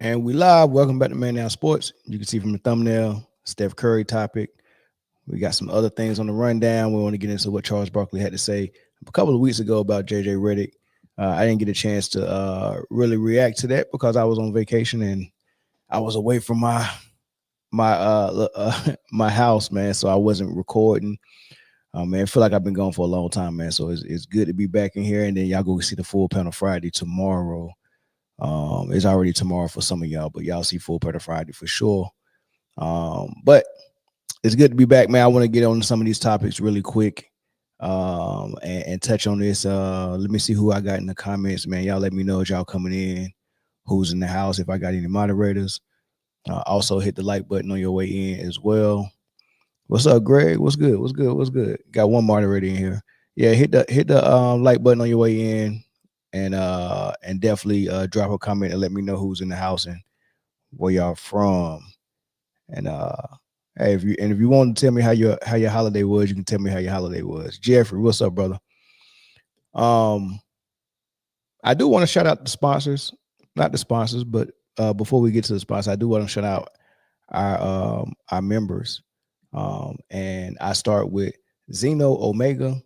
And we live. Welcome back to Man Down Sports. You can see from the thumbnail, Steph Curry topic. We got some other things on the rundown. We want to get into what Charles Barkley had to say a couple of weeks ago about JJ Redick. I didn't get a chance to really react to that because I was on vacation and I was away from my house, man. So I wasn't recording. Man, I feel like I've been gone for a long time, man. So it's good to be back in here. And then y'all go see the full panel Friday tomorrow. It's already tomorrow for some of y'all, but y'all see full panel Friday for sure. But it's good to be back, man. I want to get on some of these topics really quick and touch on this. Let me see who I got in the comments, man. Y'all let me know as y'all coming in, who's in the house, if I got any moderators. Also hit the like button on your way in as well. What's up, Greg? What's good? What's good? What's good? Got one moderator in here. Yeah, hit the like button on your way in and definitely drop a comment and let me know who's in the house and where y'all from. And hey, if you want to tell me how your holiday was, you can tell me how your holiday was. Jeffrey, what's up, brother? I do want to shout out the sponsors, not the sponsors, but before we get to the sponsors, I do want to shout out our members. And I start with Zeno Omega.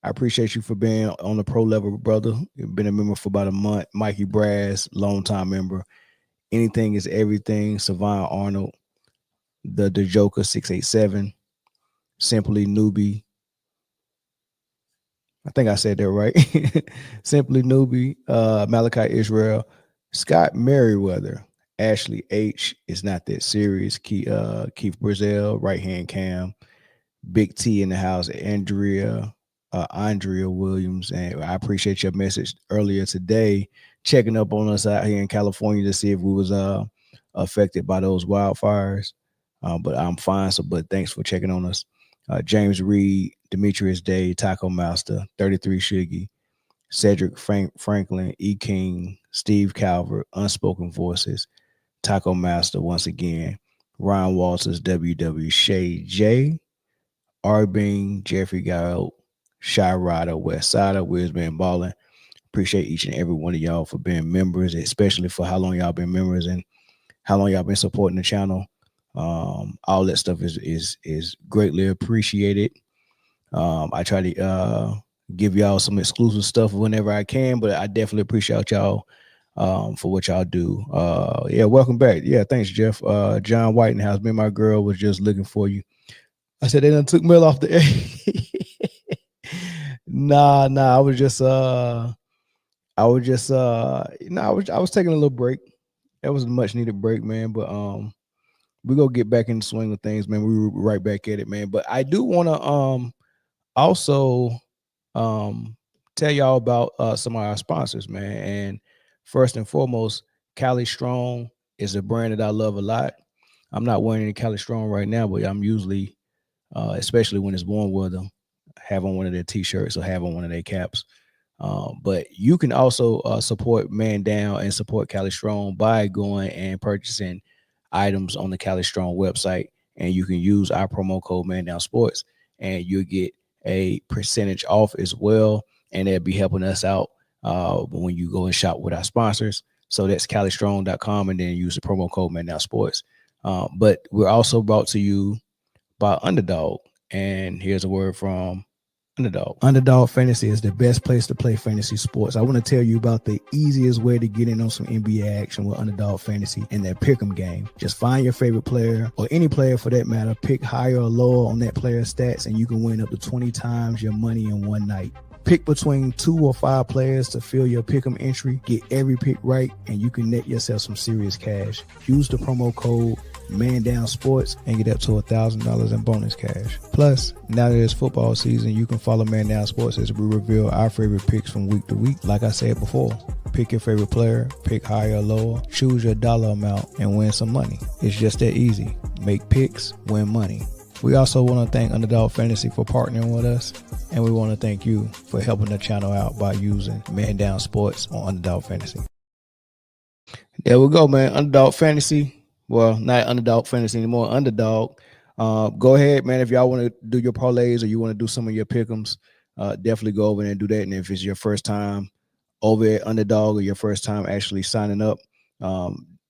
I appreciate you for being on the pro level, brother. You've been a member for about a month. Mikey Brass, longtime member. Anything is everything. Savon Arnold, the Joker 687, Simply Newbie. I think I said that right. Simply Newbie, Malachi Israel, Scott Merriweather, Ashley H. It's not that serious. Keith Brazil, right hand cam, Big T in the house, Andrea Williams, and I appreciate your message earlier today, checking up on us out here in California to see if we was affected by those wildfires. But I'm fine. But thanks for checking on us. James Reed, Demetrius Day, Taco Master, 33 Shiggy, Cedric Franklin, E. King, Steve Calvert, Unspoken Voices, Taco Master once again, Ryan Walters, WW Shay J, Arbing, Jeffrey Guile, Shy Rider, West Sider, Wiz been balling. Appreciate each and every one of y'all for being members, especially for how long y'all been members and how long y'all been supporting the channel. All that stuff is greatly appreciated. I try to give y'all some exclusive stuff whenever I can, but I definitely appreciate y'all for what y'all do. Yeah, welcome back. Yeah, thanks, Jeff. John Whitenhouse, me and my girl was just looking for you. I said they done took Mel off the air. Nah, I was taking a little break. That was a much needed break, man. But we gonna get back in the swing of things, man. We were right back at it, man. But I do want to also tell y'all about some of our sponsors, man. And first and foremost, Cali Strong is a brand that I love a lot. I'm not wearing any Cali Strong right now, but I'm usually, especially when it's warm weather, have on one of their t-shirts or have on one of their caps. But you can also support Man Down and support Cali Strong by going and purchasing items on the Cali Strong website, and you can use our promo code Man Down Sports, and you'll get a percentage off as well, and they'll be helping us out when you go and shop with our sponsors. So that's calistrong.com, and then use the promo code Man Down Sports. But we're also brought to you by Underdog, and here's a word from Underdog. Underdog Fantasy is the best place to play fantasy sports. I want to tell you about the easiest way to get in on some NBA action with Underdog Fantasy and their pick'em game. Just find your favorite player, or any player for that matter, pick higher or lower on that player's stats, and you can win up to 20 times your money in one night. Pick between 2 or 5 players to fill your pick'em entry. Get every pick right, and you can net yourself some serious cash. Use the promo code Man Down Sports and get up to $1,000 in bonus cash. Plus, now that it's football season, you can follow Man Down Sports as we reveal our favorite picks from week to week. Like I said before, pick your favorite player, pick higher or lower, choose your dollar amount, and win some money. It's just that easy. Make picks, win money. We also want to thank Underdog Fantasy for partnering with us, and we want to thank you for helping the channel out by using Man Down Sports on Underdog Fantasy. There we go, man. Underdog Fantasy. Well, not Underdog Fantasy anymore. Underdog. Go ahead, man. If y'all want to do your parlays or you want to do some of your pick'ems, definitely go over there and do that. And if it's your first time over at Underdog or your first time actually signing up,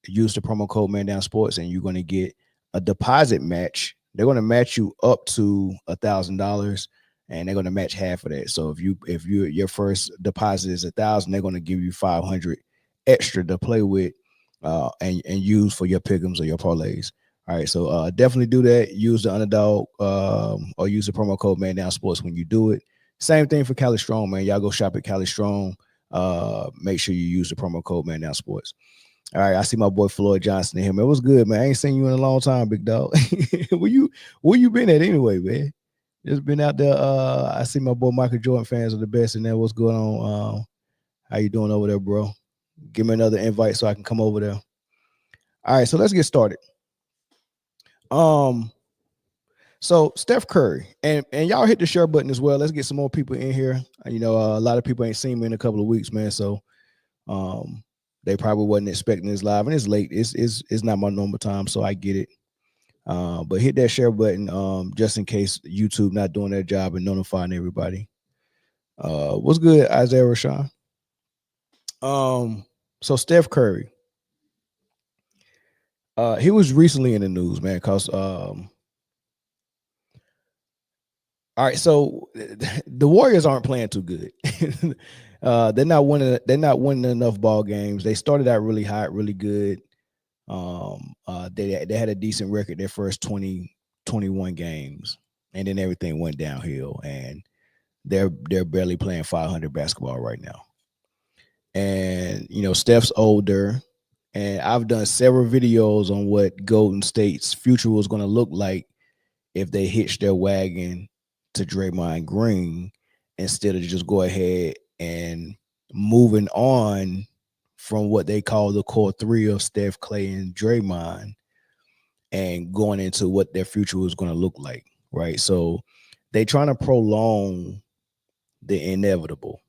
use the promo code Man Down Sports, and you're going to get a deposit match. They're going to match you up to $1,000, and they're going to match half of that. So if your first deposit is 1,000, they're going to give you 500 extra to play with, and use for your pick'ems or your parlays. All right, so definitely do that. Use the underdog, or use the promo code Man Down Sports when you do it. Same thing for Cali Strong, man. Y'all go shop at Cali Strong. Make sure you use the promo code Man Down Sports. All right, I see my boy Floyd Johnson in here, man. What's good, man? I ain't seen you in a long time, big dog. where you been at anyway, man? Just been out there. I see my boy Michael Jordan fans are the best, and then what's going on? How you doing over there, bro? Give me another invite so I can come over there. All right, so let's get started. So Steph Curry, and y'all hit the share button as well. Let's get some more people in here. You know, a lot of people ain't seen me in a couple of weeks, man. So they probably wasn't expecting this live, and it's late. It's not my normal time, so I get it. But hit that share button, just in case YouTube not doing their job and notifying everybody. What's good, Isaiah Rashawn? So Steph Curry, he was recently in the news, man, because all right, so the Warriors aren't playing too good. They're not winning enough ball games. They started out really hot, really good. They had a decent record their first 21 games, and then everything went downhill, and they're barely playing 500 basketball right now. And you know, Steph's older, and I've done several videos on what Golden State's future was going to look like if they hitched their wagon to Draymond Green instead of just go ahead and moving on from what they call the core three of Steph, Clay, and Draymond, and going into what their future was going to look like, right? So they trying to prolong the inevitable,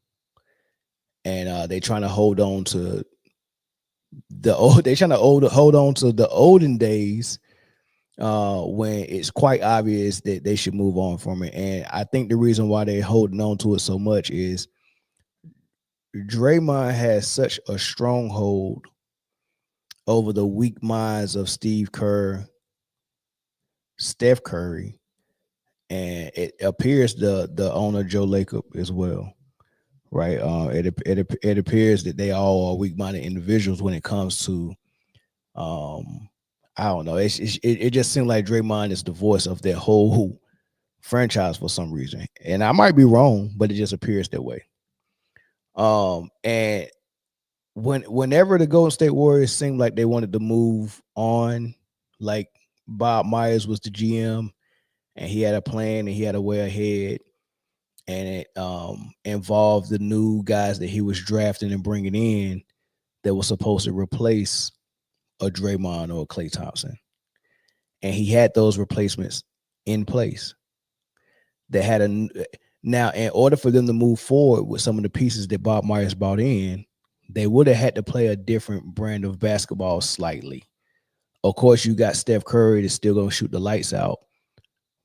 and they trying to hold on to the old. They trying to hold on to the olden days, when it's quite obvious that they should move on from it. And I think the reason why they're holding on to it so much is Draymond has such a stronghold over the weak minds of Steve Kerr, Steph Curry, and it appears the owner Joe Lacob as well, right? It appears that they all are weak-minded individuals when it comes to I don't know. It just seemed like Draymond is the voice of their whole franchise for some reason, and I might be wrong, but it just appears that way. And whenever the Golden State Warriors seemed like they wanted to move on, like Bob Myers was the GM, and he had a plan and he had a way ahead, and it involved the new guys that he was drafting and bringing in that was supposed to replace a Draymond or a Klay Thompson. And he had those replacements in place. They had now, in order for them to move forward with some of the pieces that Bob Myers brought in, they would have had to play a different brand of basketball slightly. Of course, you got Steph Curry that's still going to shoot the lights out.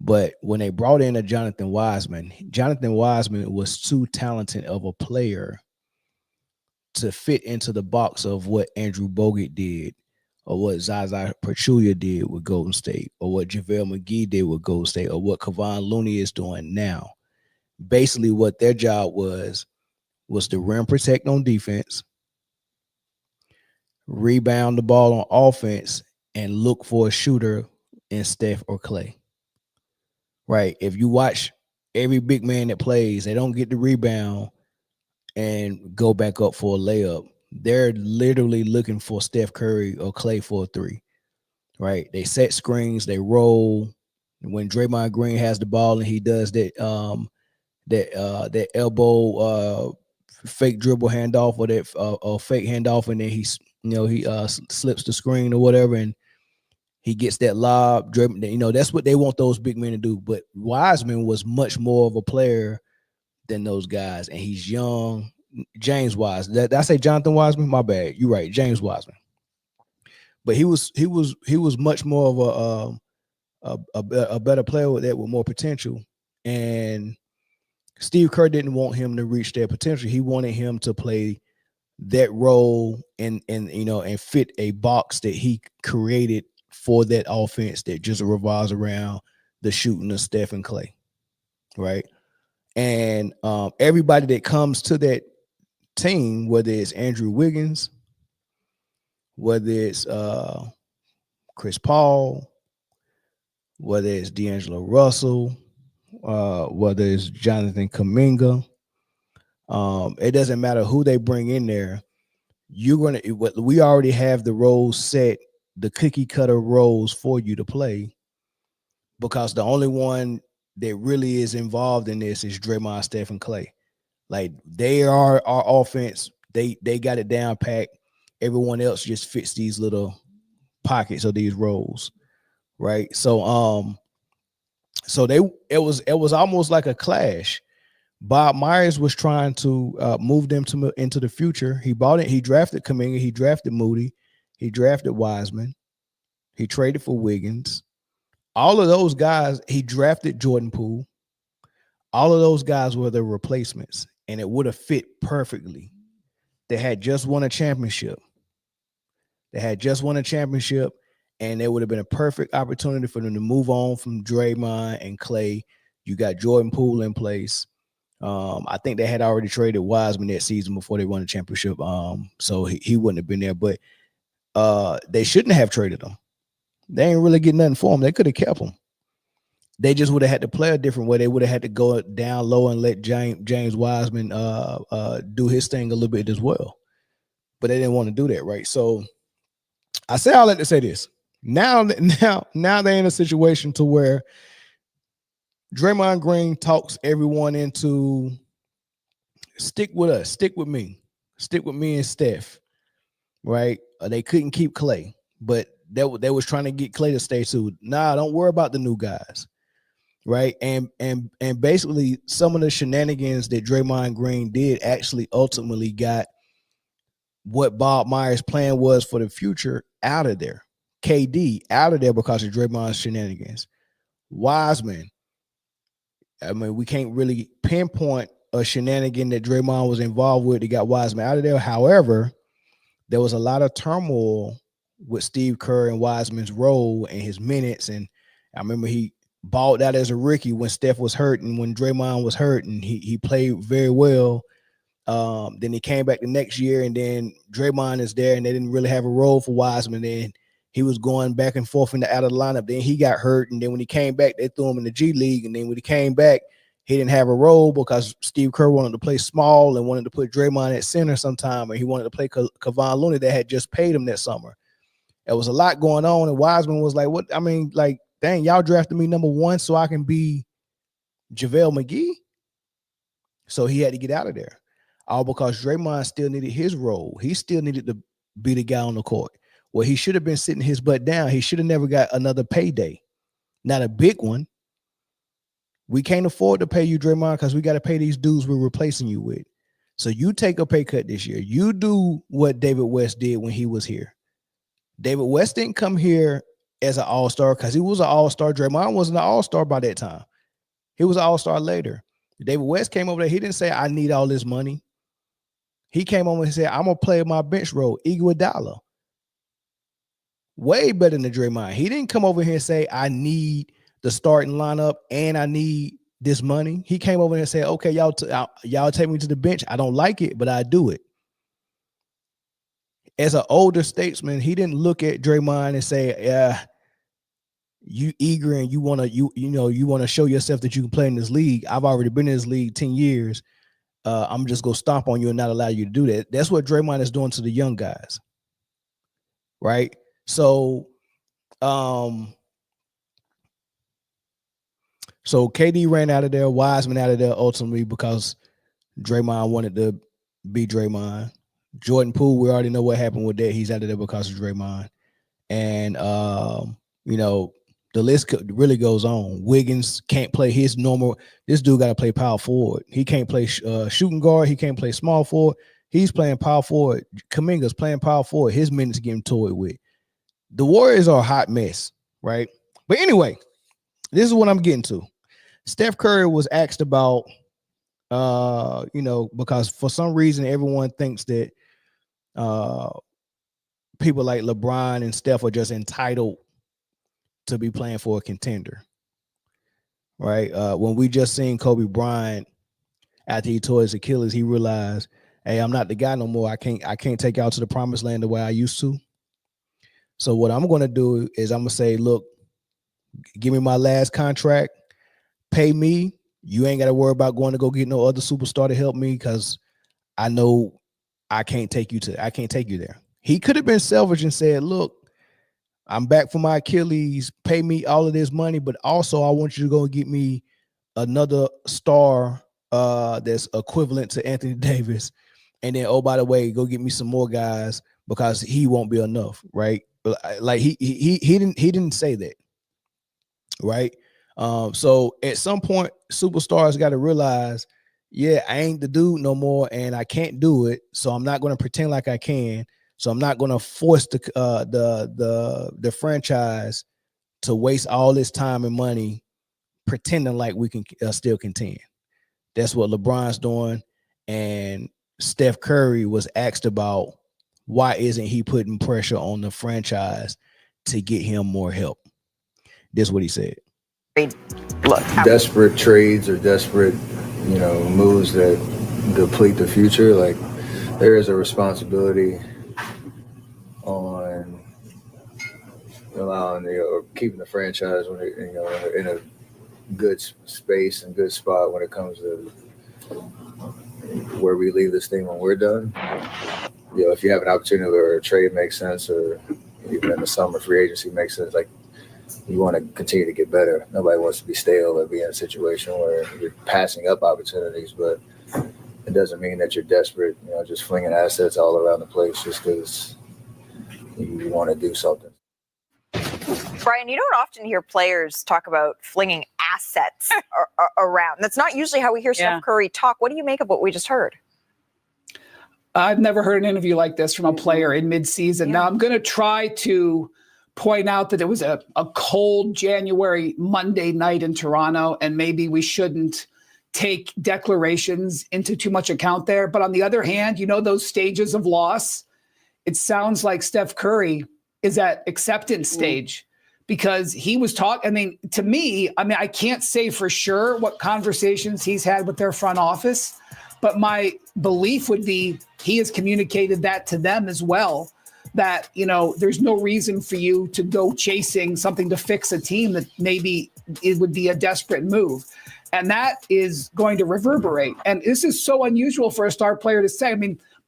But when they brought in a Jonathan Wiseman was too talented of a player to fit into the box of what Andrew Bogut did, or what Zaza Pachulia did with Golden State, or what JaVale McGee did with Golden State, or what Kevon Looney is doing now. Basically, what their job was to rim protect on defense, rebound the ball on offense, and look for a shooter in Steph or Clay. Right? If you watch every big man that plays, they don't get the rebound and go back up for a layup. They're literally looking for Steph Curry or Clay for a three, right? They set screens, they roll. When Draymond Green has the ball and he does that elbow fake dribble handoff, or that fake handoff, and then he slips the screen or whatever, and he gets that lob. That's what they want those big men to do. But Wiseman was much more of a player than those guys, and he's young. James Wiseman. Did I say Jonathan Wiseman? My bad. You're right, James Wiseman. But he was much more of a better player with more potential. And Steve Kerr didn't want him to reach their potential. He wanted him to play that role and and fit a box that he created for that offense that just revolves around the shooting of Steph and Clay, right? And everybody that comes to that team, whether it's Andrew Wiggins, whether it's Chris Paul, whether it's D'Angelo Russell, whether it's Jonathan Kuminga, it doesn't matter who they bring in there. We already have the roles set, the cookie cutter roles for you to play, because the only one that really is involved in this is Draymond, Steph, and Clay. Like, they are our offense. They got it down pat. Everyone else just fits these little pockets of these roles, right? So it was almost like a clash. Bob Myers was trying to move them into the future. He bought it. He drafted Kuminga. He drafted Moody. He drafted Wiseman. He traded for Wiggins. All of those guys, he drafted Jordan Poole. All of those guys were the replacements, and it would have fit perfectly. They had just won a championship. And it would have been a perfect opportunity for them to move on from Draymond and Clay. You got Jordan Poole in place. I think they had already traded Wiseman that season before they won the championship. So he wouldn't have been there, but they shouldn't have traded him. They ain't really getting nothing for him. They could have kept him. They just would have had to play a different way. They would have had to go down low and let James Wiseman do his thing a little bit as well. But they didn't want to do that, right? So I say all that to say this. Now they're in a situation to where Draymond Green talks everyone into stick with us, stick with me and Steph, right? They couldn't keep Clay, but they was trying to get Clay to stay too. Nah, don't worry about the new guys, right? And basically some of the shenanigans that Draymond Green did actually ultimately got what Bob Myers' plan was for the future out of there. KD out of there because of Draymond's shenanigans. Wiseman, I mean, we can't really pinpoint a shenanigan that Draymond was involved with that got Wiseman out of there. However, there was a lot of turmoil with Steve Kerr and Wiseman's role and his minutes. And I remember he balled out as a rookie when Steph was hurt and when Draymond was hurt, and he played very well. Then he came back the next year, and then Draymond is there, and they didn't really have a role for Wiseman. Then he was going back and forth in the out of the lineup. Then he got hurt, and then when he came back, they threw him in the G League. And then when he came back, he didn't have a role because Steve Kerr wanted to play small and wanted to put Draymond at center sometime, and he wanted to play Kevon Looney that had just paid him that summer. There was a lot going on, and Wiseman was like, "What? I mean, like, dang, y'all drafted me number one so I can be JaVale McGee." So he had to get out of there. All because Draymond still needed his role. He still needed to be the guy on the court. Well, he should have been sitting his butt down. He should have never got another payday, not a big one. We can't afford to pay you, Draymond, because we got to pay these dudes we're replacing you with. So you take a pay cut this year. You do what David West did when he was here. David West didn't come here as an all-star because he was an all-star. Draymond wasn't an all-star by that time. He was an all-star later. David West came over there. He didn't say, I need all this money. He came over and said, I'm going to play my bench role, Iguodala. Way better than Draymond. He didn't come over here and say, I need the starting lineup and I need this money. He came over here and said, okay, y'all take me to the bench. I don't like it, but I do it. As an older statesman, he didn't look at Draymond and say, yeah, you eager and you want to show yourself that you can play in this league. I've already been in this league 10 years. I'm just going to stomp on you and not allow you to do that. That's what Draymond is doing to the young guys. Right? So KD ran out of there, Wiseman out of there ultimately because Draymond wanted to be Draymond. Jordan Poole, we already know what happened with that. He's out of there because of Draymond. And, the list really goes on. Wiggins can't play his normal. This dude got to play power forward. He can't play shooting guard. He can't play small forward. He's playing power forward. Kuminga's playing power forward. His minutes getting toyed with. The Warriors are a hot mess, right? But anyway, this is what I'm getting to. Steph Curry was asked about, because for some reason everyone thinks that people like LeBron and Steph are just entitled to be playing for a contender, right? When we just seen Kobe Bryant after he tore his Achilles, he realized, hey, I'm not the guy no more. I can't take y'all to the promised land the way I used to. So what I'm going to do is I'm going to say, look, give me my last contract, pay me. You ain't got to worry about going to go get no other superstar to help me because I know I can't take you there. He could have been selfish and said, look, I'm back for my Achilles, pay me all of this money, but also I want you to go and get me another star that's equivalent to Anthony Davis. And then, oh, by the way, go get me some more guys because he won't be enough, right? Like he didn't say that, right? So at some point, superstars got to realize, yeah, I ain't the dude no more, and I can't do it. So I'm not going to pretend like I can. So I'm not going to force the franchise to waste all this time and money pretending like we can still contend. That's what LeBron's doing. And Steph Curry was asked about why isn't he putting pressure on the franchise to get him more help. This is what he said. Look, desperate trades or desperate, moves that deplete the future. Like, there is a responsibility on allowing or keeping the franchise when in a good space and good spot when it comes to where we leave this thing when we're done. If you have an opportunity where a trade makes sense, or even in the summer free agency makes sense, like, you want to continue to get better. Nobody wants to be stale or be in a situation where you're passing up opportunities, but it doesn't mean that you're desperate, just flinging assets all around the place just because you want to do something. Brian, you don't often hear players talk about flinging assets around. That's not usually how we hear Steph Curry talk. What do you make of what we just heard? I've never heard an interview like this from a player in midseason. Now, I'm going to try to point out that it was a cold January Monday night in Toronto, and maybe we shouldn't take declarations into too much account there. But on the other hand, those stages of loss, it sounds like Steph Curry is at acceptance stage, because he was talking. To me, I can't say for sure what conversations he's had with their front office, but my belief would be he has communicated that to them as well, that, there's no reason for you to go chasing something to fix a team that maybe it would be a desperate move. And that is going to reverberate. And this is so unusual for a star player to say.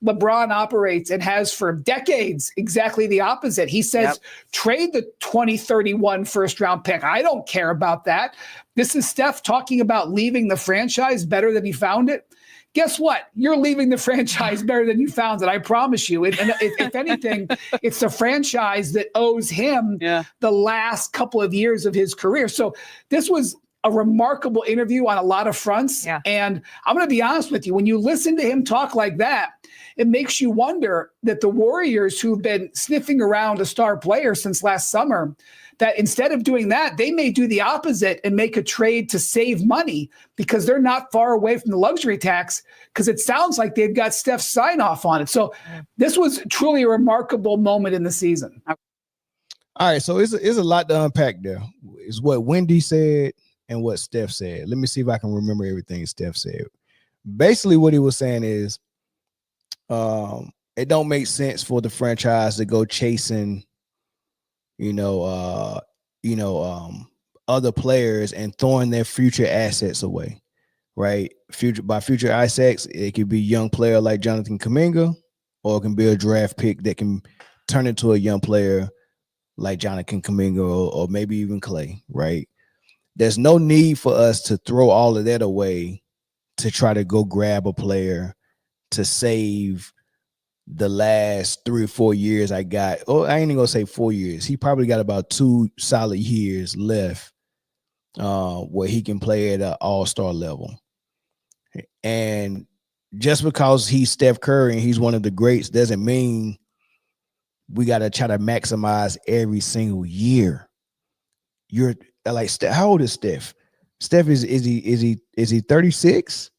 LeBron operates and has for decades exactly the opposite. He says, trade the 2031 first round pick. I don't care about that. This is Steph talking about leaving the franchise better than he found it. Guess what? You're leaving the franchise better than you found it. I promise you. And if anything, it's the franchise that owes him the last couple of years of his career. So this was a remarkable interview on a lot of fronts. Yeah. And I'm going to be honest with you. When you listen to him talk like that, it makes you wonder that the Warriors, who've been sniffing around a star player since last summer, that instead of doing that, they may do the opposite and make a trade to save money, because they're not far away from the luxury tax, because it sounds like they've got Steph's sign off on it. So this was truly a remarkable moment in the season. All right. So it's a lot to unpack there. It's what Wendy said and what Steph said. Let me see if I can remember everything Steph said. Basically, what he was saying is, it don't make sense for the franchise to go chasing, other players and throwing their future assets away, right? Future assets, it could be a young player like Jonathan Kuminga, or it can be a draft pick that can turn into a young player like Jonathan Kuminga, or maybe even Clay, right? There's no need for us to throw all of that away to try to go grab a player to save the last 3 or 4 years I got. Oh, I ain't even gonna say 4 years. He probably got about 2 solid years left where he can play at an all-star level. And just because he's Steph Curry and he's one of the greats doesn't mean we got to try to maximize every single year. You're like, how old is Steph? Steph is he 36?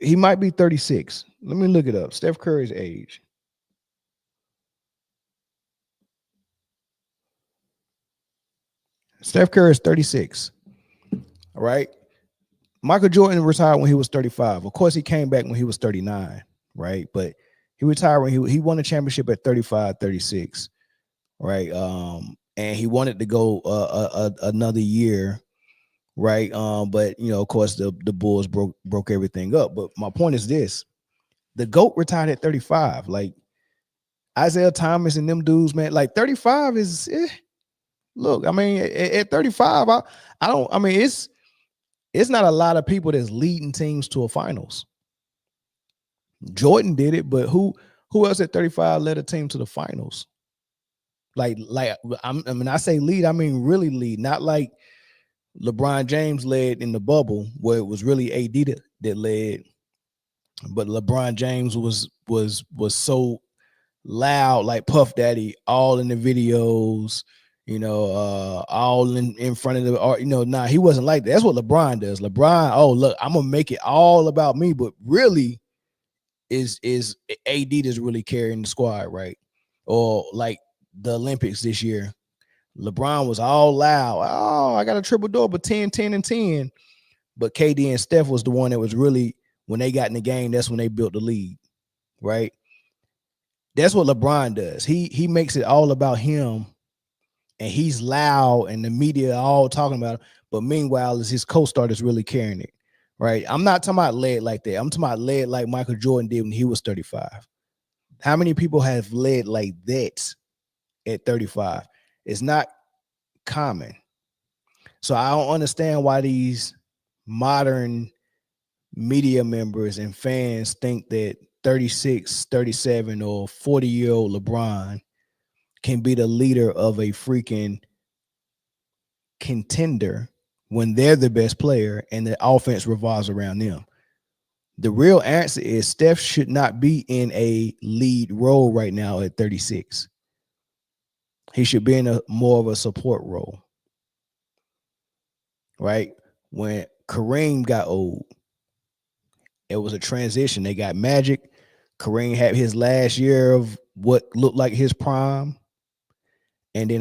He might be 36. Let me look it up. Steph Curry's age. Steph Curry is 36. All right. Michael Jordan retired when he was 35. Of course, he came back when he was 39, right? But he retired when he won a championship at 35, 36, right? And he wanted to go another year, right? But of course, the Bulls broke everything up. But my point is this: the GOAT retired at 35. Like Isaiah Thomas and them dudes, man. Like 35 is. Look, I mean, at 35, I don't. I mean, it's not a lot of people that's leading teams to a finals. Jordan did it, but who else at 35 led a team to the finals? Like I say lead, I mean really lead, not like LeBron James led in the bubble where it was really AD that led, but LeBron James was so loud, like Puff Daddy, all in the videos. All in front of the, he wasn't like that. That's what LeBron does. LeBron, oh, look, I'm gonna make it all about me, but really is AD that's really carrying the squad, right? Or like the Olympics this year, LeBron was all loud. Oh, I got a triple double, 10, 10, and 10. But KD and Steph was the one that was really, when they got in the game, that's when they built the lead, right? That's what LeBron does. He makes it all about him. And he's loud and the media are all talking about it. But meanwhile, is his co-star that's really carrying it, right? I'm not talking about led like that. I'm talking about led like Michael Jordan did when he was 35. How many people have led like that at 35? It's not common. So I don't understand why these modern media members and fans think that 36, 37, or 40-year-old LeBron can be the leader of a freaking contender when they're the best player and the offense revolves around them. The real answer is Steph should not be in a lead role right now at 36. He should be in a more of a support role. Right? When Kareem got old, it was a transition. They got Magic. Kareem had his last year of what looked like his prime. And then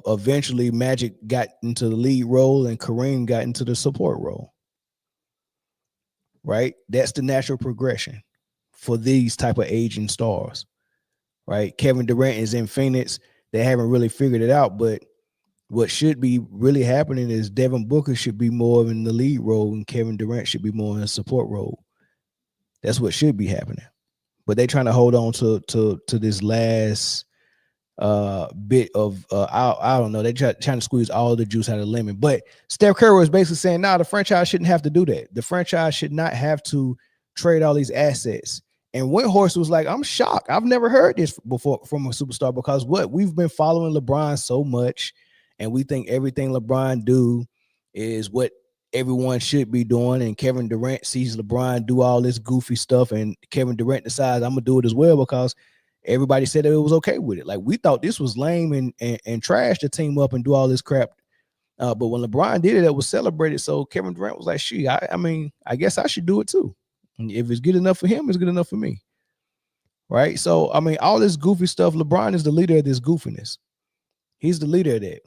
eventually Magic got into the lead role and Kareem got into the support role. Right? That's the natural progression for these type of aging stars. Right? Kevin Durant is in Phoenix. They haven't really figured it out, but what should be really happening is Devin Booker should be more in the lead role and Kevin Durant should be more in the support role. That's what should be happening. But they're trying to hold on to this last bit of I don't know. They trying to squeeze all the juice out of the lemon. But Steph Curry was basically saying, the franchise shouldn't have to do that. The franchise should not have to trade all these assets. And Windhorst was like, I'm shocked. I've never heard this before from a superstar because we've been following LeBron so much, and we think everything LeBron do is what everyone should be doing. And Kevin Durant sees LeBron do all this goofy stuff, and Kevin Durant decides I'm gonna do it as well because everybody said that it was okay with it. Like we thought this was lame and trash to team up and do all this crap. But when LeBron did it, it was celebrated. So Kevin Durant was like, I mean, I guess I should do it too. And if it's good enough for him, it's good enough for me. Right. So, I mean, all this goofy stuff, LeBron is the leader of this goofiness. He's the leader of that.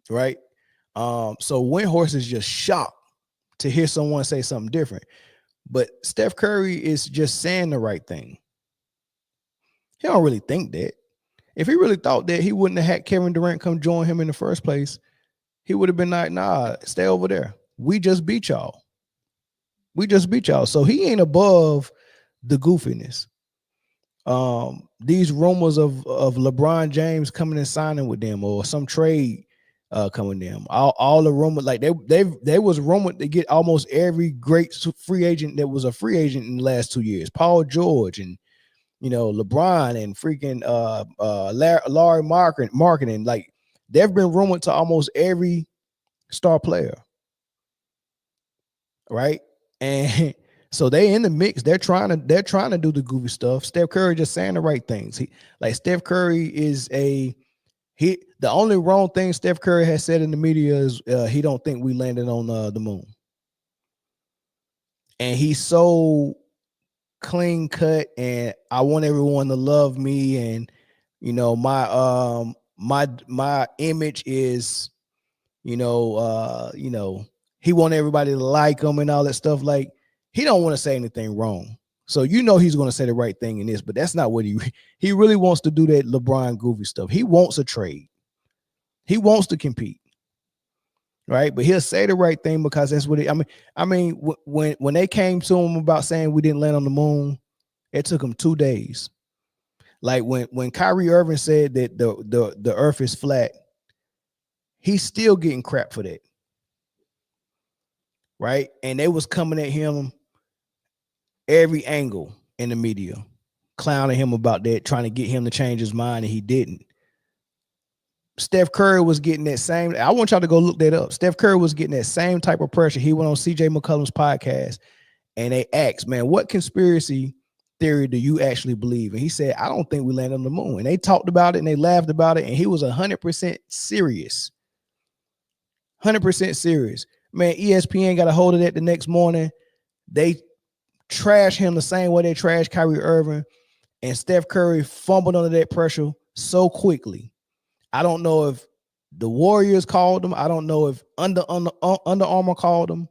Right. So Windhorst is just shocked to hear someone say something different. But Steph Curry is just saying the right thing. He don't really think that. If he really thought that, he wouldn't have had Kevin Durant come join him in the first place. He would have been like, nah, stay over there. We just beat y'all. So he ain't above the goofiness. These rumors of LeBron James coming and signing with them or some trade coming to them. All the rumors, like they was rumored to get almost every great free agent that was a free agent in the last 2 years. Paul George and LeBron and freaking Larry Marketing. Like they've been rumored to almost every star player. Right. And so they in the mix. They're trying to do the goofy stuff. Steph Curry just saying the right things. Steph Curry is the only wrong thing Steph Curry has said in the media is he don't think we landed on the moon. and he's so clean cut, and I want everyone to love me, and my image is he want everybody to like him and all that stuff. Like, he don't want to say anything wrong, so he's going to say the right thing in this, but that's not what he really wants to do. That LeBron goofy stuff. He wants a trade. He wants to compete, right? But he'll say the right thing because that's what when they came to him about saying we didn't land on the moon, it took him 2 days. Like when Kyrie Irving said that the earth is flat, he's still getting crap for that, right? And they was coming at him every angle in the media, clowning him about that, trying to get him to change his mind, and he didn't. Steph Curry was getting that same. I want y'all to go look that up. Steph Curry was getting that same type of pressure. He went on CJ McCollum's podcast, and they asked, man, what conspiracy theory do you actually believe? And he said, I don't think we landed on the moon. And they talked about it and they laughed about it, and he was 100% serious. 100% serious. Man, ESPN got a hold of that the next morning. They trashed him the same way they trashed Kyrie Irving, and Steph Curry fumbled under that pressure so quickly. I don't know if the Warriors called him. I don't know if Under Armour called him.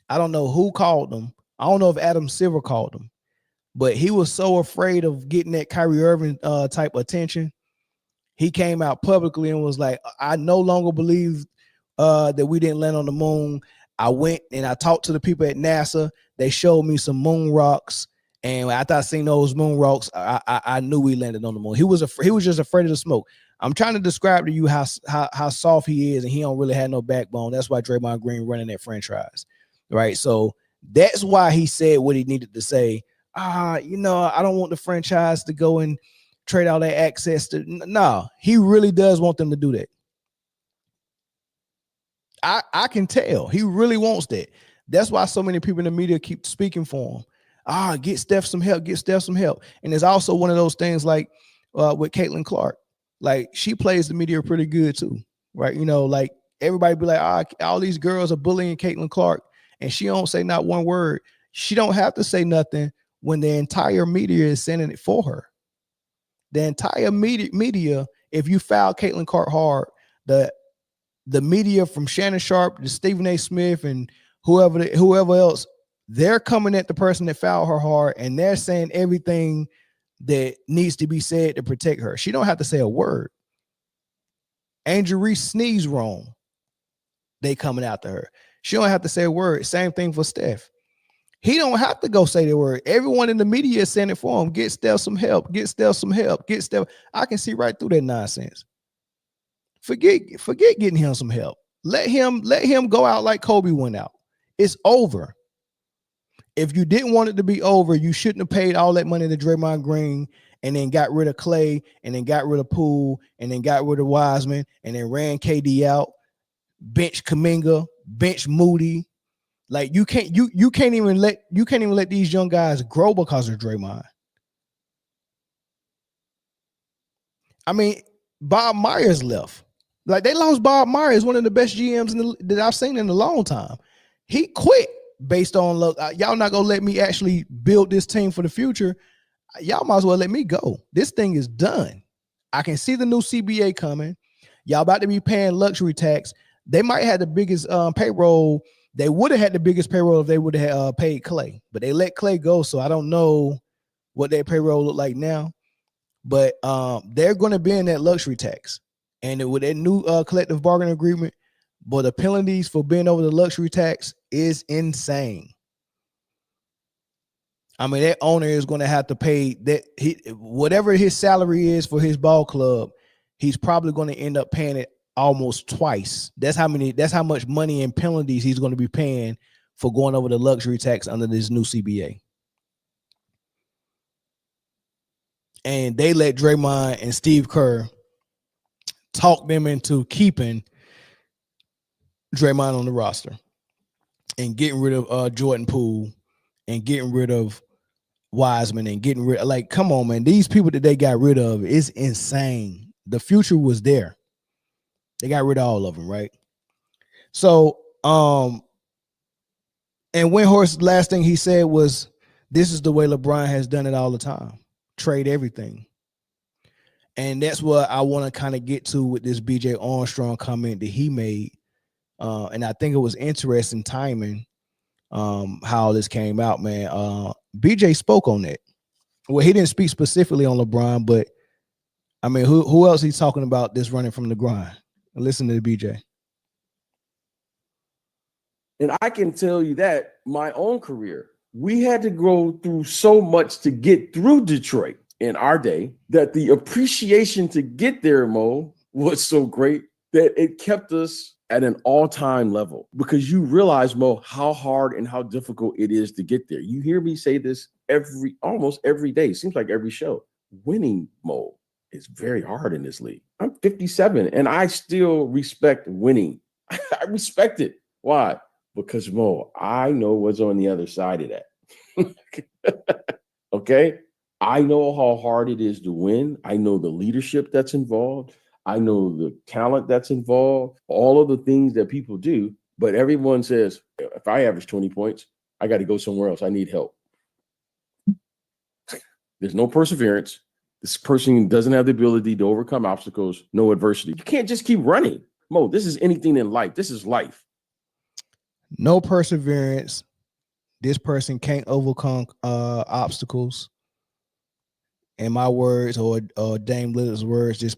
I don't know who called him. I don't know if Adam Silver called him. But he was so afraid of getting that Kyrie Irving type attention. He came out publicly and was like, I no longer believe that we didn't land on the moon. I went and I talked to the people at NASA. They showed me some moon rocks. And after I seen those moon rocks, I knew we landed on the moon. He was just afraid of the smoke. I'm trying to describe to you how soft he is, and he don't really have no backbone. That's why Draymond Green running that franchise, right? So that's why he said what he needed to say. I don't want the franchise to go and trade all that access to. No, he really does want them to do that. I can tell he really wants that. That's why so many people in the media keep speaking for him. Get Steph some help. Get Steph some help. And it's also one of those things like with Caitlin Clark. Like, she plays the media pretty good too, right? Like, everybody be like, all these girls are bullying Caitlin Clark, and she don't say not one word. She don't have to say nothing when the entire media is sending it for her. The entire media, if you foul Caitlin Clark hard, the media from Shannon Sharp to Stephen A. Smith and whoever else, they're coming at the person that fouled her hard, and they're saying everything that needs to be said to protect her. She don't have to say a word. Angel Reese sneezed wrong. They coming after her. She don't have to say a word. Same thing for Steph. He don't have to go say the word. Everyone in the media is saying it for him. Get Steph some help. Get Steph some help. Get Steph. I can see right through that nonsense. Forget getting him some help. Let him go out like Kobe went out. It's over. If you didn't want it to be over, you shouldn't have paid all that money to Draymond Green and then got rid of Clay and then got rid of Poole and then got rid of Wiseman and then ran KD out, bench Kuminga, bench Moody. Like, you can't even let these young guys grow because of Draymond. I mean, Bob Myers left. Like, they lost Bob Myers, one of the best GMs that I've seen in a long time. He quit based on, look, y'all not gonna let me actually build this team for the future. Y'all might as well let me go. This thing is done. I can see the new CBA coming. Y'all about to be paying luxury tax. They might have the biggest payroll. They would have had the biggest payroll if they would have paid Clay, but they let Clay go. So I don't know what their payroll look like now, but they're going to be in that luxury tax. And with that new collective bargaining agreement, but the penalties for being over the luxury tax is insane. I mean, that owner is going to have to pay that whatever his salary is for his ball club, he's probably going to end up paying it almost twice. That's how much money and penalties he's going to be paying for going over the luxury tax under this new CBA. And they let Draymond and Steve Kerr talk them into keeping Draymond on the roster and getting rid of Jordan Poole and getting rid of Wiseman and getting rid of, like, come on, man. These people that they got rid of is insane. The future was there. They got rid of all of them, right? So And Windhorst, last thing he said was, "This is the way LeBron has done it all the time: trade everything." And that's what I want to kind of get to with this BJ Armstrong comment that he made. And I think it was interesting timing how this came out, man. BJ spoke on that. Well, he didn't speak specifically on LeBron, but I mean, who else he's talking about this running from the grind? Listen to the BJ. And I can tell you that my own career, we had to go through so much to get through Detroit in our day that the appreciation to get there, Mo, was so great that it kept us at an all-time level, because you realize, Mo, how hard and how difficult it is to get there. You hear me say this almost every day. Seems like every show. Winning, Mo, is very hard in this league. I'm 57 and I still respect winning. I respect it. Why? Because, Mo, I know what's on the other side of that. Okay? I know how hard it is to win. I know the leadership that's involved. I know the talent that's involved, all of the things that people do. But everyone says, if I average 20 points, I got to go somewhere else. I need help. There's no perseverance. This person doesn't have the ability to overcome obstacles, no adversity. You can't just keep running. Mo, this is anything in life. This is life. No perseverance. This person can't overcome obstacles. In my words, or Dame Lillard's words, this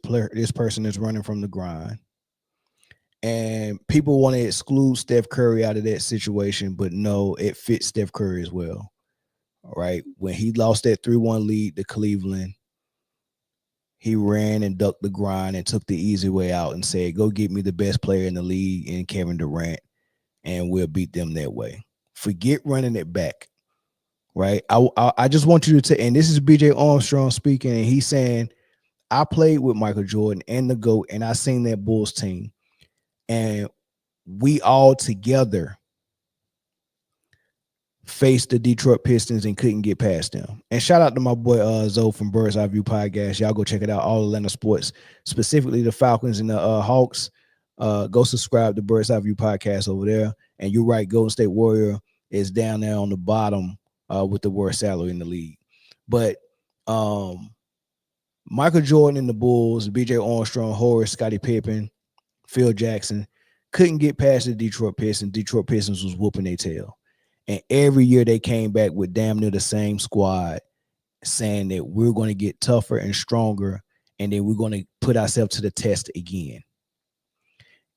person is running from the grind. And people want to exclude Steph Curry out of that situation, but no, it fits Steph Curry as well. All right. When he lost that 3-1 lead to Cleveland, he ran and ducked the grind and took the easy way out and said, go get me the best player in the league in Kevin Durant, and we'll beat them that way. Forget running it back. Right. I just want you to and this is BJ Armstrong speaking, and he's saying, I played with Michael Jordan and the GOAT, and I seen that Bulls team, and we all together faced the Detroit Pistons and couldn't get past them. And shout out to my boy Zoe from Bird's Eye View Podcast. Y'all go check it out. All Atlanta sports, specifically the Falcons and the Hawks. Go subscribe to Bird's Eye View Podcast over there. And you're right, Golden State Warrior is down there on the bottom with the worst salary in the league. But Michael Jordan and the Bulls, BJ Armstrong, Horace, Scottie Pippen, Phil Jackson couldn't get past the Detroit Pistons. Detroit Pistons was whooping their tail. And every year they came back with damn near the same squad, saying that we're going to get tougher and stronger, and then we're going to put ourselves to the test again.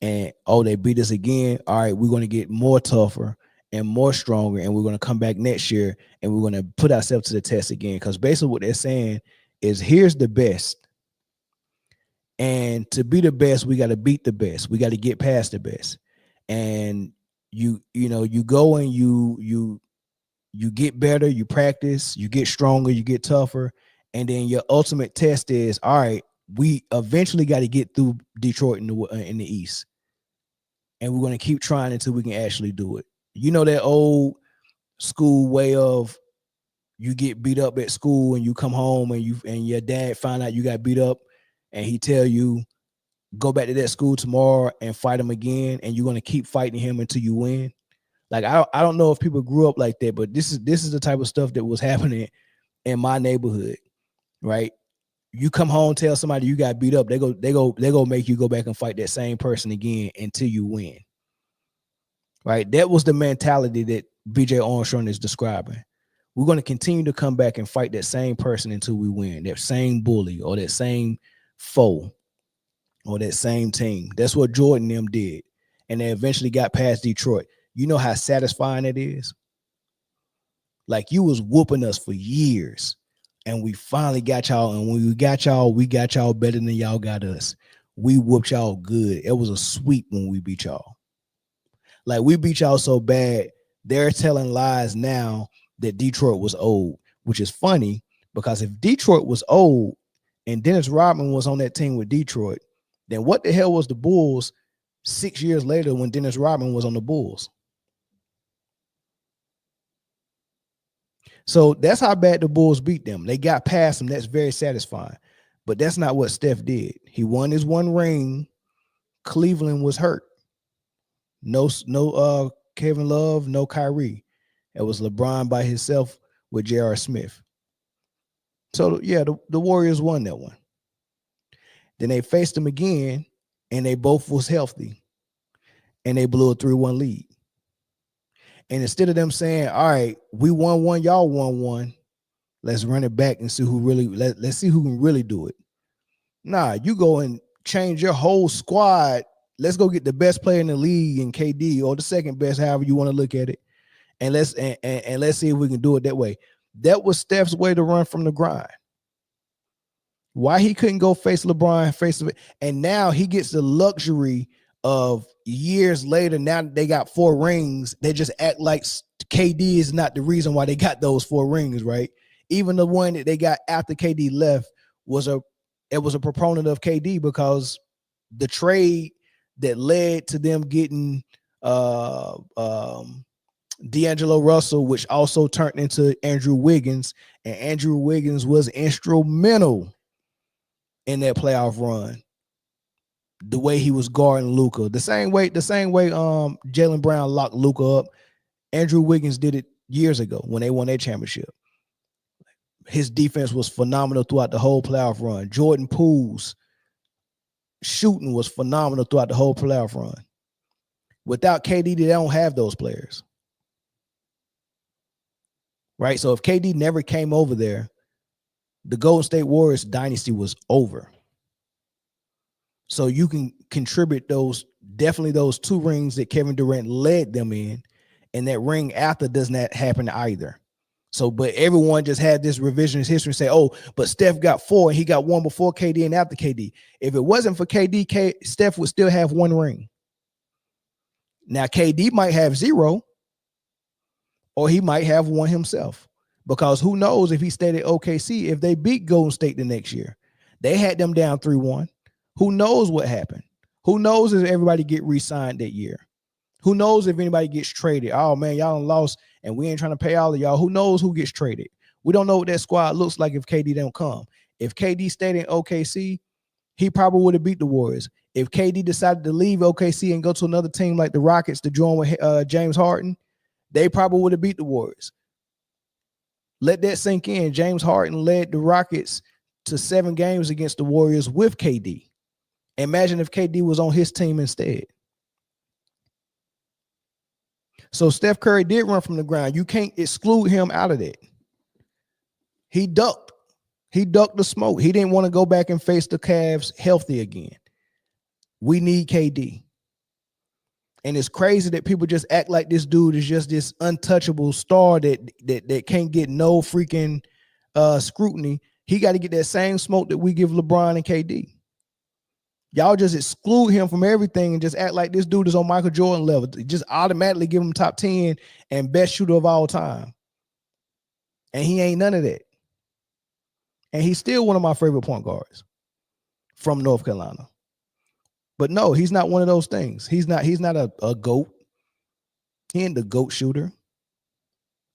And, they beat us again. All right, we're going to get more tougher and more stronger, and we're going to come back next year, and we're going to put ourselves to the test again. Because basically what they're saying is, here's the best. And to be the best, we got to beat the best. We got to get past the best. And you go and you get better, you practice, you get stronger, you get tougher. And then your ultimate test is, all right, we eventually got to get through Detroit in the East. And we're going to keep trying until we can actually do it. You know, that old school way of, you get beat up at school and you come home and your dad find out you got beat up, and he tell you, go back to that school tomorrow and fight him again, and you're going to keep fighting him until you win. Like, I don't know if people grew up like that, but this is the type of stuff that was happening in my neighborhood, right? You come home, tell somebody you got beat up, they go make you go back and fight that same person again until you win. Right? That was the mentality that BJ Armstrong is describing. We're going to continue to come back and fight that same person until we win, that same bully or that same foe or that same team. That's what Jordan and them did. And they eventually got past Detroit. You know how satisfying it is? Like, you was whooping us for years, and we finally got y'all. And when we got y'all better than y'all got us. We whooped y'all good. It was a sweep when we beat y'all. Like, we beat y'all so bad, they're telling lies now that Detroit was old, which is funny, because if Detroit was old and Dennis Rodman was on that team with Detroit, then what the hell was the Bulls 6 years later when Dennis Rodman was on the Bulls? So that's how bad the Bulls beat them. They got past them. That's very satisfying. But that's not what Steph did. He won his one ring. Cleveland was hurt. No Kevin Love, no Kyrie. It was LeBron by himself with J.R. Smith. So, yeah, the Warriors won that one. Then they faced them again, and they both was healthy, and they blew a 3-1 lead. And instead of them saying, all right, we won one, y'all won one, let's run it back and see who really, let's see who can really do it. Nah, you go and change your whole squad. Let's go get the best player in the league in KD, or the second best, however you want to look at it. And let's see if we can do it that way. That was Steph's way to run from the grind. Why he couldn't go face LeBron, face of it, and now he gets the luxury of years later. Now that they got 4 rings, they just act like KD is not the reason why they got those 4 rings, right? Even the one that they got after KD left was a proponent of KD, because the trade that led to them getting D'Angelo Russell, which also turned into Andrew Wiggins, and Andrew Wiggins was instrumental in that playoff run. The way he was guarding Luka, the same way Jaylen Brown locked Luka up, Andrew Wiggins did it years ago when they won their championship. His defense was phenomenal throughout the whole playoff run. Jordan Poole's shooting was phenomenal throughout the whole playoff run. Without KD, they don't have those players. Right? So if KD never came over there, the Golden State Warriors dynasty was over. So you can contribute those 2 rings that Kevin Durant led them in, and that ring after does not happen either. So, but everyone just had this revisionist history and say, oh, but Steph got 4 and he got 1 before KD and after KD. If it wasn't for KD, Steph would still have 1 ring. Now, KD might have 0, or he might have 1 himself, because who knows if he stayed at OKC, if they beat Golden State the next year. They had them down 3-1. Who knows what happened? Who knows if everybody get re-signed that year? Who knows if anybody gets traded? Oh, man, y'all lost, and we ain't trying to pay all of y'all. Who knows who gets traded? We don't know what that squad looks like if KD don't come. If KD stayed in OKC, he probably would have beat the Warriors. If KD decided to leave OKC and go to another team like the Rockets to join with James Harden, they probably would have beat the Warriors. Let that sink in. James Harden led the Rockets to 7 games against the Warriors with KD. Imagine if KD was on his team instead. So Steph Curry did run from the ground. You can't exclude him out of that. He ducked. He ducked the smoke. He didn't want to go back and face the Cavs healthy again. We need KD. And it's crazy that people just act like this dude is just this untouchable star that can't get no freaking scrutiny. He got to get that same smoke that we give LeBron and KD. Y'all just exclude him from everything and just act like this dude is on Michael Jordan level. Just automatically give him top 10 and best shooter of all time. And he ain't none of that. And he's still one of my favorite point guards from North Carolina. But no, he's not one of those things. He's not a GOAT. He ain't the GOAT shooter.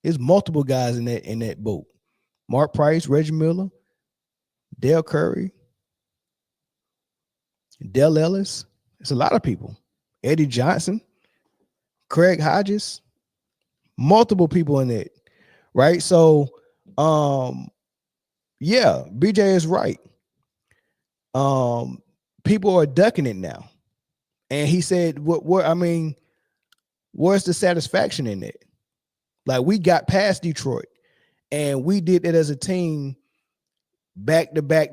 There's multiple guys in that boat. Mark Price, Reggie Miller, Dale Curry, Dell Ellis. It's a lot of people. Eddie Johnson, Craig Hodges, multiple people in it, right? So, yeah, BJ is right. People are ducking it now, and he said, "What? I mean, where's the satisfaction in it? Like, we got past Detroit, and we did it as a team." Back to back,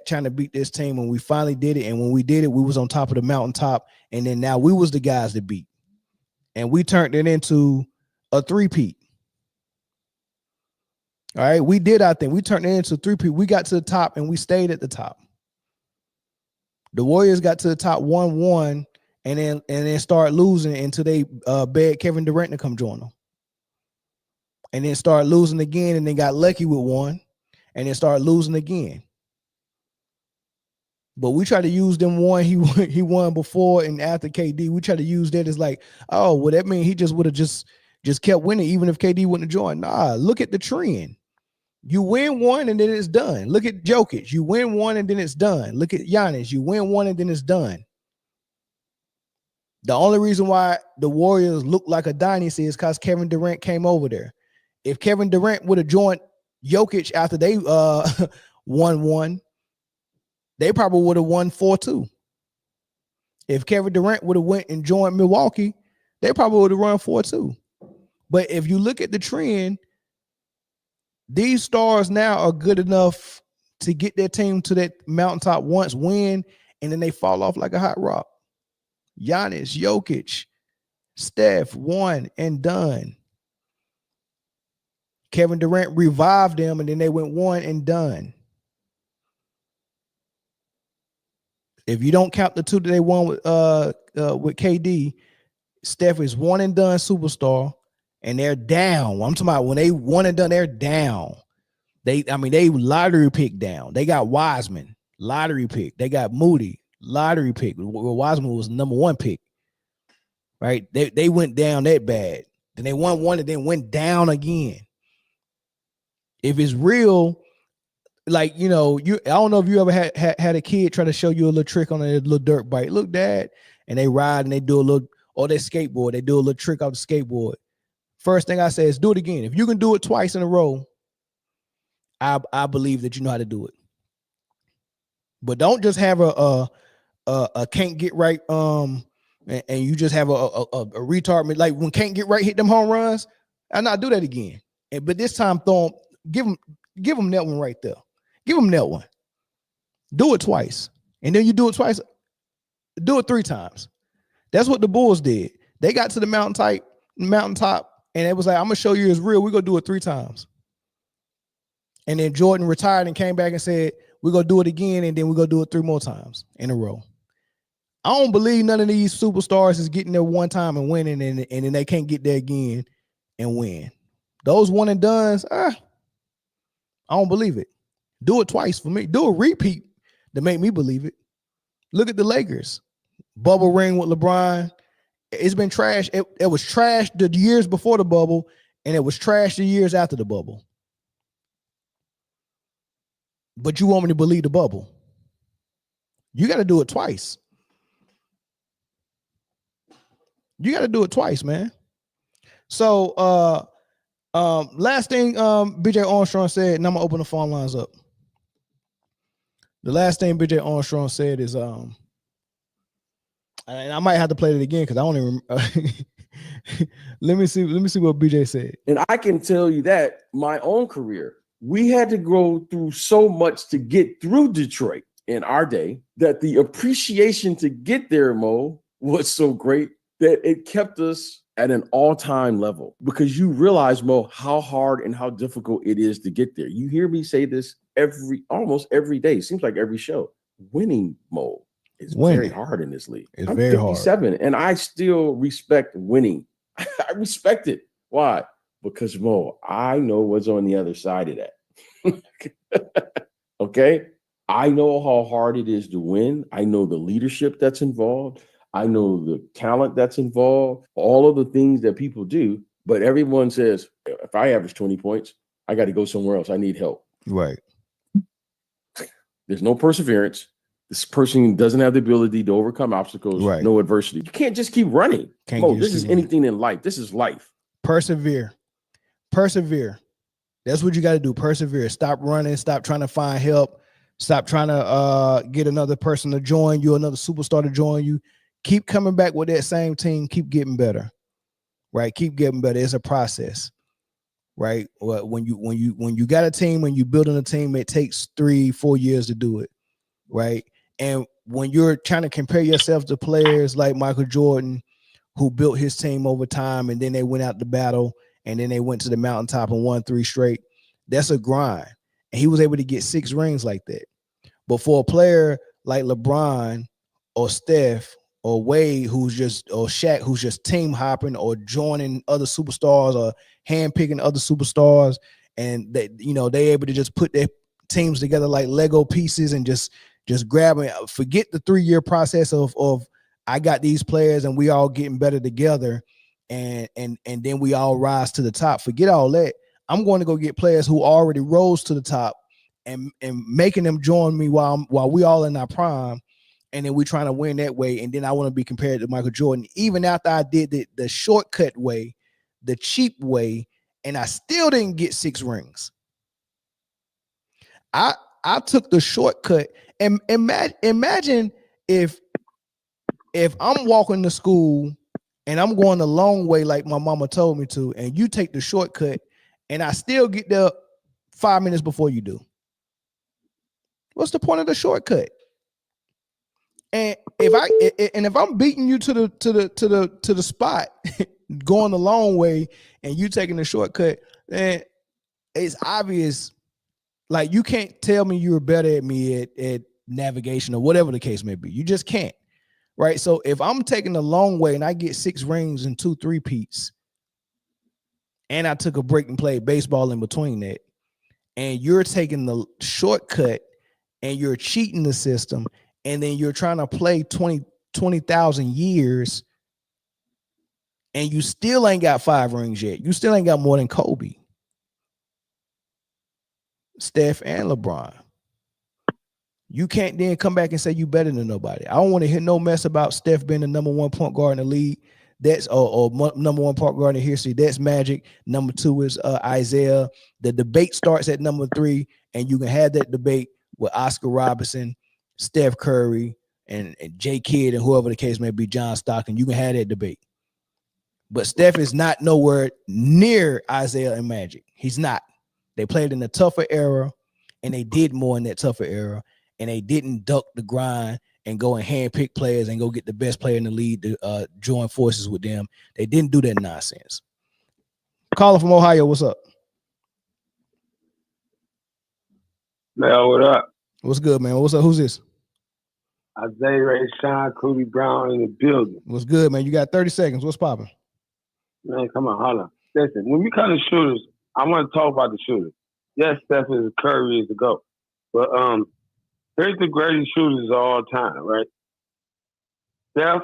trying to beat this team, and we finally did it. And when we did it, we was on top of the mountaintop. And then now we was the guys to beat, and we turned it into a 3-peat. All right, we did our thing. We turned it into a 3-peat. We got to the top, and we stayed at the top. The Warriors got to the top 1-1, and then start losing until they begged Kevin Durant to come join them, and then start losing again, and then got lucky with one. And then start losing again. But we try to use them one he won before and after KD. We try to use that as like, oh, well, that means he just would have just kept winning even if KD wouldn't have joined. Nah, look at the trend. You win one and then it's done. Look at Jokic. You win one and then it's done. Look at Giannis. You win one and then it's done. The only reason why the Warriors look like a dynasty is because Kevin Durant came over there. If Kevin Durant would have joined Jokic after they won, they probably would have won 4-2. If Kevin Durant would have went and joined Milwaukee, they probably would have run 4-2. But if you look at the trend, these stars now are good enough to get their team to that mountaintop once, win, and then they fall off like a hot rock. Giannis, Jokic, Steph, one and done. Kevin Durant revived them, and then they went one and done. If you don't count the two that they won with KD, Steph is one and done superstar, and they're down. I'm talking about when they one and done, they're down. They lottery pick down. They got Wiseman, lottery pick. They got Moody, lottery pick. Wiseman was number one pick, right? They went down that bad. Then they won one and then went down again. If it's real, like, I don't know if you ever had a kid try to show you a little trick on a little dirt bike. Look, Dad, and they ride and they do a little, or they skateboard, they do a little trick off the skateboard. First thing I say is do it again. If you can do it twice in a row, I believe that you know how to do it. But don't just have a can't get right and you just have a retard, like when can't get right hit them home runs. I'll not do that again. But this time give them that one right there. Give them that one. Do it twice. And then you do it twice. Do it 3 times. That's what the Bulls did. They got to the mountaintop, and it was like, I'm gonna show you it's real. We're gonna do it 3 times. And then Jordan retired and came back and said, we're gonna do it again, and then we're gonna do it 3 more times in a row. I don't believe none of these superstars is getting there one time and winning, and then they can't get there again and win. Those one and dones, I don't believe it. Do it twice for me. Do a repeat to make me believe it. Look at the Lakers. Bubble ring with LeBron. It's been trash. It was trash the years before the bubble, and it was trash the years after the bubble. But you want me to believe the bubble? You got to do it twice. You got to do it twice, man. So, last thing BJ Armstrong said, and I'm gonna open the phone lines up. The last thing BJ Armstrong said is, and I might have to play it again because I don't even. Let me see what BJ said. And I can tell you that my own career, we had to go through so much to get through Detroit in our day that the appreciation to get there, Mo, was so great that it kept us at an all-time level, because you realize, Mo, how hard and how difficult it is to get there. You hear me say this almost every day. Seems like every show. Winning, Mo, is very hard in this league. I'm very 57 hard. And I still respect winning. I respect it. Why? Because, Mo, I know what's on the other side of that. Okay? I know how hard it is to win. I know the leadership that's involved. I know the talent that's involved, all of the things that people do, but everyone says, if I average 20 points, I got to go somewhere else. I need help. Right. There's no perseverance. This person doesn't have the ability to overcome obstacles, right. No adversity. You can't just keep running. This is anything in life. This is life. Persevere. That's what you got to do. Persevere. Stop running. Stop trying to find help. Stop trying to get another person to join you, another superstar to join you. Keep coming back with that same team. Keep getting better, right? Keep getting better. It's a process, right? When you got a team, when you're building a team, it takes 3-4 years to do it, right? And when you're trying to compare yourself to players like Michael Jordan, who built his team over time, and then they went out to battle, and then they went to the mountaintop and won 3 straight, that's a grind. And he was able to get 6 rings like that. But for a player like LeBron or Steph or Wade, or Shaq, who's just team hopping or joining other superstars or handpicking other superstars, and they able to just put their teams together like Lego pieces and just grab them. Forget the 3-year process of I got these players and we all getting better together, and then we all rise to the top. Forget all that. I'm going to go get players who already rose to the top and making them join me while we all in our prime. and then we're trying to win that way, and then I want to be compared to Michael Jordan, even after I did the shortcut way, the cheap way, and I still didn't get 6 rings. I took the shortcut, and imagine if I'm walking to school and I'm going the long way like my mama told me to, and you take the shortcut, and I still get there 5 minutes before you do. What's the point of the shortcut? And if I'm beating you to the spot, going the long way, and you taking the shortcut, then it's obvious. Like, you can't tell me you're better at me at navigation or whatever the case may be. You just can't, right? So if I'm taking the long way and I get 6 rings and 2 3-peats, and I took a break and played baseball in between that, and you're taking the shortcut and you're cheating the system, and then you're trying to play 20,000 years, and you still ain't got 5 rings yet. You still ain't got more than Kobe, Steph, and LeBron. You can't then come back and say you better than nobody. I don't want to hear no mess about Steph being the number 1 point guard in the league. That's or number 1 point guard in history. That's Magic. Number 2 is Isaiah. The debate starts at number 3, and you can have that debate with Oscar Robertson, Steph Curry, and J Kidd, and whoever the case may be, John Stockton. You can have that debate. But Steph is not nowhere near Isaiah and Magic. He's not. They played in a tougher era, and they did more in that tougher era, and they didn't duck the grind and go and handpick players and go get the best player in the league to join forces with them. They didn't do that nonsense. Caller from Ohio, what's up? Mel, what up? What's good, man? What's up? Who's this? Isaiah Ray Sean, Cooley Brown in the building. What's good, man? You got 30 seconds. What's popping? Man, come on, hold on. Listen, when we come to shooters, I want to talk about the shooters. Yes, Steph is Curry is the GOAT. But here's the greatest shooters of all time, right? Steph,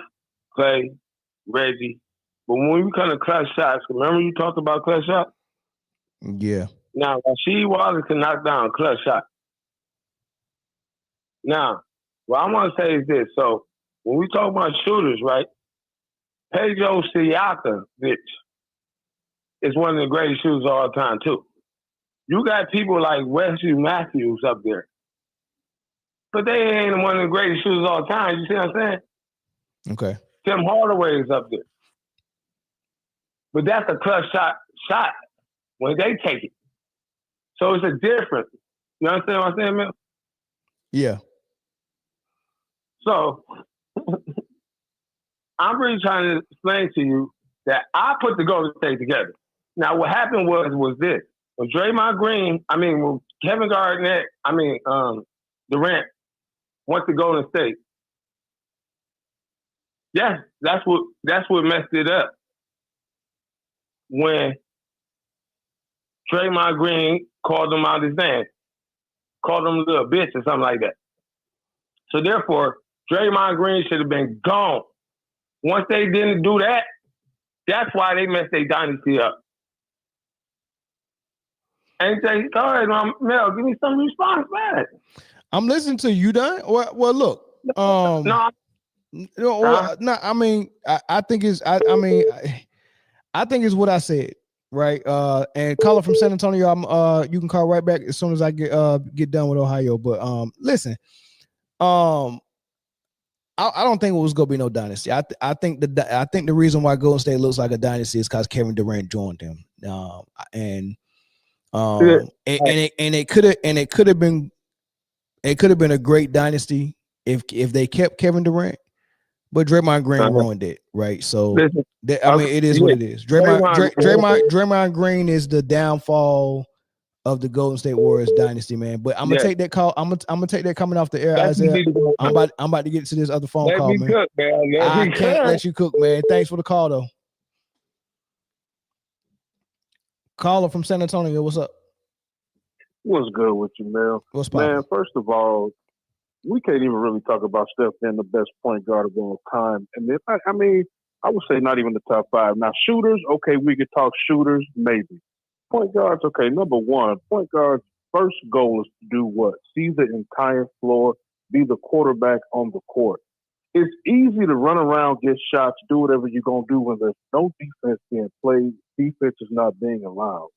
Clay, Reggie. But when we come to clutch shots, remember you talked about clutch shots? Yeah. Now, Rasheed Wallace can knock down a clutch shot. Now, what I want to say is this. So, when we talk about shooters, right, Pedro Siakam is one of the greatest shooters of all time, too. You got people like Wesley Matthews up there. But they ain't one of the greatest shooters of all time. You see what I'm saying? Okay. Tim Hardaway is up there. But that's a clutch shot when they take it. So it's a difference. You understand what I'm saying, man? Yeah. So I'm really trying to explain to you that I put the Golden State together. Now, what happened was this. When Draymond Green, when Kevin Garnett, Durant went to Golden State, yes, that's what messed it up. When Draymond Green called him out his name, called him a little bitch or something like that. So therefore, Draymond Green should have been gone. Once they didn't do that, that's why they messed their dynasty up. And say, all right, Mel, give me some response back. I'm listening to you, done. Well, look. I think it's what I said, right? And caller from San Antonio, you can call right back as soon as I get done with Ohio. But listen, I don't think it was gonna be no dynasty. I think the reason why Golden State looks like a dynasty is because Kevin Durant joined them. It could have been a great dynasty if they kept Kevin Durant, but Draymond Green ruined it, right? So it is what it is. Draymond Green is the downfall of the Golden State Warriors dynasty, man. But I'm gonna take that call. I'm gonna take that coming off the air, Isaiah. I'm about to get to this other phone call, man. Cook, man. I can't let you cook, man. Thanks for the call, though. Caller from San Antonio, what's up? What's good with you, Mel? What's poppin'? Man, first of all, we can't even really talk about Steph being the best point guard of all time. And if I would say not even the top 5. Now, shooters, okay, we could talk shooters, maybe. Point guards, okay, number 1, point guard's first goal is to do what? See the entire floor be the quarterback on the court. It's easy to run around, get shots, do whatever you're going to do when there's no defense being played. Defense is not being allowed.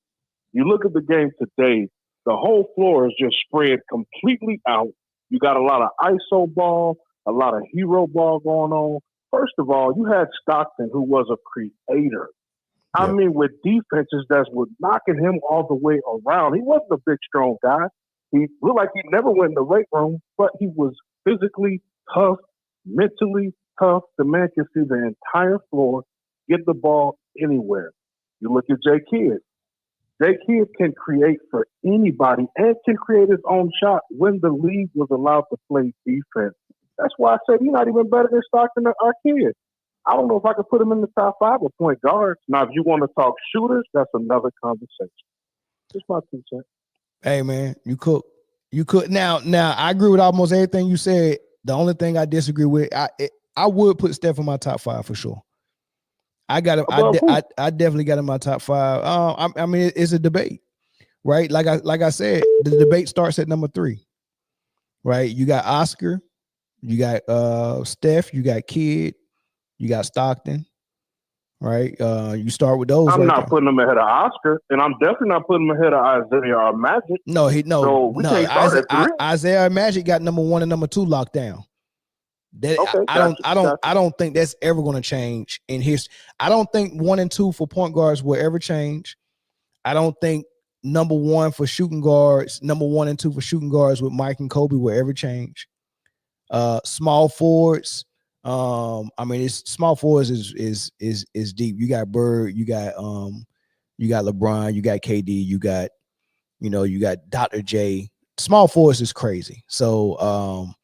You look at the game today, the whole floor is just spread completely out. You got a lot of ISO ball, a lot of hero ball going on. First of all, you had Stockton, who was a creator. I mean, with defenses that were knocking him all the way around. He wasn't a big, strong guy. He looked like he never went in the weight room, but he was physically tough, mentally tough. The man can see the entire floor, get the ball anywhere. You look at Jay Kidd. Jay Kidd can create for anybody and can create his own shot when the league was allowed to play defense. That's why I said he's not even better than Stockton or our kid. I don't know if I could put him in the top 5 of point guards. Now, if you want to talk shooters, that's another conversation. Just my 2 cents. Hey, man, you cook. Now, I agree with almost everything you said. The only thing I disagree with, I would put Steph in my top 5 for sure. I got him. I definitely got him in my top 5. I mean, it's a debate, right? Like I said, the debate starts at number 3, right? You got Oscar, you got Steph, you got Kidd, you got Stockton, right? You start with those. I'm not putting him ahead of Oscar, and I'm definitely not putting him ahead of Isaiah or Magic. No. Can't Isaiah and Magic got number 1 and number 2 locked down. That okay, I don't think that's ever going to change in history. I don't think 1 and 2 for point guards will ever change. I don't think number 1 for shooting guards, number 1 and 2 for shooting guards with Mike and Kobe will ever change. Small forwards. I mean, it's small forwards is deep. You got Bird, you got LeBron, you got KD, you got Dr. J. Small forwards is crazy. So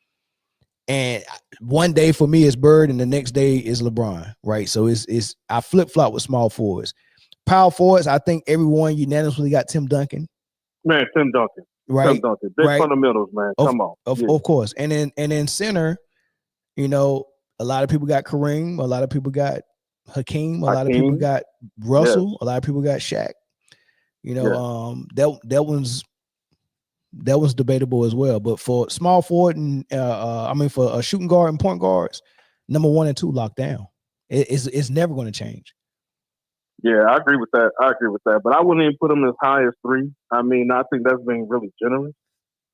and one day for me is Bird, and the next day is LeBron, right? So it's I flip flop with small forwards. Power forwards, I think everyone unanimously got Tim Duncan. Man, Tim Duncan, right? Tim Duncan, big fundamentals, man. Come on, of course. And then center, a lot of people got Kareem, a lot of people got Hakeem, a lot of people got Russell, a lot of people got Shaq. That was debatable as well. But for small forward and for a shooting guard and point guards, number 1 and 2 locked down. It's never going to change. Yeah, I agree with that. But I wouldn't even put them as high as 3. I mean, I think that's being really generous.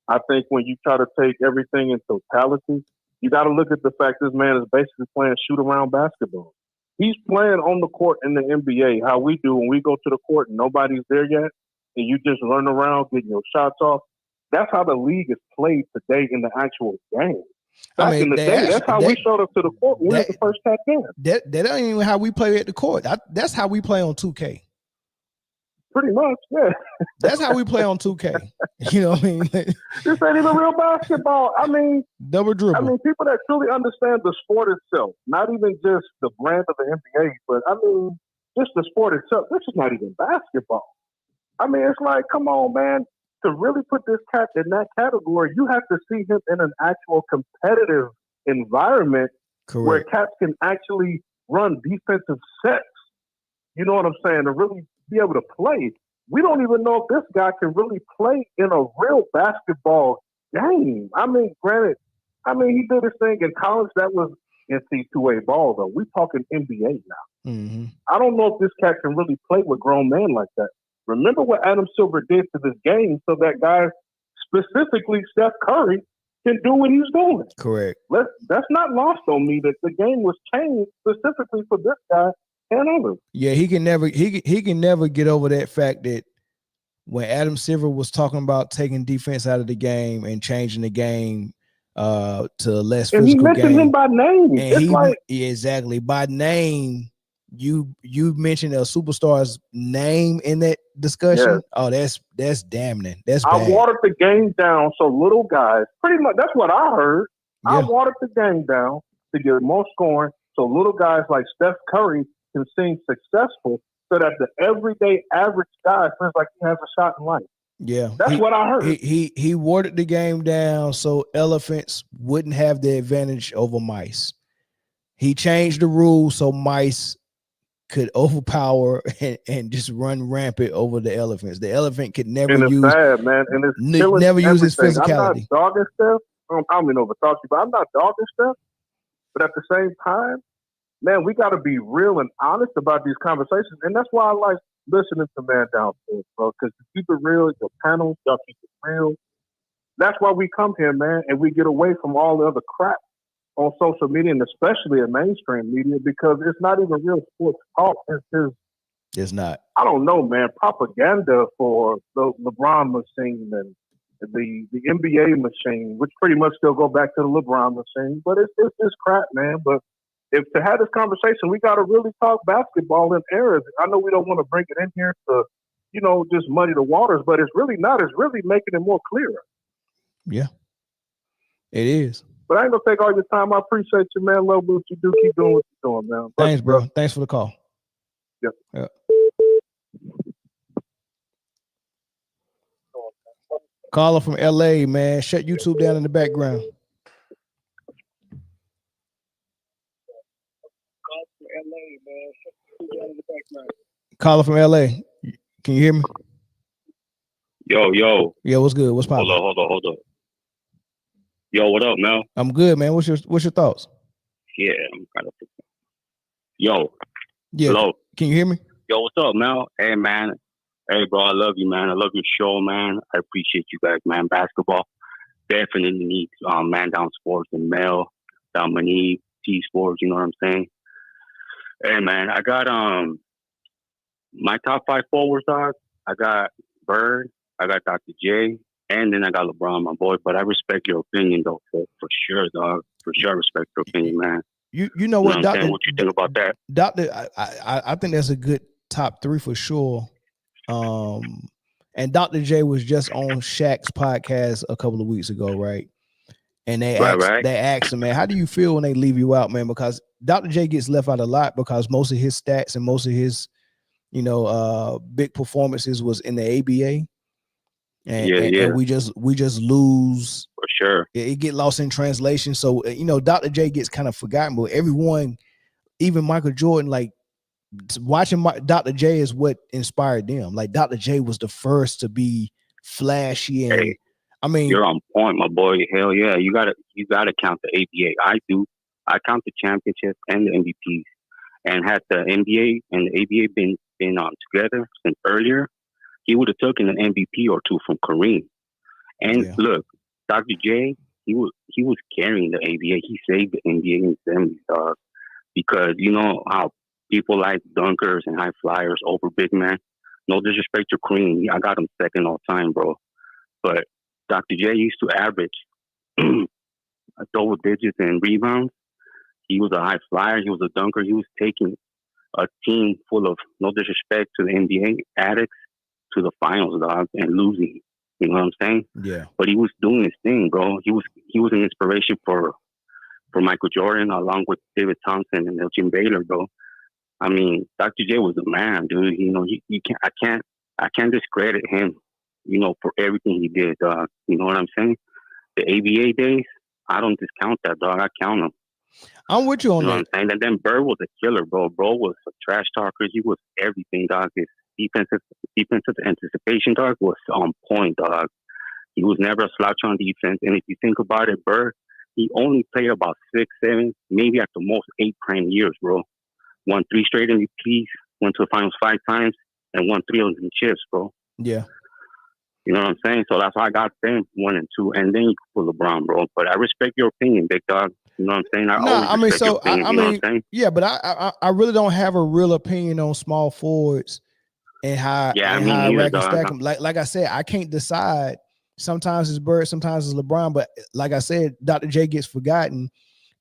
I think when you try to take everything in totality, you got to look at the fact this man is basically playing shoot-around basketball. He's playing on the court in the NBA, how we do when we go to the court and nobody's there yet, and you just run around getting your shots off. That's how the league is played today in the actual game. Back in the day, that's how we showed up to the court when we had the first tap in. That ain't even how we play at the court. That's how we play on 2K. Pretty much, yeah. That's how we play on 2K. You know what I mean? This ain't even real basketball. I mean, double dribble. I mean, people that truly understand the sport itself, not even just the brand of the NBA, but I mean, just the sport itself. This is not even basketball. I mean, it's like, come on, man. To really put this cat in that category, you have to see him in an actual competitive environment. Correct. Where cats can actually run defensive sets. You know what I'm saying? To really be able to play. We don't even know if this guy can really play in a real basketball game. I mean, granted, he did his thing in college. That was NCAA ball, though. We're talking NBA now. Mm-hmm. I don't know if this cat can really play with grown men like that. Remember what Adam Silver did to this game so that guy, specifically Steph Curry, can do what he's doing. Correct. That's not lost on me that the game was changed specifically for this guy and others. Yeah, he can never get over that fact that when Adam Silver was talking about taking defense out of the game and changing the game to a less physical game. And he mentioned him by name. Exactly. By name. You mentioned a superstar's name in that discussion. Yes. Oh, that's damning. That's bad. I watered the game down so little guys, pretty much that's what I heard. Yeah. I watered the game down to get more scoring so little guys like Steph Curry can seem successful so that the everyday average guy feels like he has a shot in life. Yeah. That's what I heard. He watered the game down so elephants wouldn't have the advantage over mice. He changed the rules so mice could overpower and just run rampant over the elephants. The elephant could never use. Sad, man. And it's never use his physicality. I'm not dogging Steph, I don't even know if I talked to you, but I'm not dogging stuff. But at the same time, man, we got to be real and honest about these conversations. And that's why I like listening to Man Down Sports, bro, because you keep it real, your panels, y'all keep it real. That's why we come here, man, and we get away from all the other crap on social media and especially in mainstream media because it's not even real sports talk. It's not. I don't know, man, propaganda for the LeBron machine and the NBA machine, which pretty much still go back to the LeBron machine. But it's just crap, man. But if to have this conversation, we got to really talk basketball in eras. I know we don't want to bring it in here to, just muddy the waters, but it's really not. It's really making it more clear. Yeah, it is. But I ain't going to take all your time. I appreciate you, man. Love what you do. Keep doing what you're doing, man. Thanks, bro. Thanks for the call. Yeah. Caller from LA, man. Shut YouTube down in the background. Caller from LA. Can you hear me? Yo. Yeah, what's good? What's poppin'? Hold on. Yo, what up, Mel? I'm good, man. What's your thoughts? Yeah, I'm kind of. Yo. Yeah. Hello. Can you hear me? Yo, what's up, Mel? Hey, man. Hey, bro, I love you, man. I love your show, man. I appreciate you guys, man. Basketball definitely needs Man Down Sports and Mel, Dominque, T Sports. You know what I'm saying? Hey, man, I got my top 5 forwards, dog. I got Bird, I got Dr. J, and then I got LeBron, my boy. But I respect your opinion, though, for sure, dog. For sure, I respect your opinion, man. You know what, Doctor? What you think about that, Doctor? I think that's a good top 3 for sure. And Dr. J was just on Shaq's podcast a couple of weeks ago, right? And they asked him, man, how do you feel when they leave you out, man? Because Dr. J gets left out a lot because most of his stats and most of his, big performances was in the ABA. And we just lose for sure. It get lost in translation. So Dr. J gets kind of forgotten, but everyone, even Michael Jordan, like watching Dr. J is what inspired them. Like Dr. J was the first to be flashy, and hey, I mean, you're on point, my boy. Hell yeah, you gotta count the ABA. I do. I count the championships and the MVPs. And had the NBA and the ABA been on together since earlier, he would have taken an MVP or 2 from Kareem. And look, Dr. J, he was carrying the ABA. He saved the NBA in the 70s, dog. Because you know how people like dunkers and high flyers over big men. No disrespect to Kareem, I got him second all time, bro. But Dr. J used to average double digits in rebounds. He was a high flyer. He was a dunker. He was taking a team full of, no disrespect to the NBA addicts, to the finals, dog, and losing. You know what I'm saying? Yeah. But he was doing his thing, bro. He was an inspiration for Michael Jordan, along with David Thompson and Elgin Baylor, bro. I mean, Dr. J was a man, dude. I can't discredit him, for everything he did, dog. You know what I'm saying? The ABA days, I don't discount that, dog. I count them. I'm with you on that. You know what I'm saying? And then Bird was a killer, bro. Bro was a trash talker. He was everything, dog. His defensive anticipation, dog, was on point, dog. He was never a slouch on defense. And if you think about it, Bird, he only played about 6, 7, maybe at the most 8 prime years, bro. Won 3 straight MVPs, went to the finals 5 times, and won 3 of them chips, bro. Yeah. You know what I'm saying? So that's why I got them 1 and 2, and then you put LeBron, bro. But I respect your opinion, big dog. You know what I'm saying? I know what I'm saying? Yeah, but I really don't have a real opinion on small forwards and how I reckon stack them. Like I said, I can't decide. Sometimes it's Bird, sometimes it's LeBron. But like I said, Dr. J gets forgotten,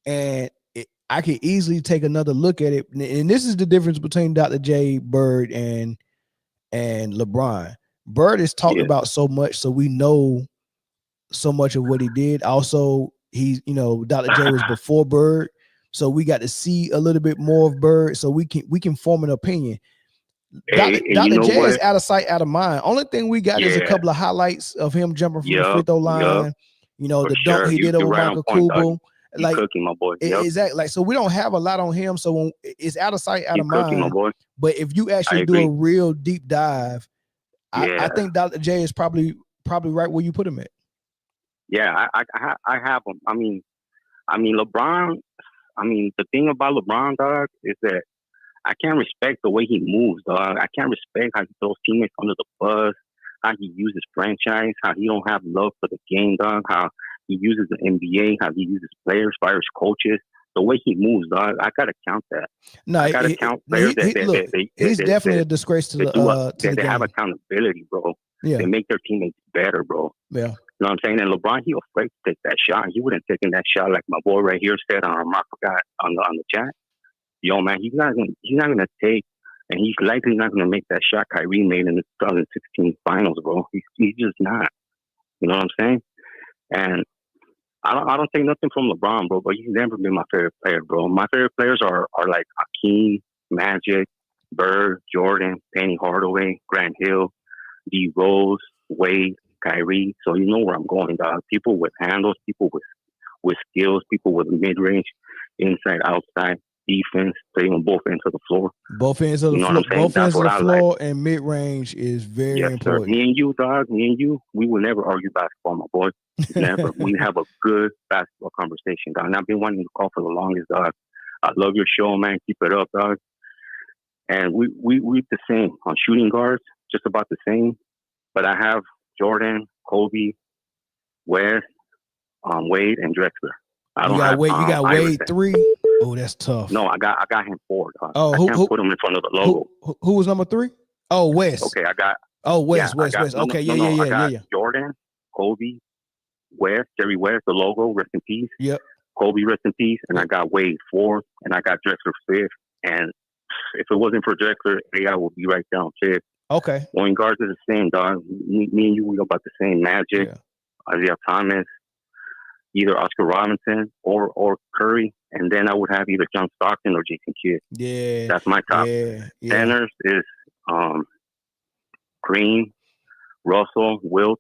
and I can easily take another look at it. And this is the difference between Dr. J, Bird, and LeBron. Bird is talked about so much, so we know so much of what he did. Also, Dr. J was before Bird, so we got to see a little bit more of Bird, so we can form an opinion. Dr. J is out of sight, out of mind. Only thing we got is a couple of highlights of him jumping from the free throw line. The dunk he did over Michael Kubo. Like cooking, my boy. Exactly. Like, so we don't have a lot on him. So when it's out of sight, out of mind. My boy. But if you actually do a real deep dive, I think Dr. J is probably right where you put him at. Yeah, I have him. I mean, LeBron. I mean, the thing about LeBron, dog, is that I can't respect the way he moves, dog. I can't respect how he throws teammates under the bus, how he uses franchise, how he don't have love for the game, dog. How he uses the NBA, how he uses players, fires coaches. The way he moves, dog, I gotta count that. No, I gotta count players he's definitely a disgrace to the they game. have accountability, bro. Yeah, they make their teammates better, bro. Yeah, you know what I'm saying. And LeBron, he afraid to take that shot. He wouldn't taken that shot like my boy right here said. I forgot on the chat. Yo, man, he's not gonna take, and he's likely not gonna make that shot Kyrie made in the 2016 finals, bro. He's just not. You know what I'm saying? And I don't take nothing from LeBron, bro, but he's never been my favorite player, bro. My favorite players are like Hakeem, Magic, Bird, Jordan, Penny Hardaway, Grant Hill, D Rose, Wade, Kyrie. So you know where I'm going, dog. People with handles, people with skills, people with mid-range, inside, outside, defense, playing on both ends of the floor. Both ends of the floor. Both ends of the floor and mid-range is very important. Sir. Me and you, dog, we will never argue basketball, my boy. Never. We have a good basketball conversation, dog. And I've been wanting to call for the longest, dog. I love your show, man. Keep it up, dog. And we the same on shooting guards, just about the same. But I have Jordan, Kobe, West, Wade, and Drexler. You got Wade 3. Oh, that's tough. No, I got him 4. Dog. Oh, I can't put him in front of the logo. Who was number 3? Oh, West. Okay, I got. Oh, West. Okay, yeah. Jordan, Kobe, West, Jerry West, the logo, rest in peace. Yep. Kobe, rest in peace. And I got Wade 4th, and I got Drexler 5th. And if it wasn't for Drexler, AI would be right down 5th. Okay. Point guards are the same, dog. Me and you, we about the same. Magic, Isaiah Thomas, either Oscar Robinson or Curry. And then I would have either John Stockton or Jason Kidd. Yeah. That's my top. Centers is Green, Russell, Wilt,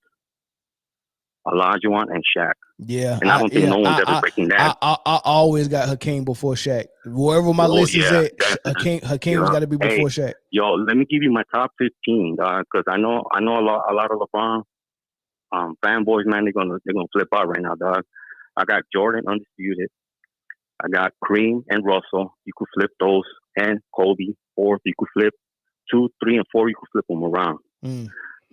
Olajuwon, and Shaq. Yeah. And I don't think no one's ever breaking that. I always got Hakeem before Shaq. Wherever my list is at, Hakeem's got to be before Shaq. Yo, let me give you my top 15, dog, because I know a lot of LeBron fanboys, man, they're gonna flip out right now, dog. I got Jordan, undisputed. I got Kareem and Russell. You could flip those, and Kobe 4th. You could flip 2, 3, and 4. You could flip them around.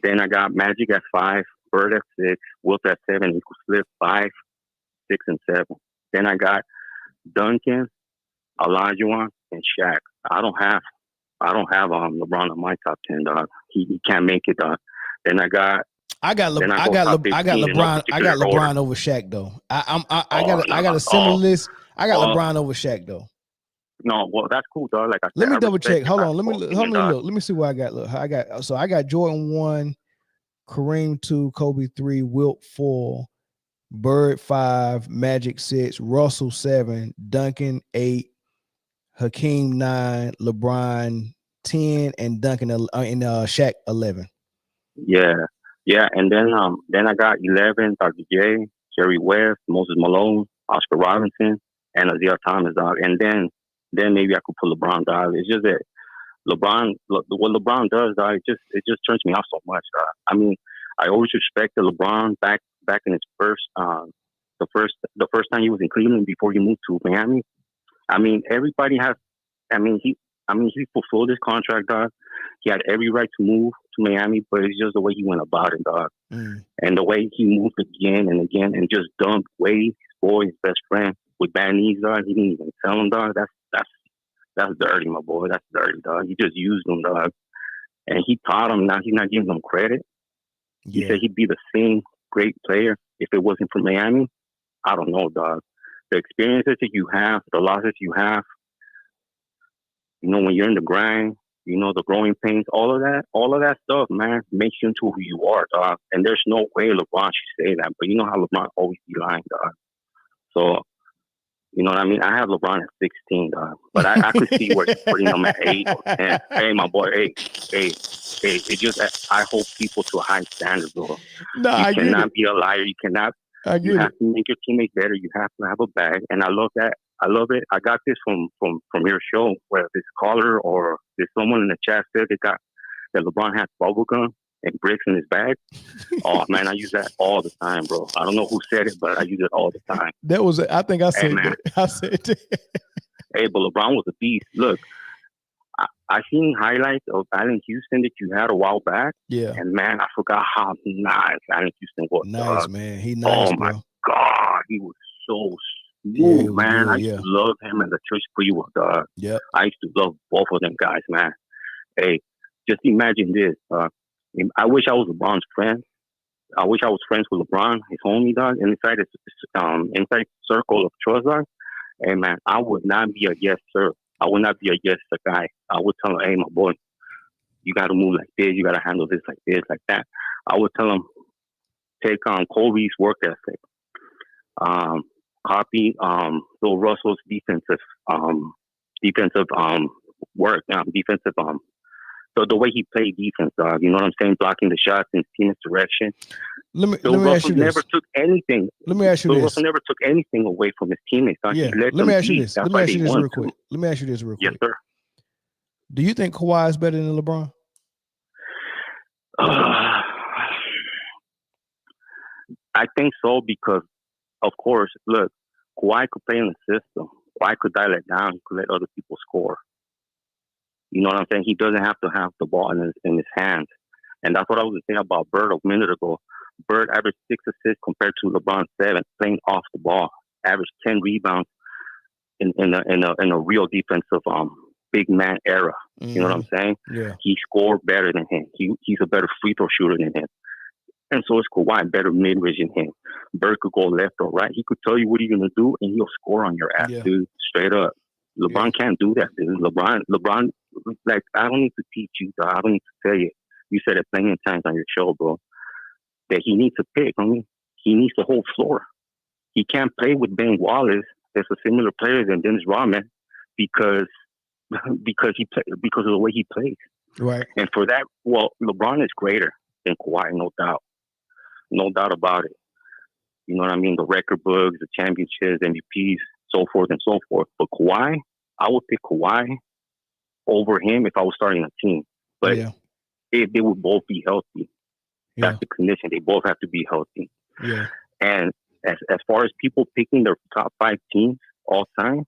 Then I got Magic at 5, Bird at 6, Wilt at 7. You could flip 5, 6, and 7. Then I got Duncan, Olajuwon, and Shaq. I don't have LeBron on my top 10, dog. He can't make it, dog. Then I got LeBron over Shaq though. I got a similar list. I got LeBron over Shaq though. No, well that's cool, dog. Like I said, let me double check. Hold on. Let me look. Let me see what I got. Look, I got Jordan 1, Kareem 2, Kobe 3, Wilt 4, Bird 5, Magic 6, Russell 7, Duncan 8, Hakeem 9, LeBron 10, and Duncan and Shaq 11. Yeah, and then I got 11, Dr. J, Jerry West, Moses Malone, Oscar Robinson, and Isaiah Thomas, dog. And then maybe I could put LeBron, dog. It's just that what LeBron does, dog, it just turns me off so much, dog. I mean, I always respected LeBron back in his first the first time he was in Cleveland before he moved to Miami. I mean, everybody has. He fulfilled his contract, dog. He had every right to move to Miami, but it's just the way he went about it, dog. And the way he moved again and again and just dumped Wade, his boy, his best friend, with bad knees, dog. He didn't even tell him, dog. That's dirty, my boy. That's dirty, dog. He just used him, dog. And he taught him. Now he's not giving him credit. He said he'd be the same great player if it wasn't for Miami. I don't know, dog. The experiences that you have, the losses you have, you know, when you're in the grind, you know, the growing pains, all of that stuff, man, makes you into who you are, dog. And there's no way LeBron should say that, but you know how LeBron always be lying, dog. So, you know what I mean? I have LeBron at 16, dog. But I could see where he's putting him at 8 or 10. Hey, my boy, hey. It just, I hold people to a high standard, bro. No, you cannot be a liar. You cannot. You have to make your teammates better. You have to have a bag. And I love that. I love it. I got this from your show where this caller or there's someone in the chat said that LeBron has bubble gum. and bricks in his bag. Oh man, I use that all the time, bro. I don't know who said it, but I use it all the time. That was, I think I said man. that. I said that. Hey, but LeBron was a beast. Look, I seen highlights of Allen Houston that you had a while back. Yeah. And man, I forgot how nice Allen Houston was. Nice, man. He nice, oh bro. my God, he was so smooth, Yeah, man. good, I used to love him and the Church Freewood, dog. Yep. I used to love both of them guys, man. Hey, just imagine this. I wish I was LeBron's friend. I wish I was friends with LeBron, his homie, dog, inside inside circle of trust, dog. Hey, man, I would not be a yes, sir. I would not be a yes, sir guy. I would tell him, hey, my boy, you got to move like this. You got to handle this, like that. I would tell him, take on Kobe's work ethic. Copy Bill Russell's defensive work, so the way he played defense, you know what I'm saying, blocking the shots in team's direction. Bill Russell never took anything. Let me ask you Bill this. Russell never took anything away from his teammates. Yeah. Let me ask you this. Let me ask you this real quick. Yes, sir. Do you think Kawhi is better than LeBron? I think so because, of course, look, Kawhi could play in the system. Kawhi could dial it down. He could let other people score. You know what I'm saying? He doesn't have to have the ball in his hands. And that's what I was saying about Bird a minute ago. Bird averaged 6 assists compared to LeBron 7, playing off the ball. Averaged 10 rebounds in a real defensive big man era. You know what I'm saying? Yeah. He scored better than him. He's a better free throw shooter than him. And so is Kawhi, better mid-range than him. Bird could go left or right. He could tell you what he's going to do, and he'll score on your ass, dude, straight up. LeBron can't do that, dude. LeBron, like, I don't need to teach you, dog. I don't need to tell you. You said it plenty of times on your show, bro, that he needs to pick. I mean, he needs the whole floor. He can't play with Ben Wallace. That's a similar player than Dennis Rodman because of the way he plays. Right. And for that, well, LeBron is greater than Kawhi, no doubt. No doubt about it. You know what I mean? The record books, the championships, MVPs, so forth and so forth. But Kawhi, I would pick Kawhi over him if I was starting a team. But if they would both be healthy, that's the condition. They both have to be healthy. Yeah. And as far as people picking their top 5 teams all time,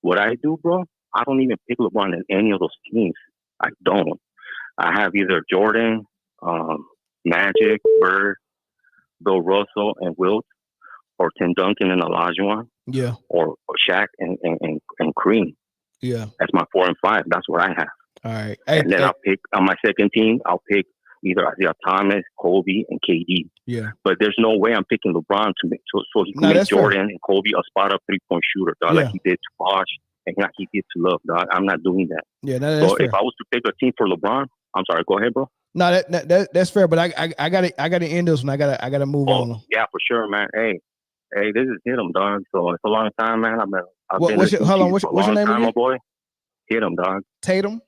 what I do, bro, I don't even pick LeBron in any of those teams. I don't. I have either Jordan, Magic, Bird, Bill Russell, and Wilt, or Tim Duncan and Olajuwon. Yeah. Or Shaq and Kareem. Yeah. That's my 4 and 5. That's what I have. All right. And then I'll pick on my second team. I'll pick either Isaiah Thomas, Kobe, and KD. Yeah. But there's no way I'm picking LeBron so he can make Jordan and Kobe a spot up 3-point shooter, dog, like he did to Bosh and like he did to Love, dog. I'm not doing that. Yeah. That's so fair. if I was to pick a team for LeBron, I'm sorry. Go ahead, bro. No, that's fair. But I got to end this one. I got to move on. Yeah, for sure, man. Hey, this is Hit 'em, dog. So it's a long time, man. What's your name again? My boy? Hit 'em, dog. Tatum.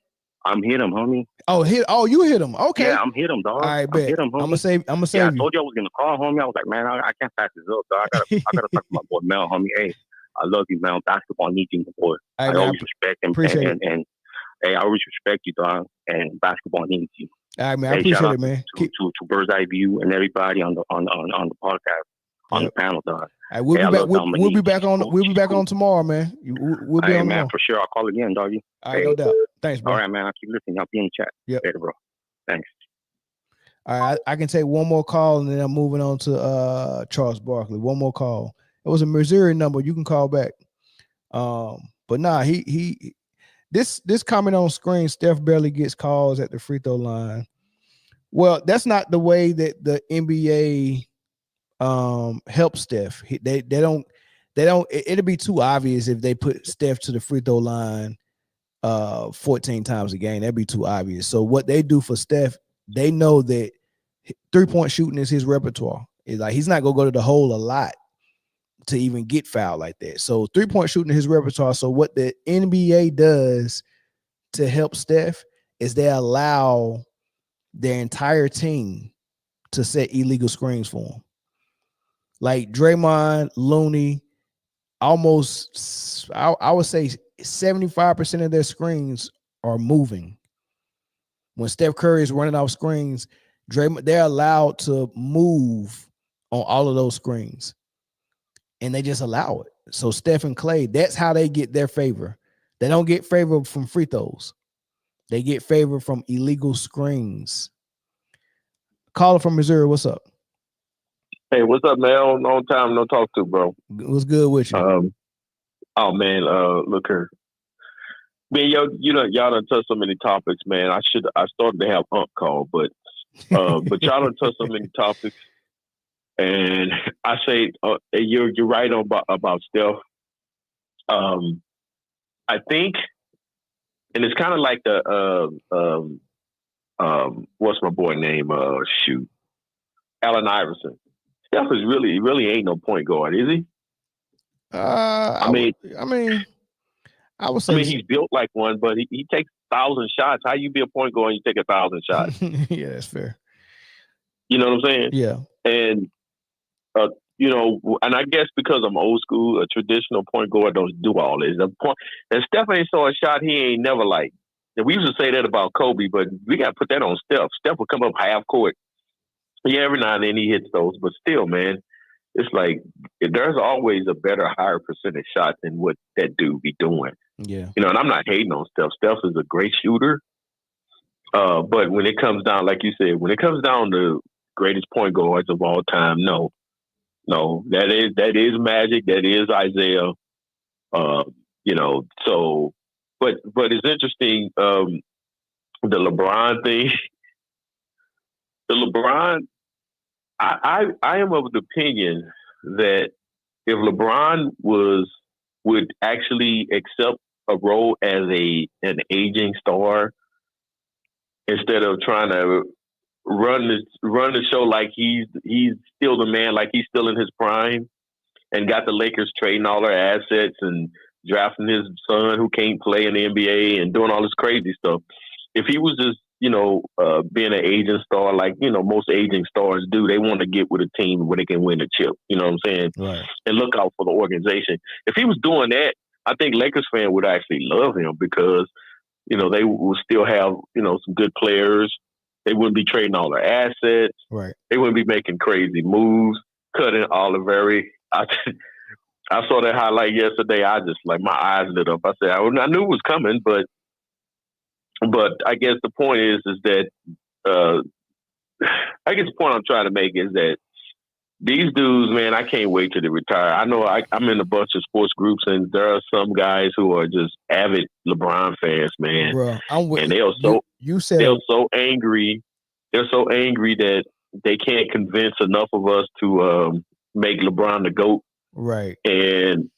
I'm Hit 'em, homie. You hit him. Okay. Yeah, I'm Hit 'em, dog. All right, bet. Hit 'em, homie. I'm gonna save I you. told you I was gonna call, homie. I was like, man, I can't pass this up, dog. I gotta talk to my boy Mel, homie. Hey, I love you, Mel. Basketball needs you, my boy. I always respect him. And hey, I always respect you, dog. And basketball needs you. All right, man. I appreciate it, man. To Bird's Eye View and everybody on the podcast, on the panel, dog. Right, we'll be back on tomorrow, man. We'll be on, man, for sure. I'll call again, doggy. All right, no doubt. Thanks, bro. All right, man. I'll keep listening. I'll be in the chat. Yeah, later, bro. Thanks. All right, I can take one more call and then I'm moving on to Charles Barkley. One more call. It was a Missouri number. You can call back. But nah, this comment on screen. Steph barely gets calls at the free throw line. Well, that's not the way that the NBA help Steph. They don't it'll be too obvious if they put Steph to the free throw line 14 times a game. That'd be too obvious. So what they do for Steph, they know that 3-point shooting is his repertoire. It's like he's not gonna go to the hole a lot to even get fouled like that. So 3-point shooting is his repertoire. So what the NBA does to help Steph is they allow their entire team to set illegal screens for him. Like Draymond, Looney, almost, I would say 75% of their screens are moving. When Steph Curry is running off screens, They're allowed to move on all of those screens, and they just allow it. So Steph and Clay, that's how they get their favor. They don't get favor from free throws. They get favor from illegal screens. Caller from Missouri, what's up? Hey, what's up, man? On time, no talk to, bro. What's good with you? Oh man, look here. Man, y'all done touched so many topics, man. I started to have call, but y'all done touched so many topics, and I say you're right about Steph. I think, and it's kind of like the what's my boy name? Allen Iverson. Steph is really ain't no point guard, is he? I would say. He's built like one, but he takes 1,000 shots. How you be a point guard and you take 1,000 shots? Yeah, that's fair. You know what I'm saying? Yeah. And and I guess because I'm old school, a traditional point guard don't do all this. And Steph ain't saw a shot he ain't never liked. And we used to say that about Kobe, but we got to put that on Steph. Steph would come up half court. Yeah, every now and then he hits those, but still, man, it's like there's always a better, higher percentage shot than what that dude be doing. Yeah. And I'm not hating on Steph. Steph is a great shooter. But when it comes down, like you said, when it comes down to greatest point guards of all time, no, that is Magic, that is Isaiah. So, but it's interesting, the LeBron thing. The LeBron, I am of the opinion that if LeBron would actually accept a role as an aging star instead of trying to run the show like he's still the man, like he's still in his prime, and got the Lakers trading all their assets and drafting his son who can't play in the NBA and doing all this crazy stuff. If he was just being an aging star, like, most aging stars do, they want to get with a team where they can win a chip, you know what I'm saying? Right. And look out for the organization. If he was doing that, I think Lakers fans would actually love him because, they will still have, some good players. They wouldn't be trading all their assets. Right. They wouldn't be making crazy moves, cutting Oliveri. I saw that highlight yesterday. I just, like, my eyes lit up. I said, I knew it was coming, but I guess the point is that I guess the point I'm trying to make is that these dudes, man, I can't wait till they retire. I know I'm in a bunch of sports groups, and there are some guys who are just avid LeBron fans, man. Bro, I'm with and they're so angry. They're so angry that they can't convince enough of us to make LeBron the GOAT. Right. And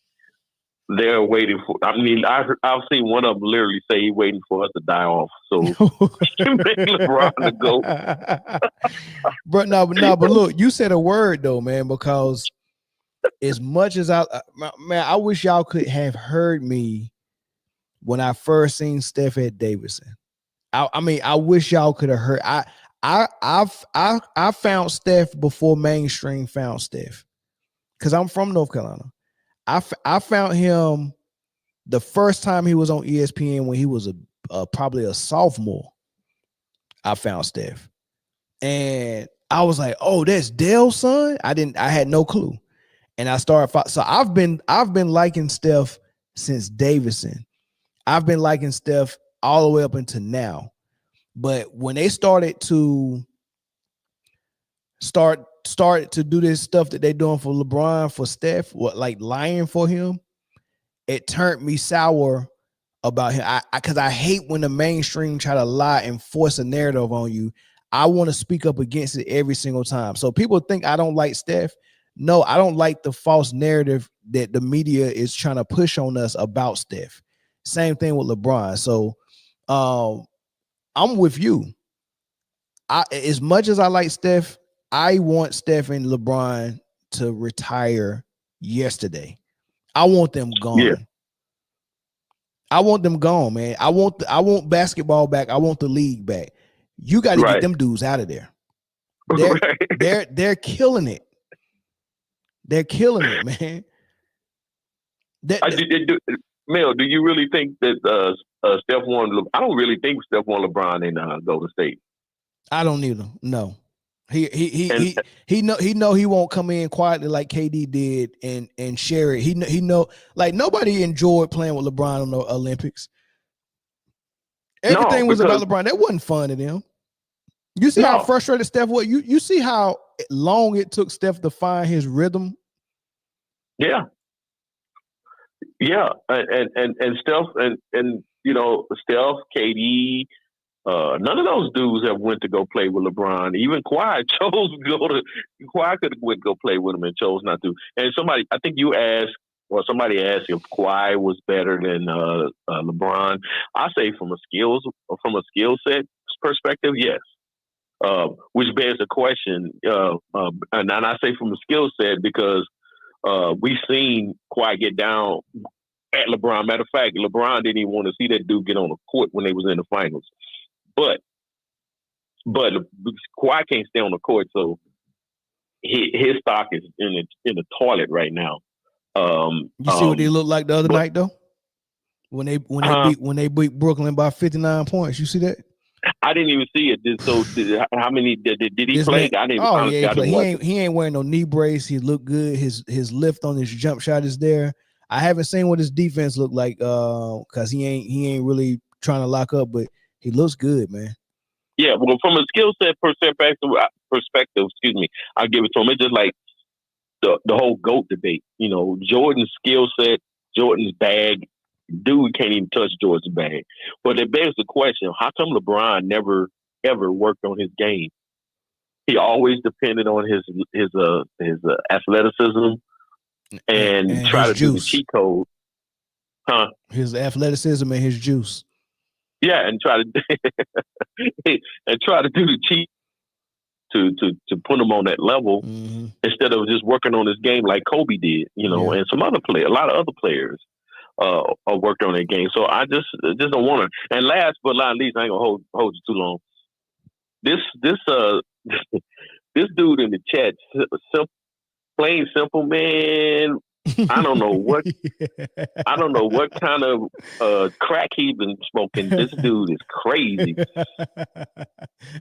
they're waiting for. I mean, I've seen one of them literally say he's waiting for us to die off, so make LeBron to go. But look, you said a word though, man. Because as much as I wish y'all could have heard me when I first seen Steph at Davidson. I wish y'all could have heard. I found Steph before mainstream found Steph, because I'm from North Carolina. I found him the first time he was on ESPN when he was probably a sophomore. I found Steph, and I was like, "Oh, that's Dale's son." I had no clue, and I started. So I've been liking Steph since Davidson. I've been liking Steph all the way up until now. But when they started to do this stuff that they're doing for LeBron, for Steph, like lying for him, it turned me sour about him. Because I hate when the mainstream try to lie and force a narrative on you. I want to speak up against it every single time. So people think I don't like Steph. No, I don't like the false narrative that the media is trying to push on us about Steph. Same thing with LeBron. So I'm with you. As much as I like Steph, I want Steph and LeBron to retire yesterday. I want them gone. Yeah. I want them gone, man. I want basketball back. I want the league back. You got to get them dudes out of there. They're killing it. They're killing it, man. Mel, do you really think that Steph won? I don't really think Steph won LeBron in Golden State. I don't need him. No. He know he won't come in quietly like KD did and share it. He know like nobody enjoyed playing with LeBron on the Olympics. Everything was about LeBron. That wasn't fun to them. You see how frustrated Steph was. You see how long it took Steph to find his rhythm. Yeah, and Steph and Steph, KD. None of those dudes have went to go play with LeBron. Even Kawhi chose to go to. Kawhi could have went to go play with him and chose not to. And I think you asked, or somebody asked if Kawhi was better than LeBron. I say from a skill set perspective, yes. Which begs the question, and I say from a skill set because we've seen Kawhi get down at LeBron. Matter of fact, LeBron didn't even want to see that dude get on the court when they was in the finals. But Kawhi can't stay on the court, so his stock is in the toilet right now. You see what they looked like the other night though, when they beat Brooklyn by 59 points. You see that? I didn't even see it. So how many did he play? Man, he ain't wearing no knee brace. He looked good. His lift on his jump shot is there. I haven't seen what his defense looked like because he ain't really trying to lock up, but he looks good, man. Yeah, well, from a skill set perspective, excuse me, I'll give it to him. It's just like the whole GOAT debate. Jordan's skill set, Jordan's bag. Dude can't even touch Jordan's bag. But it begs the question: how come LeBron never ever worked on his game? He always depended on his athleticism and try to do the cheat code. His athleticism and his juice. Yeah, and try to do the cheat to put him on that level instead of just working on his game like Kobe did, and some other players, a lot of other players are worked on their game. So I just don't want to. And last but not least, I ain't gonna hold you too long. This dude in the chat, plain simple, man. I don't know what kind of crack he's been smoking. This dude is crazy.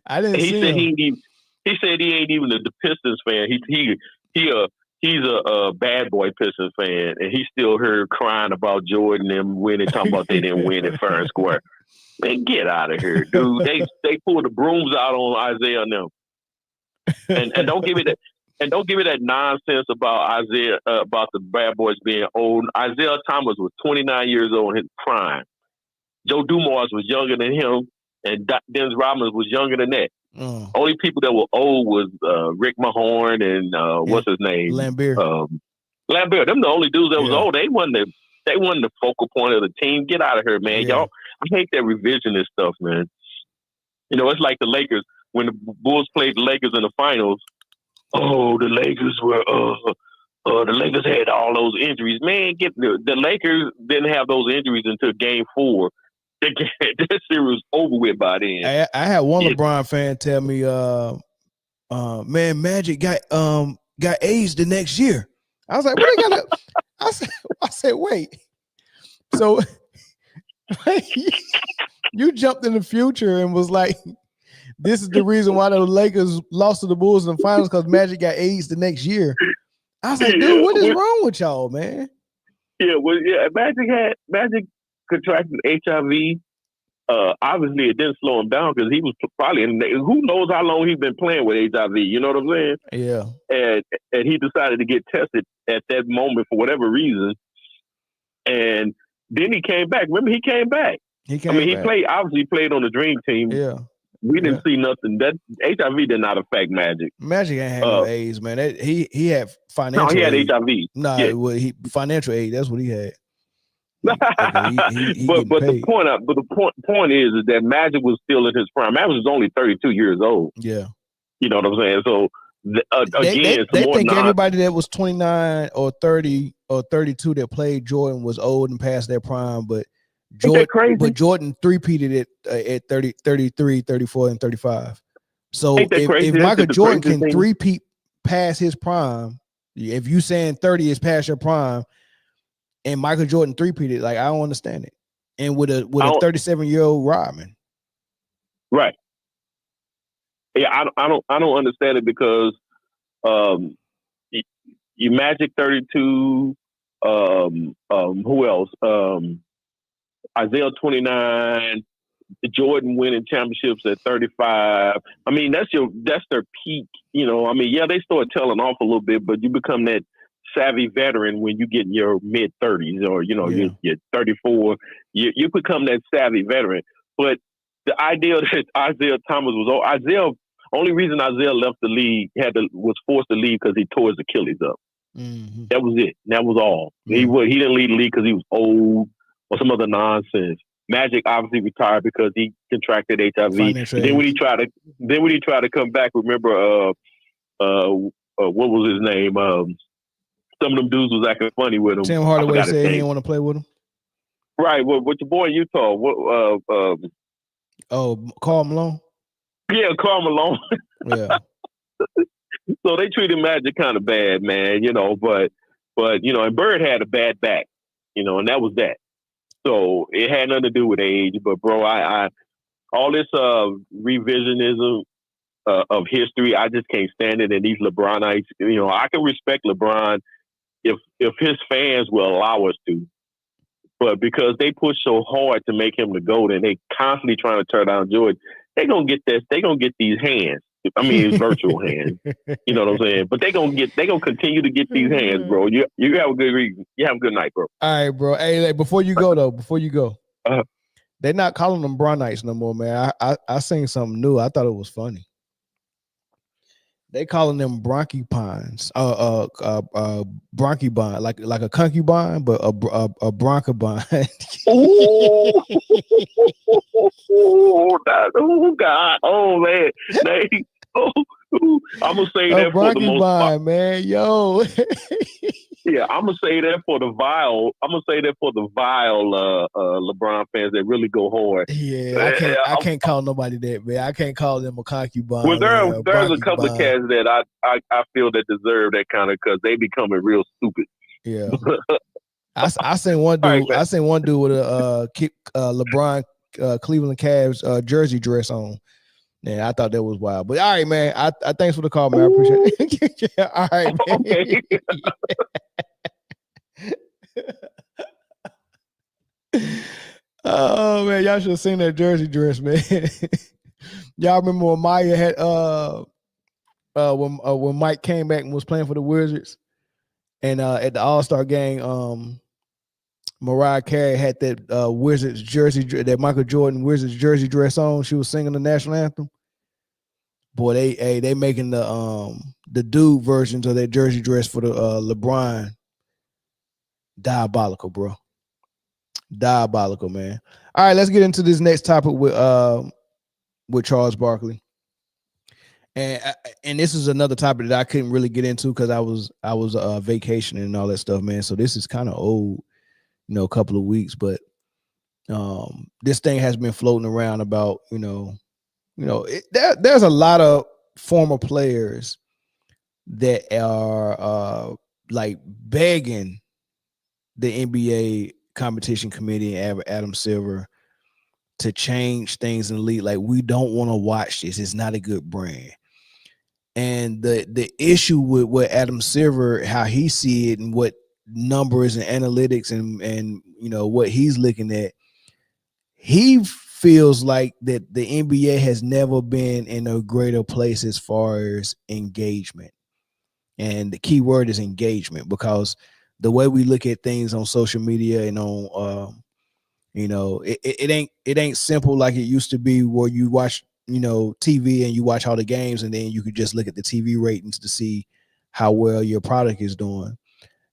I didn't see him. He said he ain't even a Pistons fan. He's a bad boy Pistons fan, and he still heard crying about Jordan and them winning, talking about they didn't win at fair and square. Man, get out of here, dude. They pulled the brooms out on Isaiah and them. And don't give me that. And don't give me that nonsense about Isaiah, about the bad boys being old. Isaiah Thomas was 29 years old in his prime. Joe Dumars was younger than him, and Dennis Rodman was younger than that. Only people that were old was Rick Mahorn and what's his name? Lambert. Lambert. Them the only dudes that was old. They wasn't the focal point of the team. Get out of here, man. Y'all, I hate that revisionist stuff, man. It's like the Lakers. When the Bulls played the Lakers in the finals, oh, the Lakers were the Lakers had all those injuries. Man, the Lakers didn't have those injuries until Game 4. That series was over with by then. I had one LeBron fan tell me, man, Magic got AIDS the next year. I was like, what they got? I said, wait. So you jumped in the future and was like, this is the reason why the Lakers lost to the Bulls in the finals because Magic got AIDS the next year. I was like, dude, what is wrong with y'all, man? Magic contracted HIV. Obviously, it didn't slow him down because he was probably who knows how long he's been playing with HIV. You know what I'm saying? Yeah. And he decided to get tested at that moment for whatever reason, and then he came back. Remember, he came back. He played on the Dream Team. Yeah. We didn't see nothing. That HIV did not affect Magic. Magic ain't had no AIDS, man. He had financial. No, he had AIDS. HIV. Nah, financial aid. That's what he had. But the point is that Magic was still in his prime. Magic was only 32 years old. Yeah, you know what I'm saying. So they think everybody that was 29 or 30 or 32 that played Jordan was old and past their prime, but Jordan three-peated it at 30, 33, 34, and 35. So if Michael Jordan can three-peat past his prime, if you saying 30 is past your prime, and Michael Jordan three-peated, like I don't understand it. And with a 37-year-old Rodman. Right. Yeah, I don't understand it because you Magic 32. Who else? Isaiah 29. Jordan winning championships at 35. I mean, that's their peak. You know, I mean, yeah, they start tailing off a little bit, but you become that savvy veteran when you get in your mid 30s or you're 34. You become that savvy veteran. But the idea that Isaiah Thomas only reason Isaiah left the league was forced to leave because he tore his Achilles up. Mm-hmm. That was it. That was all. Mm-hmm. He didn't leave the league because he was old or some other nonsense. Magic obviously retired because he contracted HIV. Then when he tried to come back, remember what was his name? Some of them dudes was acting funny with him. Tim Hardaway said he didn't want to play with him. Right. Well, with your boy in Utah. Karl Malone. Yeah, Karl Malone. Yeah. So they treated Magic kind of bad, man. But and Bird had a bad back, and that was that. So it had nothing to do with age, but bro, I all this revisionism of history, I just can't stand it. And these LeBronites, I can respect LeBron if his fans will allow us to, but because they push so hard to make him the GOAT and they constantly trying to tear down Jordan, they're gonna get these hands. I mean, it's virtual hands. You know what I'm saying? But they gonna continue to get these hands, bro. You have a good reason. You have a good night, bro. All right, bro. Hey, before you go, they're not calling them Bronites no more, man. I seen something new. I thought it was funny. They calling them bronchipines, bronchibine, like a concubine, but a bronchibine. Oh God! Oh man! I'm gonna say that for the most, man. Yo. Yeah, I'm gonna say that for the vile. LeBron fans that really go hard. Yeah, I can't call nobody that, man. I can't call them a concubine. Well, there's a couple of cats that I feel that deserve that kind of because they becoming real stupid. Yeah. I seen one dude. I seen one dude with a LeBron Cleveland Cavs jersey dress on. Yeah, I thought that was wild. But all right, man. I thanks for the call, man. I appreciate it. Yeah, all right, man. Okay. Oh man, y'all should have seen that jersey dress, man. Y'all remember when Maya had when Mike came back and was playing for the Wizards, and at the All-Star game, Mariah Carey had that Wizards jersey, that Michael Jordan Wizards jersey dress on. She was singing the national anthem. Boy, they making the dude versions of that jersey dress for the LeBron. Diabolical, bro. Diabolical, man. All right, let's get into this next topic with Charles Barkley. And this is another topic that I couldn't really get into because I was vacationing and all that stuff, man. So this is kind of old, a couple of weeks, but this thing has been floating around about, there's a lot of former players that are like begging the NBA competition committee and Adam Silver to change things in the league. Like, we don't want to watch this. It's not a good brand. And the issue with what Adam Silver, how he see it and what numbers and analytics and what he's looking at, he feels like that the NBA has never been in a greater place as far as engagement. And the key word is engagement, because the way we look at things on social media and on it ain't simple like it used to be, where you watch TV and you watch all the games and then you could just look at the TV ratings to see how well your product is doing.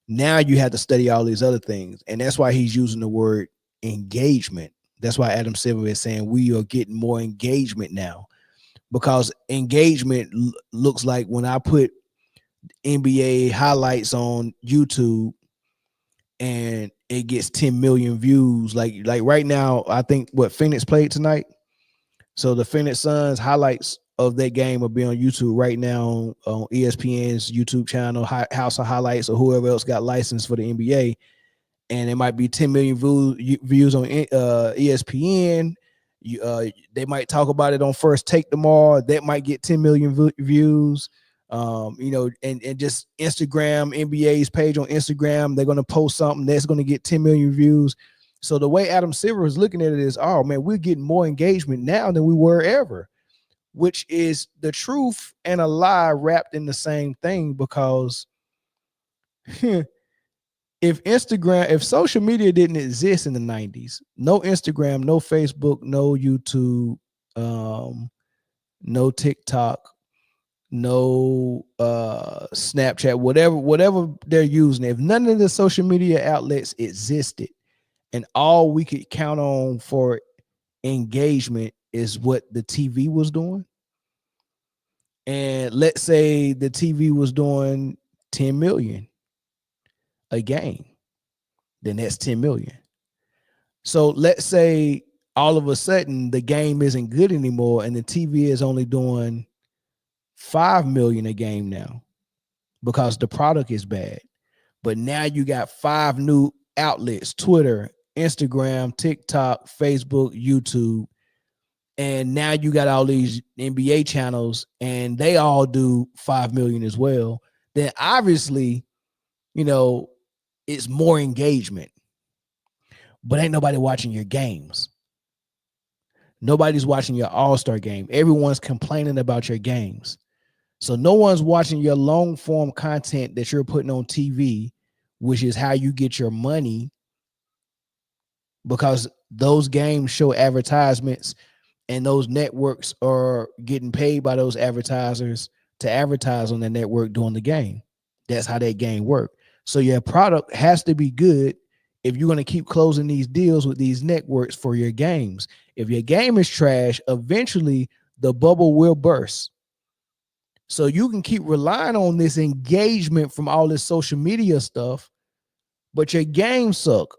Now you have to study all these other things, and that's why he's using the word engagement. That's why Adam Silver is saying we are getting more engagement now, because engagement looks like when I put NBA highlights on YouTube and it gets 10 million views. Like right now, I think Phoenix played tonight. So the Phoenix Suns highlights of that game will be on YouTube right now on ESPN's YouTube channel, House of Highlights, or whoever else got licensed for the NBA. And it might be 10 million views on ESPN. They might talk about it on First Take tomorrow. That might get 10 million views. And just Instagram, NBA's page on Instagram, they're going to post something that's going to get 10 million views. So the way Adam Silver is looking at it is, oh man, we're getting more engagement now than we were ever, which is the truth and a lie wrapped in the same thing. Because if social media didn't exist in the 90s, no Instagram, no Facebook, no YouTube, no TikTok, no Snapchat, whatever they're using, if none of the social media outlets existed and all we could count on for engagement is what the TV was doing, and let's say the TV was doing 10 million a game, then that's 10 million. So let's say all of a sudden the game isn't good anymore and the TV is only doing 5 million a game now because the product is bad. But now you got 5 new outlets: Twitter, Instagram, TikTok, Facebook, YouTube. And now you got all these NBA channels and they all do 5 million as well. Then obviously, it's more engagement. But ain't nobody watching your games. Nobody's watching your all-star game. Everyone's complaining about your games. So no one's watching your long form content that you're putting on TV, which is how you get your money, because those games show advertisements and those networks are getting paid by those advertisers to advertise on the network during the game. That's how that game works. So your product has to be good if you're going to keep closing these deals with these networks for your games. If your game is trash, eventually the bubble will burst. So you can keep relying on this engagement from all this social media stuff, but your games suck.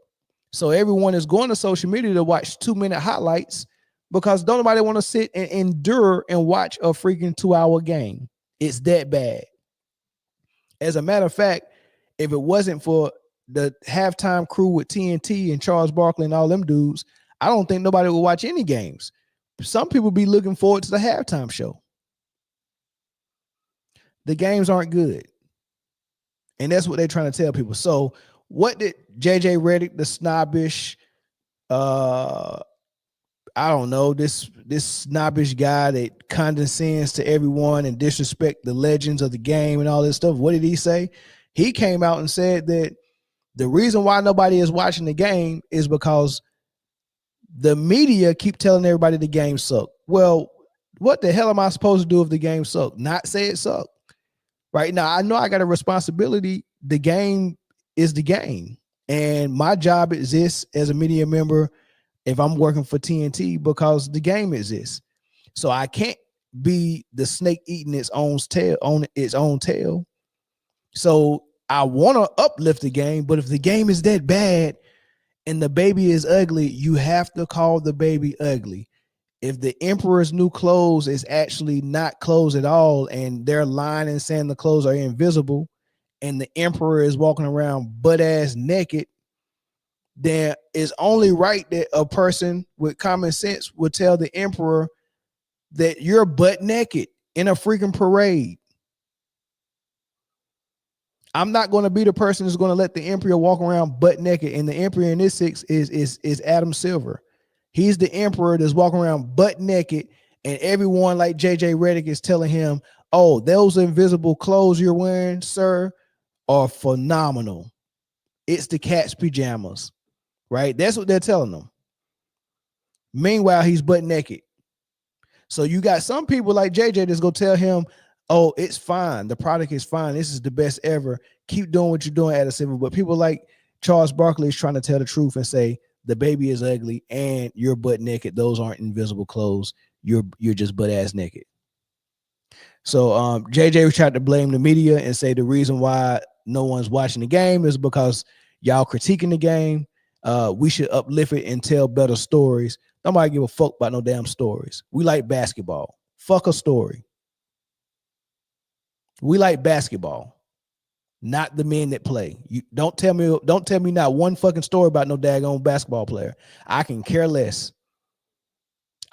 So everyone is going to social media to watch 2-minute highlights because don't nobody want to sit and endure and watch a freaking 2-hour game. It's that bad. As a matter of fact, if it wasn't for the halftime crew with TNT and Charles Barkley and all them dudes, I don't think nobody would watch any games. Some people be looking forward to the halftime show. The games aren't good. And that's what they're trying to tell people. So what did JJ Redick, the snobbish, I don't know, this snobbish guy that condescends to everyone and disrespect the legends of the game and all this stuff, what did he say? He came out and said that the reason why nobody is watching the game is because the media keep telling everybody the game suck. Well, what the hell am I supposed to do if the game suck? Not say it sucked. Right now, I know I got a responsibility. The game is the game. And my job exists as a media member if I'm working for TNT because the game exists. So I can't be the snake eating its own tail. So I want to uplift the game, but if the game is that bad and the baby is ugly, you have to call the baby ugly. If the emperor's new clothes is actually not clothes at all and they're lying and saying the clothes are invisible and the emperor is walking around butt-ass naked, then it's only right that a person with common sense would tell the emperor that you're butt naked in a freaking parade. I'm not going to be the person who's going to let the emperor walk around butt naked. And the emperor in this 6 is Adam Silver. He's the emperor that's walking around butt naked, and everyone like JJ Redick is telling him, oh, those invisible clothes you're wearing, sir, are phenomenal. It's the cat's pajamas, right? That's what they're telling them. Meanwhile, he's butt naked. So you got some people like JJ that's going to tell him, oh, it's fine. The product is fine. This is the best ever. Keep doing what you're doing, Adam Silver. But people like Charles Barkley is trying to tell the truth and say, the baby is ugly and you're butt naked. Those aren't invisible clothes. You're just butt ass naked. So JJ tried to blame the media and say the reason why no one's watching the game is because y'all critiquing the game. We should uplift it and tell better stories. Nobody give a fuck about no damn stories. We like basketball. Fuck a story. We like basketball, not the men that play. You don't tell me not one fucking story about no daggone basketball player. I can care less.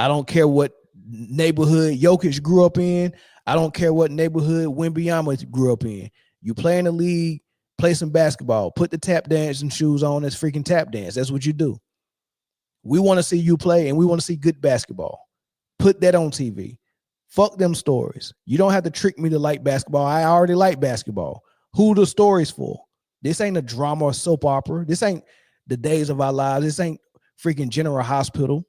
I don't care what neighborhood Jokic grew up in. I don't care what neighborhood Wembanyama grew up in. You play in the league, play some basketball, put the tap dancing shoes on. That's freaking tap dance. That's what you do. We want to see you play, and we want to see good basketball. Put that on TV. Fuck them stories. You don't have to trick me to like basketball. I already like basketball. Who the stories for? This ain't a drama or soap opera. This ain't The Days of Our Lives. This ain't freaking General Hospital.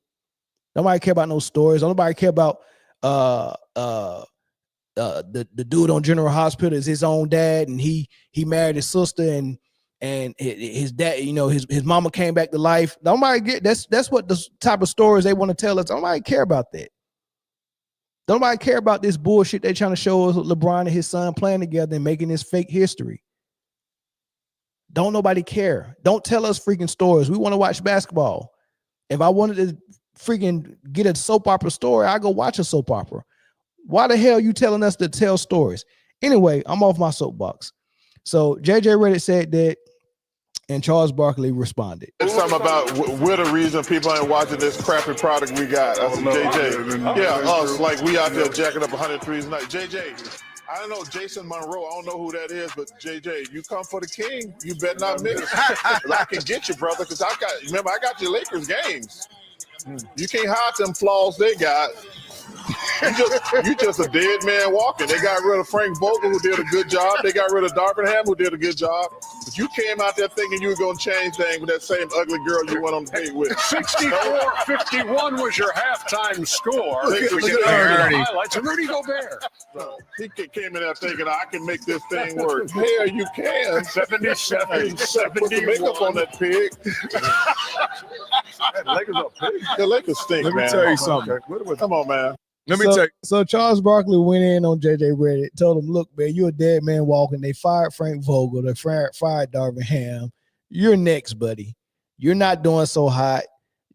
Nobody care about no stories. Nobody care about the dude on General Hospital is his own dad, and he married his sister, and his dad, his mama came back to life. Nobody get that's what the type of stories they want to tell us. Nobody care about that. Nobody care about this bullshit they trying to show us with LeBron and his son playing together and making this fake history. Don't nobody care. Don't tell us freaking stories. We want to watch basketball. If I wanted to freaking get a soap opera story, I go watch a soap opera. Why the hell are you telling us to tell stories? Anyway, I'm off my soapbox. So JJ Redick said that, and Charles Barkley responded. It's something about we're the reason people ain't watching this crappy product we got. That's JJ. Yeah, us, like we out there jacking up 103s a night. JJ, I don't know Jason Monroe. I don't know who that is, but JJ, you come for the king. You better not miss. I can get you, brother, because I got your Lakers games. You can't hide them flaws they got. You just a dead man walking. They got rid of Frank Vogel, who did a good job. They got rid of Darvingham, who did a good job. But you came out there thinking you were going to change things with that same ugly girl you went on the date with. 64-51 was your halftime score. Highlights of Rudy Gobert. So he came in there thinking, I can make this thing work. Hell, you can. 77, Put the 71. makeup on that pig. Lakers are pig. The Lakers stink, Let me man. tell you something. Come on, man. Let me tell you. So Charles Barkley went in on JJ Redick, told him, look, man, you're a dead man walking. They fired Frank Vogel. They fired Darvingham. You're next, buddy. You're not doing so hot.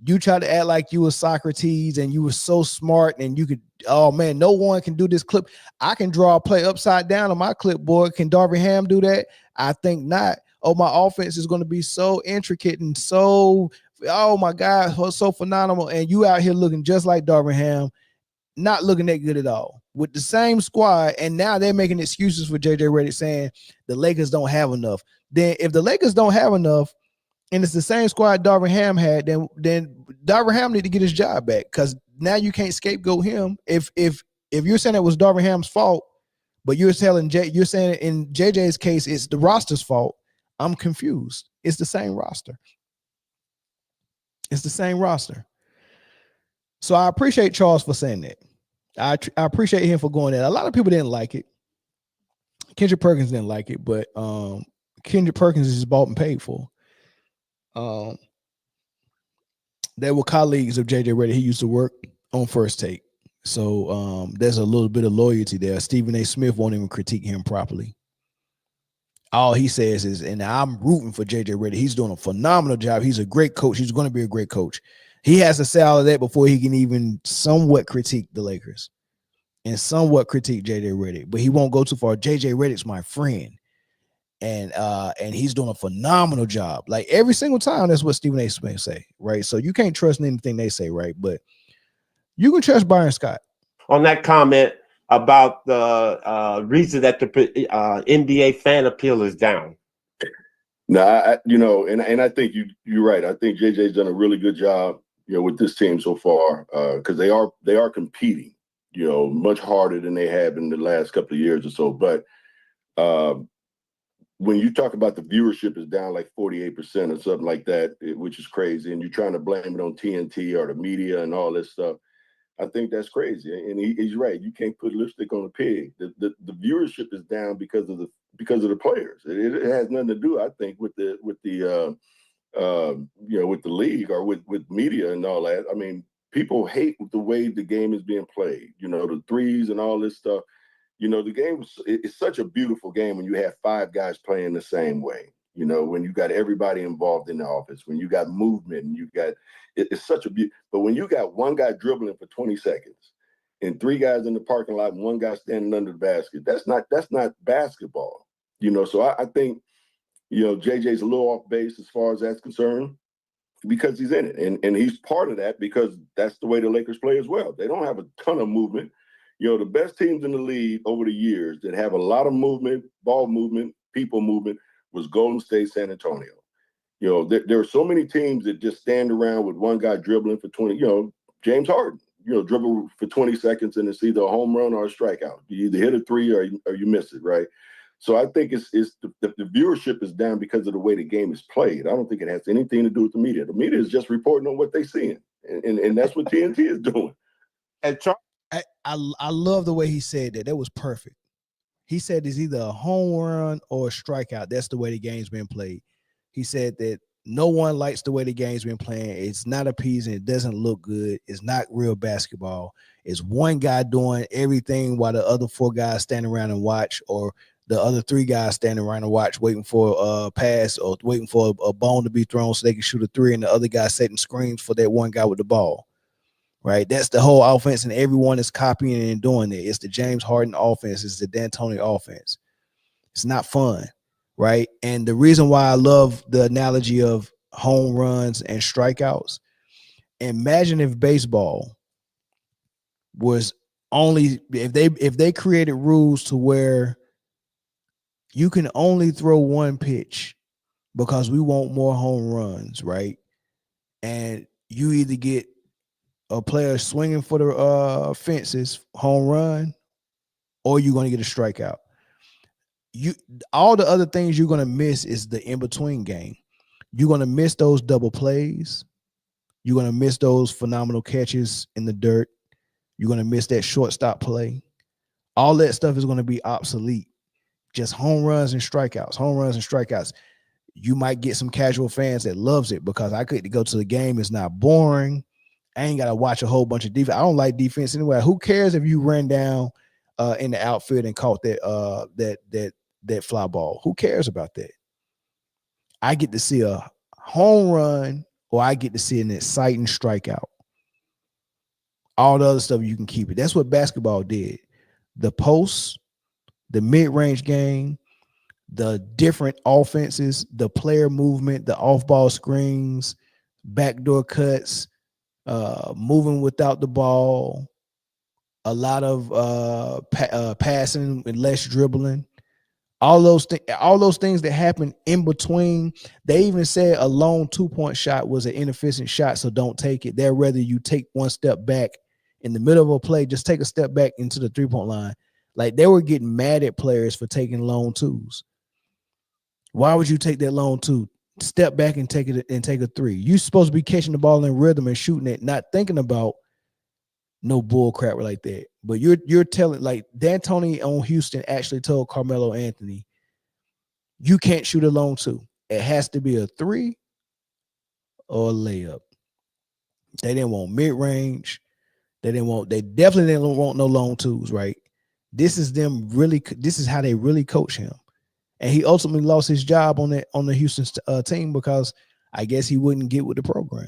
You try to act like you were Socrates and you were so smart and you could, oh, man, no one can do this clip. I can draw a play upside down on my clipboard. Can Darvingham do that? I think not. Oh, my offense is going to be so intricate and so, oh, my God, so phenomenal. And you out here looking just like Darvingham. Not looking that good at all with the same squad, and now they're making excuses for JJ Redick saying the Lakers don't have enough. Then if the Lakers don't have enough, and it's the same squad Darvingham had, then Darvingham need to get his job back because now you can't scapegoat him. If you're saying it was Darvingham's fault, but you're saying in JJ's case it's the roster's fault, I'm confused. It's the same roster. It's the same roster. So I appreciate Charles for saying that. I appreciate him for going there. A lot of people didn't like it. Kendrick Perkins didn't like it, but Kendrick Perkins is bought and paid for. They were colleagues of JJ Redick. He used to work on First Take. So there's a little bit of loyalty there. Stephen A. Smith won't even critique him properly. All he says is, and I'm rooting for JJ Redick. He's doing a phenomenal job. He's a great coach. He's going to be a great coach. He has to say all of that before he can even somewhat critique the Lakers and somewhat critique JJ Redick. But he won't go too far. JJ Redick's my friend. And he's doing a phenomenal job. Like every single time, that's what Stephen A. Smith say, right? So you can't trust anything they say, right? But you can trust Byron Scott. On that comment about the reason that the NBA fan appeal is down. No, and I think you're right. I think JJ's done a really good job, with this team so far, because they are competing, much harder than they have in the last couple of years or so. But when you talk about the viewership is down like 48% or something like that, which is crazy, and you're trying to blame it on TNT or the media and all this stuff, I think that's crazy. And he's right. You can't put lipstick on a pig. The viewership is down because of the players. It has nothing to do, I think, with the league or with media and all that. I mean, people hate the way the game is being played. The threes and all this stuff. The game it's such a beautiful game when you have five guys playing the same way. When you got everybody involved in the offense, when you got movement, and it's such a beauty. But when you got one guy dribbling for 20 seconds and three guys in the parking lot and one guy standing under the basket, that's not basketball. So I think, JJ's a little off base as far as that's concerned. because he's in it. And he's part of that because that's the way the Lakers play as well. They don't have a ton of movement. You know, the best teams in the league over the years that have a lot of movement, ball movement, people movement was Golden State, San Antonio. You know, there are so many teams that just stand around with one guy dribbling for 20, you know, James Harden, you know, dribble for 20 seconds and it's either a home run or a strikeout. You either hit a three or you miss it, right? So I think it's the viewership is down because of the way the game is played. I don't think it has anything to do with the media. The media is just reporting on what they're seeing, and that's what TNT is doing. And I love the way he said that. That was perfect. He said it's either a home run or a strikeout. That's the way the game's been played. He said that no one likes the way the game's been playing. It's not appeasing. It doesn't look good. It's not real basketball. It's one guy doing everything while the other four guys stand around and watch, or the other three guys standing around and watch, waiting for a pass or waiting for a ball to be thrown so they can shoot a three, and the other guy setting screens for that one guy with the ball. Right? That's the whole offense, and everyone is copying and doing it. It's the James Harden offense. It's the D'Antoni offense. It's not fun, right? And the reason why I love the analogy of home runs and strikeouts, imagine if baseball was only if they created rules to where you can only throw one pitch because we want more home runs, right? And you either get a player swinging for the fences, home run, or you're going to get a strikeout. All the other things you're going to miss is the in-between game. You're going to miss those double plays. You're going to miss those phenomenal catches in the dirt. You're going to miss that shortstop play. All that stuff is going to be obsolete. Just home runs and strikeouts, home runs and strikeouts. You might get some casual fans that loves it because I couldn't go to the game. It's not boring. I ain't got to watch a whole bunch of defense. I don't like defense anyway. Who cares if you ran down in the outfield and caught that fly ball? Who cares about that? I get to see a home run, or I get to see an exciting strikeout. All the other stuff you can keep it. That's what basketball did. The posts, the mid-range game, the different offenses, the player movement, the off-ball screens, backdoor cuts, moving without the ball, a lot of passing and less dribbling. All those things that happen in between. They even said a lone 2-point shot was an inefficient shot, so don't take it. They'd rather you take one step back in the middle of a play, just take a step back into the 3-point line. Like, they were getting mad at players for taking lone twos. Why would you take that lone two? Step back and take it and take a three. You're supposed to be catching the ball in rhythm and shooting it, not thinking about no bull crap like that. But you're telling, like, D'Antoni on Houston actually told Carmelo Anthony, you can't shoot a lone two. It has to be a three or a layup. They didn't want mid-range. They definitely didn't want no lone twos, right? This is how they really coach him. And he ultimately lost his job on the Houston team because I guess he wouldn't get with the program.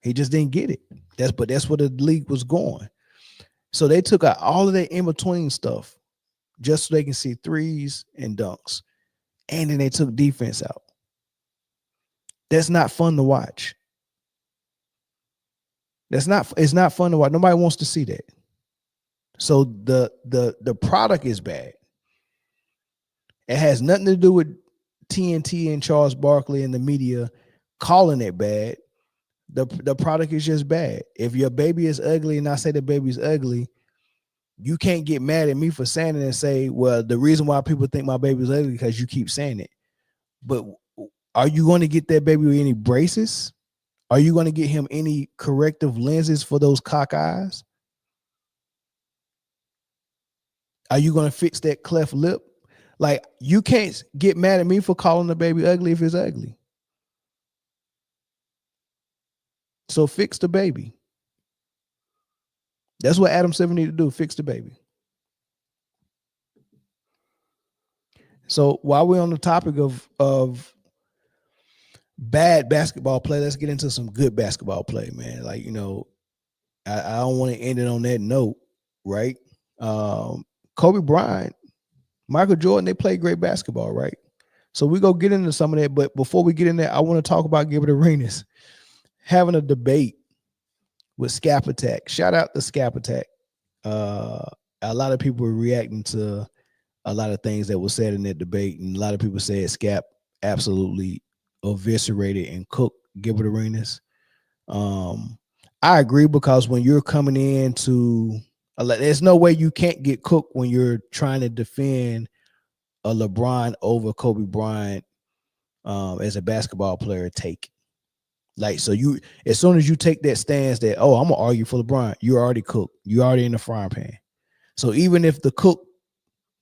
He just didn't get it. That's where the league was going. So they took out all of that in-between stuff just so they can see threes and dunks. And then they took defense out. That's not fun to watch. It's not fun to watch. Nobody wants to see that. So the product is bad. It has nothing to do with TNT and Charles Barkley and the media calling it bad. The product is just bad. If your baby is ugly and I say the baby's ugly, you can't get mad at me for saying it and say, well, the reason why people think my baby's ugly is because you keep saying it. But are you going to get that baby with any braces? Are you going to get him any corrective lenses for those cock eyes? Are you going to fix that cleft lip? Like, you can't get mad at me for calling the baby ugly if it's ugly. So fix the baby. That's what Adam Silver need to do, fix the baby. So while we're on the topic of bad basketball play, let's get into some good basketball play, man. Like, I don't want to end it on that note, right? Kobe Bryant, Michael Jordan, they played great basketball, right? So we go get into some of that. But before we get in there, I want to talk about Gilbert Arenas having a debate with Scap Attack. Shout out to Scap Attack. A lot of people were reacting to a lot of things that were said in that debate, and a lot of people said Scap absolutely eviscerated and cooked Gilbert Arenas. I agree, because when you're coming into there's no way you can't get cooked when you're trying to defend a LeBron over Kobe Bryant as a basketball player take. Like, so you, as soon as you take that stance that, oh, I'm gonna argue for LeBron, you're already cooked. You're already in the frying pan. So even if the cook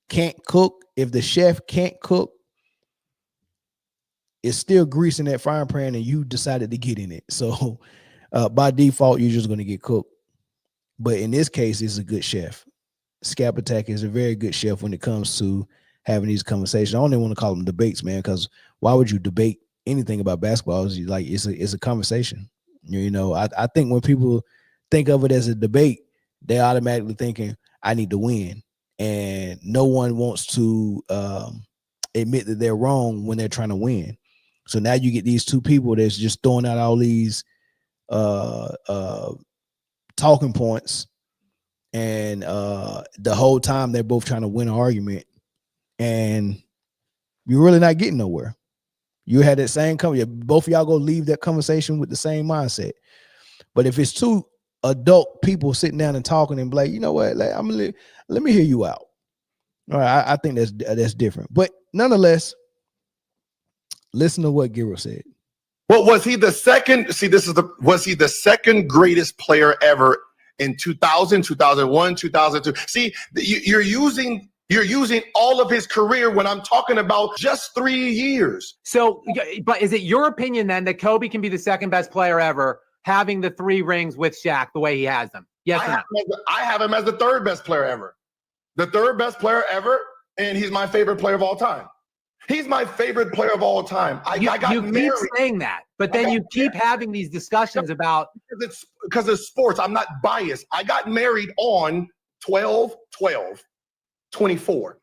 can't cook, if the chef can't cook, it's still grease in that frying pan, and you decided to get in it. So by default, you're just gonna get cooked. But in this case, it's a good chef. Scap Attack is a very good chef when it comes to having these conversations. I don't even want to call them debates, man, because why would you debate anything about basketball? It's a conversation. You know, I think when people think of it as a debate, they're automatically thinking, I need to win. And no one wants to admit that they're wrong when they're trying to win. So now you get these two people that's just throwing out all these talking points, and the whole time they're both trying to win an argument, and you're really not getting nowhere. You had that same both of y'all go leave that conversation with the same mindset. But if it's two adult people sitting down and talking and be like, you know what, let me hear you out. All right, I think that's different. But nonetheless, listen to what Gilbert said. Well, was he the second? See, was he the second greatest player ever in 2000, 2001, 2002? See, you're using all of his career when I'm talking about just 3 years. So, but is it your opinion then that Kobe can be the second best player ever, having the 3 rings with Shaq the way he has them? Yes or no? I have him as the third best player ever. The third best player ever, and he's my favorite player of all time. He's my favorite player of all time. You keep saying that, but then you keep having these discussions about because it's sports. I'm not biased. I got married on 12/12/24.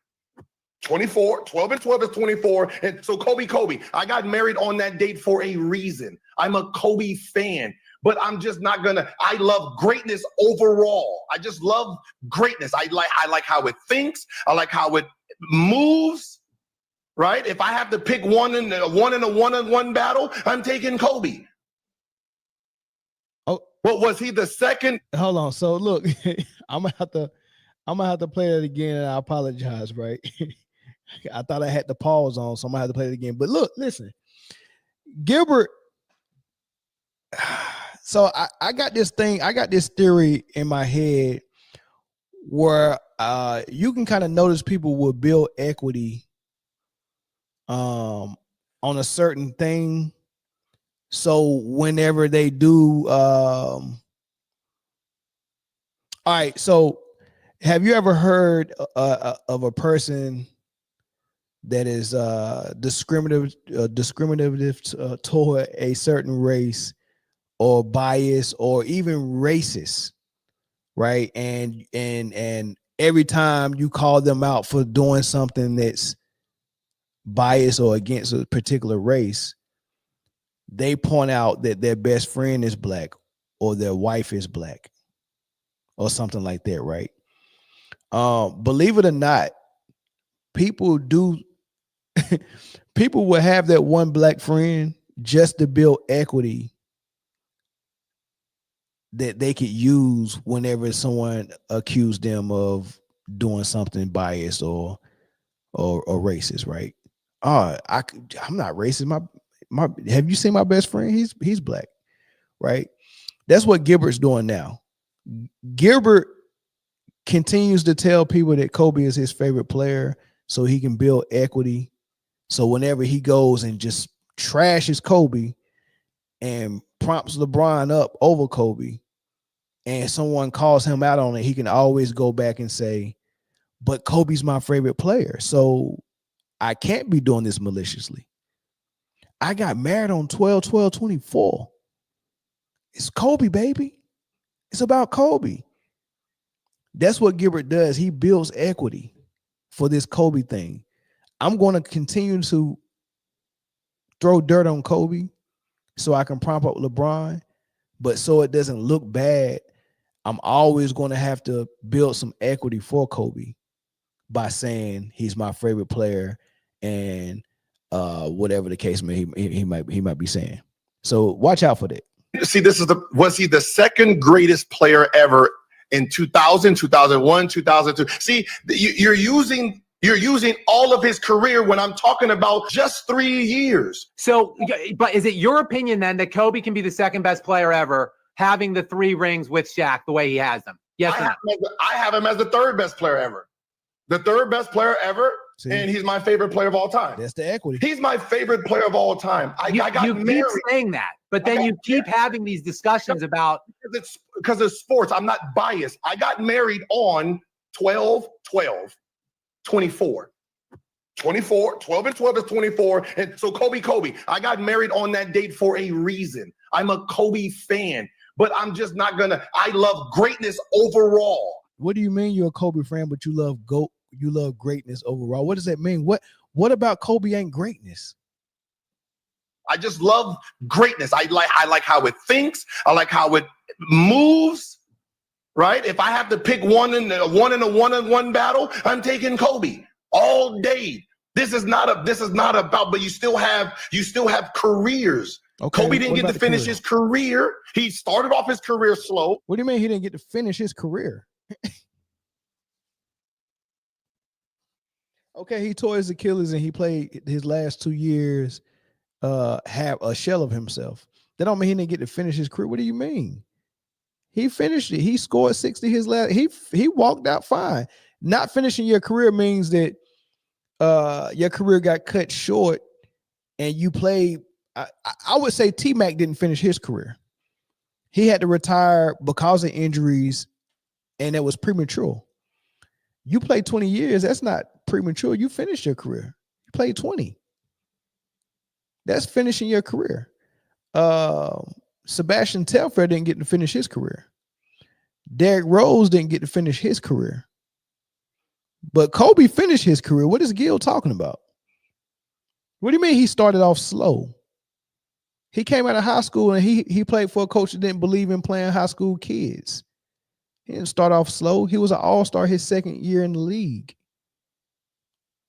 24, 12 and 12 is 24. And so Kobe. I got married on that date for a reason. I'm a Kobe fan, but I'm just not I love greatness overall. I just love greatness. I like how it thinks. I like how it moves. Right? If I have to pick one in a one-on-one battle, I'm taking Kobe. Oh, well, was he the second? Hold on. So look, I'm gonna have to play it again, and I apologize, right? I thought I had the pause on, so I'm gonna have to play it again. But look, listen, Gilbert. So I got this theory in my head where you can kind of notice people will build equity on a certain thing. So whenever they do, all right. So have you ever heard of a person that is discriminative toward a certain race, or bias, or even racist, right? And every time you call them out for doing something that's bias or against a particular race, they point out that their best friend is black, or their wife is black, or something like that, right? Believe it or not, people will have that one black friend just to build equity that they could use whenever someone accused them of doing something biased or racist, right? I'm not racist. Have you seen my best friend? He's black, right? That's what Gilbert's doing now. Gilbert continues to tell people that Kobe is his favorite player so he can build equity. So whenever he goes and just trashes Kobe and prompts LeBron up over Kobe, and someone calls him out on it, he can always go back and say, but Kobe's my favorite player, so I can't be doing this maliciously. I got married on 12/12/24. It's Kobe, baby. It's about Kobe. That's what Gilbert does. He builds equity for this Kobe thing. I'm going to continue to throw dirt on Kobe so I can prop up LeBron, but so it doesn't look bad, I'm always going to have to build some equity for Kobe by saying he's my favorite player and whatever the case may he might be saying. So watch out for that. See, was he the second greatest player ever in 2000, 2001, 2002? See, you're using all of his career when I'm talking about just 3 years. So, but is it your opinion then that Kobe can be the second best player ever, having the 3 rings with Shaq the way he has them? Yes or no? I have him as the third best player ever. The third best player ever. See, and he's my favorite player of all time. That's the equity. He's my favorite player of all time. I got married. You keep saying that, but then you keep having these discussions about because it's sports. I'm not biased. I got married on 12/12/24. 24, 12 and 12 is 24. And so Kobe, I got married on that date for a reason. I'm a Kobe fan, but I'm just not gonna. I love greatness overall. What do you mean you're a Kobe fan, but you love greatness overall? What does that mean? What about Kobe ain't greatness? I just love greatness. I like how it thinks. I like how it moves. Right? If I have to pick one in a one-on-one battle, I'm taking Kobe all day. This is not about, but you still have careers. Okay, Kobe didn't get to finish his career. He started off his career slow. What do you mean he didn't get to finish his career? Okay, he tore his Achilles and he played his last 2 years have a shell of himself. That don't mean he didn't get to finish his career. What do you mean? He finished it. He scored 60 his last. He walked out fine. Not finishing your career means that your career got cut short and you played. I would say T-Mac didn't finish his career. He had to retire because of injuries, and it was premature. You played 20 years. That's not premature. You finished your career. You played 20. That's finishing your career. Sebastian Telfair didn't get to finish his career. Derrick Rose didn't get to finish his career. But Kobe finished his career. What is Gil talking about? What do you mean he started off slow? He came out of high school and he played for a coach that didn't believe in playing high school kids. He didn't start off slow. He was an all-star his second year in the league.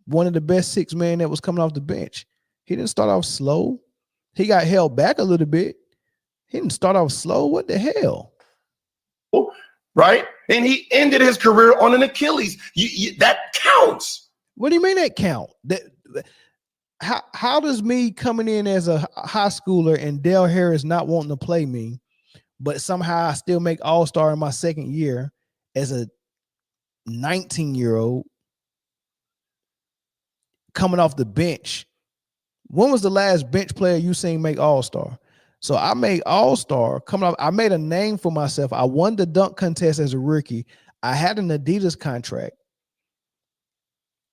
One of the best 6 men that was coming off the bench. He didn't start off slow. He got held back a little bit. He didn't start off slow. What the hell? Right? And he ended his career on an Achilles. That counts. What do you mean that count? How does me coming in as a high schooler and Dale Harris not wanting to play me, but somehow I still make all-star in my second year as a 19-year-old coming off the bench? When was the last bench player you seen make all-star? So I made all-star coming off. I made a name for myself. I won the dunk contest as a rookie. I had an Adidas contract.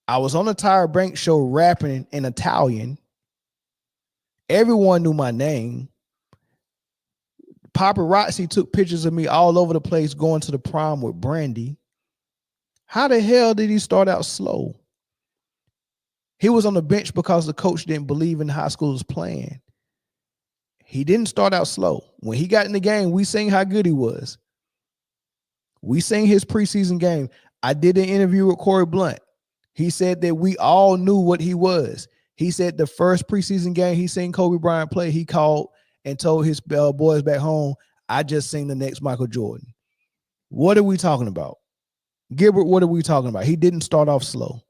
I was on the Tyra Banks show rapping in Italian. Everyone knew my name. Paparazzi took pictures of me all over the place going to the prom with Brandy. How the hell did he start out slow? He was on the bench because the coach didn't believe in high schoolers playing. He didn't start out slow. When he got in the game, we seen how good he was. We seen his preseason game. I did an interview with Corey Blunt. He said that we all knew what he was. He said the first preseason game he seen Kobe Bryant play, he called and told his boys back home, I just seen the next Michael Jordan. What are we talking about? Gilbert, what are we talking about? He didn't start off slow.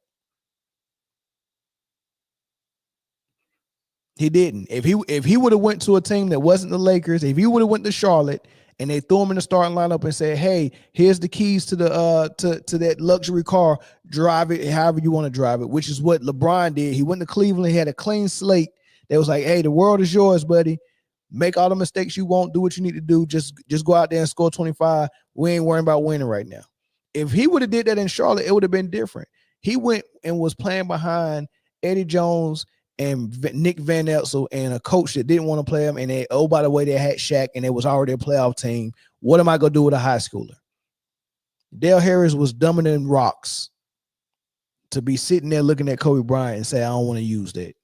He didn't. If he would have went to a team that wasn't the Lakers, if he would have went to Charlotte and they threw him in the starting lineup and said, "Hey, here's the keys to the to that luxury car. Drive it however you want to drive it," which is what LeBron did. He went to Cleveland. He had a clean slate. That was like, "Hey, the world is yours, buddy. Make all the mistakes you want. Do what you need to do. Just go out there and score 25. We ain't worrying about winning right now." If he would have did that in Charlotte, it would have been different. He went and was playing behind Eddie Jones and Nick Van Exel and a coach that didn't want to play him. And they, oh, by the way, they had Shaq and it was already a playoff team. What am I going to do with a high schooler? Dale Harris was dumber than rocks to be sitting there looking at Kobe Bryant and say, I don't want to use that.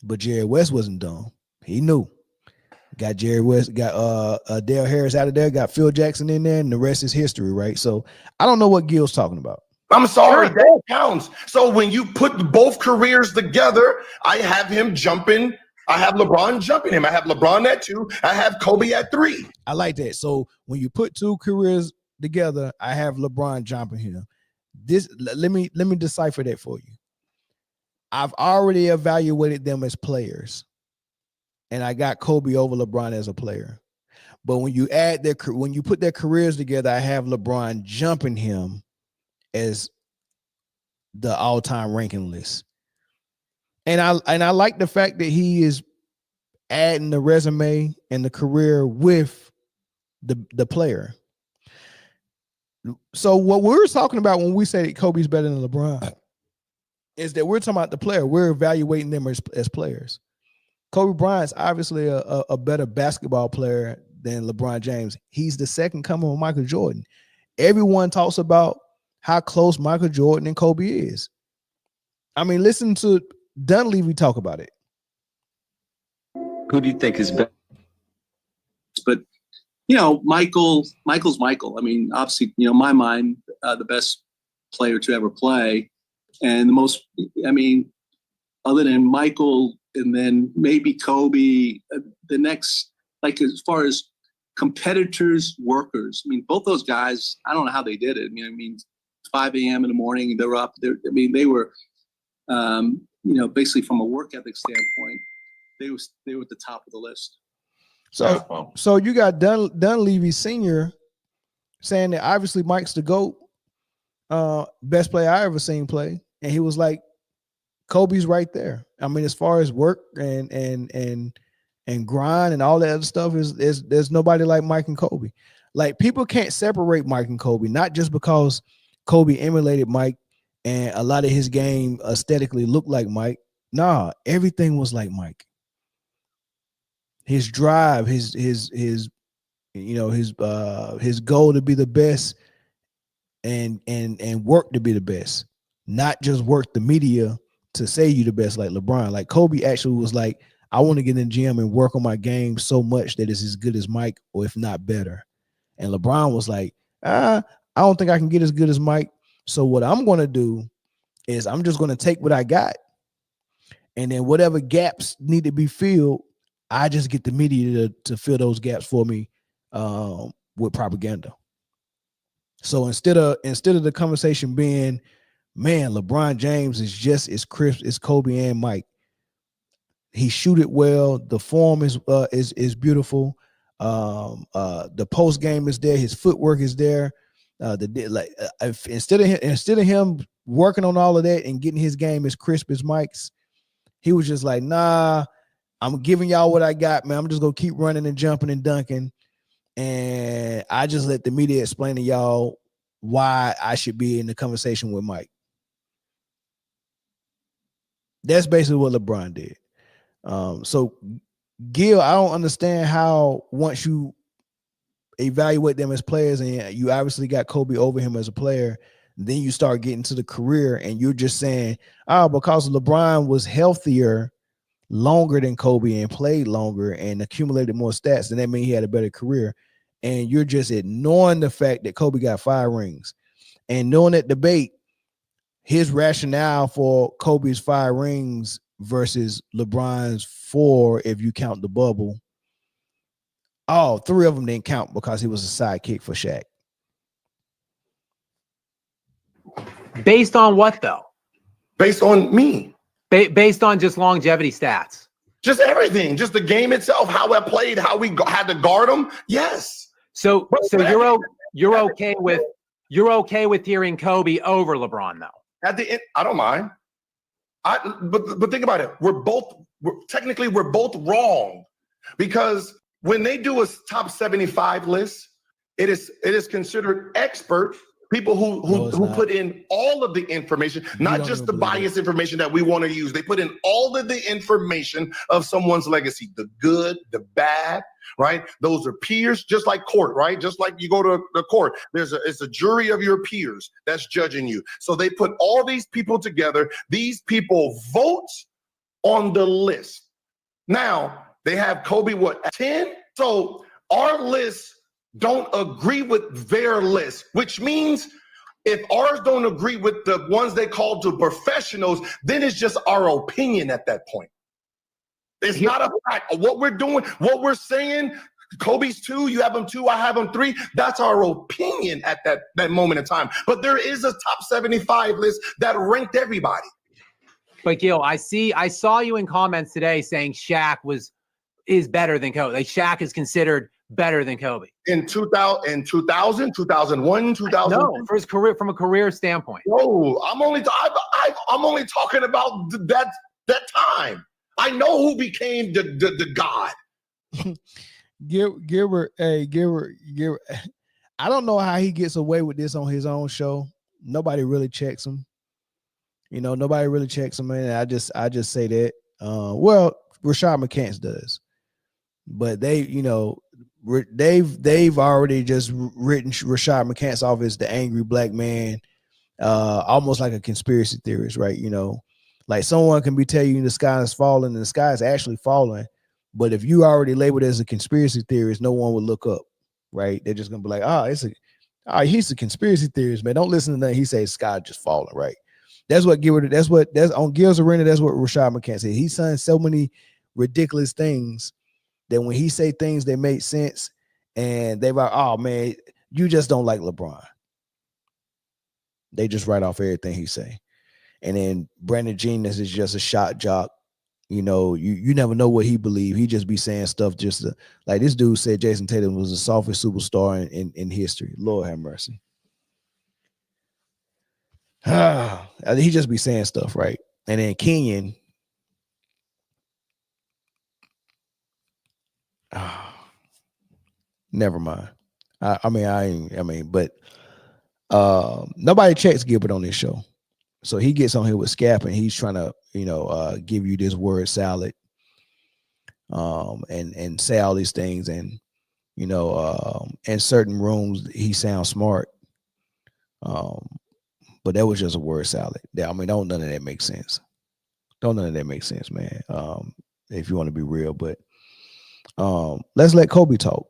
But Jerry West wasn't dumb. He knew. Got Jerry West, got Dale Harris out of there, got Phil Jackson in there, and the rest is history, right? So I don't know what Gil's talking about. I'm sorry, that counts. So when you put both careers together, I have him jumping. I have LeBron jumping him. I have LeBron at 2. I have Kobe at 3. I like that. So when you put two careers together, I have LeBron jumping him. Let me decipher that for you. I've already evaluated them as players, and I got Kobe over LeBron as a player. But when you put their careers together, I have LeBron jumping him as the all-time ranking list. And I like the fact that he is adding the resume and the career with the player. So what we're talking about when we say Kobe's better than LeBron is that we're talking about the player. We're evaluating them as players. Kobe Bryant's obviously a better basketball player than LeBron James. He's the second coming of Michael Jordan. Everyone talks about how close Michael Jordan and Kobe is. I mean, listen to Dunleavy talk about it. Who do you think is better? But, Michael's Michael. I mean, obviously, in my mind, the best player to ever play. And other than Michael and then maybe Kobe, the next, like as far as competitors, workers, both those guys, I don't know how they did it. 5 a.m. in the morning, they're up. They were, basically from a work ethic standpoint, they were at the top of the list. So you got Dunleavy Sr. saying that obviously Mike's the GOAT, best player I ever seen play, and he was like, Kobe's right there. As far as work and grind and all that other stuff, there's nobody like Mike and Kobe. Like, people can't separate Mike and Kobe, not just because Kobe emulated Mike and a lot of his game aesthetically looked like Mike. Nah, everything was like Mike. His drive, his goal to be the best and work to be the best, not just work the media to say you the best like LeBron. Like, Kobe actually was like, I want to get in the gym and work on my game so much that it's as good as Mike, or if not better. And LeBron was like, I don't think I can get as good as Mike. So what I'm going to do is I'm just going to take what I got, and then whatever gaps need to be filled, I just get the media to fill those gaps for me with propaganda. So instead of the conversation being, man, LeBron James is just as crisp as Kobe and Mike. He shoot it well. The form is beautiful. The post game is there. His footwork is there. Instead of him working on all of that and getting his game as crisp as Mike's, he was just like, nah, I'm giving y'all what I got, man. I'm just gonna keep running and jumping and dunking, and I just let the media explain to y'all why I should be in the conversation with Mike. That's basically what LeBron did. So Gil, I don't understand how once you evaluate them as players and you obviously got Kobe over him as a player, then you start getting to the career and you're just saying, because LeBron was healthier longer than Kobe and played longer and accumulated more stats, then that means he had a better career. And you're just ignoring the fact that Kobe got 5 rings. And knowing that debate, his rationale for Kobe's 5 rings versus LeBron's 4, if you count the bubble, 3 of them didn't count because he was a sidekick for Shaq. Based on what, though? Based on me. Based on just longevity stats. Just everything. Just the game itself, how I played, how we had to guard them. Yes. So you're okay with hearing Kobe over LeBron, though? At the end, I don't mind. But think about it. We're both wrong, because when they do a top 75 list, it is considered expert people who put in all of the information, not just the biased information that we want to use. They put in all of the information of someone's legacy, the good, the bad, right? Those are peers, just like court, right? Just like you go to the court, it's a jury of your peers that's judging you. So they put all these people together. These people vote on the list. Now, they have Kobe, at 10? So our lists don't agree with their list, which means if ours don't agree with the ones they call to professionals, then it's just our opinion at that point. It's not a fact. What we're doing, what we're saying, Kobe's 2, you have him 2, I have him 3. That's our opinion at that moment in time. But there is a top 75 list that ranked everybody. But Gil, I saw you in comments today saying Shaq is better than Kobe. Like Shaq is considered better than Kobe. In 2000, 2001, 2000. No, for his career, from a career standpoint. No, I'm only talking about that time. I know who became the god. Gilbert, I don't know how he gets away with this on his own show. Nobody really checks him. Nobody really checks him, man. I just say that. Well, Rashad McCants does, but they've already just written Rashad McCants off as the angry black man, almost like a conspiracy theorist, right? Like someone can tell you the sky is falling and the sky is actually falling. But if you already labeled as a conspiracy theorist, no one would look up, right? They're just gonna be like, he's a conspiracy theorist, man. Don't listen to nothing he says. Sky just falling, right? That's what Gilbert. That's on Gil's arena. That's what Rashad McCants said. He's saying so many ridiculous things that when he say things that make sense, and they're like, oh man, you just don't like LeBron. They just write off everything he say. And then Brandon Genius is just a shot jock. You never know what he believe. He just be saying stuff just to, like this dude said Jason Tatum was the softest superstar in history. Lord have mercy. He just be saying stuff, right? And then Kenyon. Never mind. But nobody checks Gilbert on this show. So he gets on here with Scap and he's trying to, give you this word salad, and say all these things. And, in certain rooms, he sounds smart. But that was just a word salad. None of that makes sense. None of that makes sense, man. If you want to be real, but let's let Kobe talk.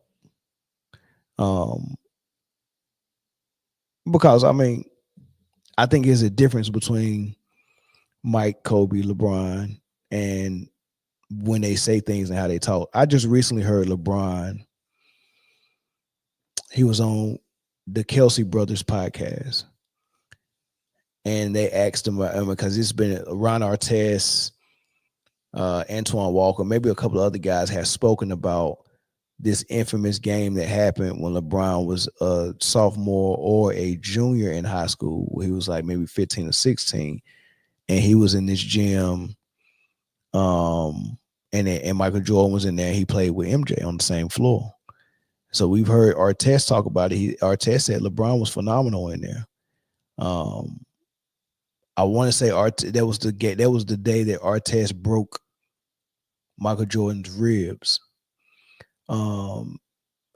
Because I think there's a difference between Mike, Kobe, LeBron, and when they say things and how they talk. I just recently heard LeBron. He was on the Kelsey Brothers podcast, and they asked him because it's been Ron Artest, Antoine Walker, maybe a couple of other guys have spoken about this infamous game that happened when LeBron was a sophomore or a junior in high school, where he was like maybe 15 or 16, and he was in this gym, and Michael Jordan was in there. He played with MJ on the same floor. So we've heard Artest talk about it. Artest said LeBron was phenomenal in there. I want to say that was the day that Artest broke Michael Jordan's ribs. And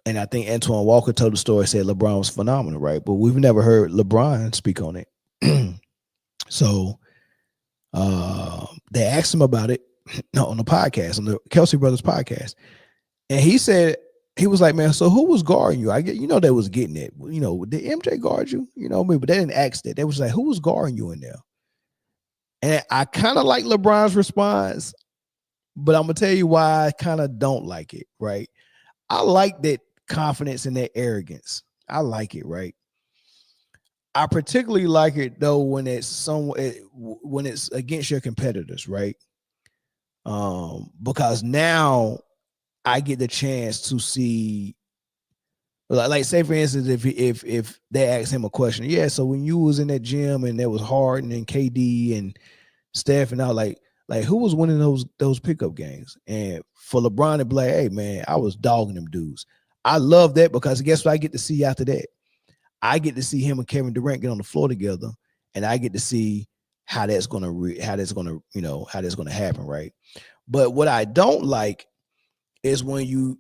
I think Antoine Walker told the story, said LeBron was phenomenal, right? But we've never heard LeBron speak on it. So they asked him about it on the podcast, on the Kelsey Brothers podcast. And he said, he was like, man, so who was guarding you? They was getting it. Did MJ guard you? But they didn't ask that. They was like, who was guarding you in there? And I kind of like LeBron's response, but I'm going to tell you why I kind of don't like it, right? I like that confidence and that arrogance. I like it, right? I particularly like it though when it's against your competitors, right? Because now I get the chance to see, like say for instance, if they ask him a question, yeah. So when you was in that gym and there was Harden and KD and Steph and all, like who was winning those pickup games? And for LeBron to be like, hey man, I was dogging them dudes. I love that because guess what I get to see after that? I get to see him and Kevin Durant get on the floor together, and I get to see how that's gonna happen, right? But what I don't like is when you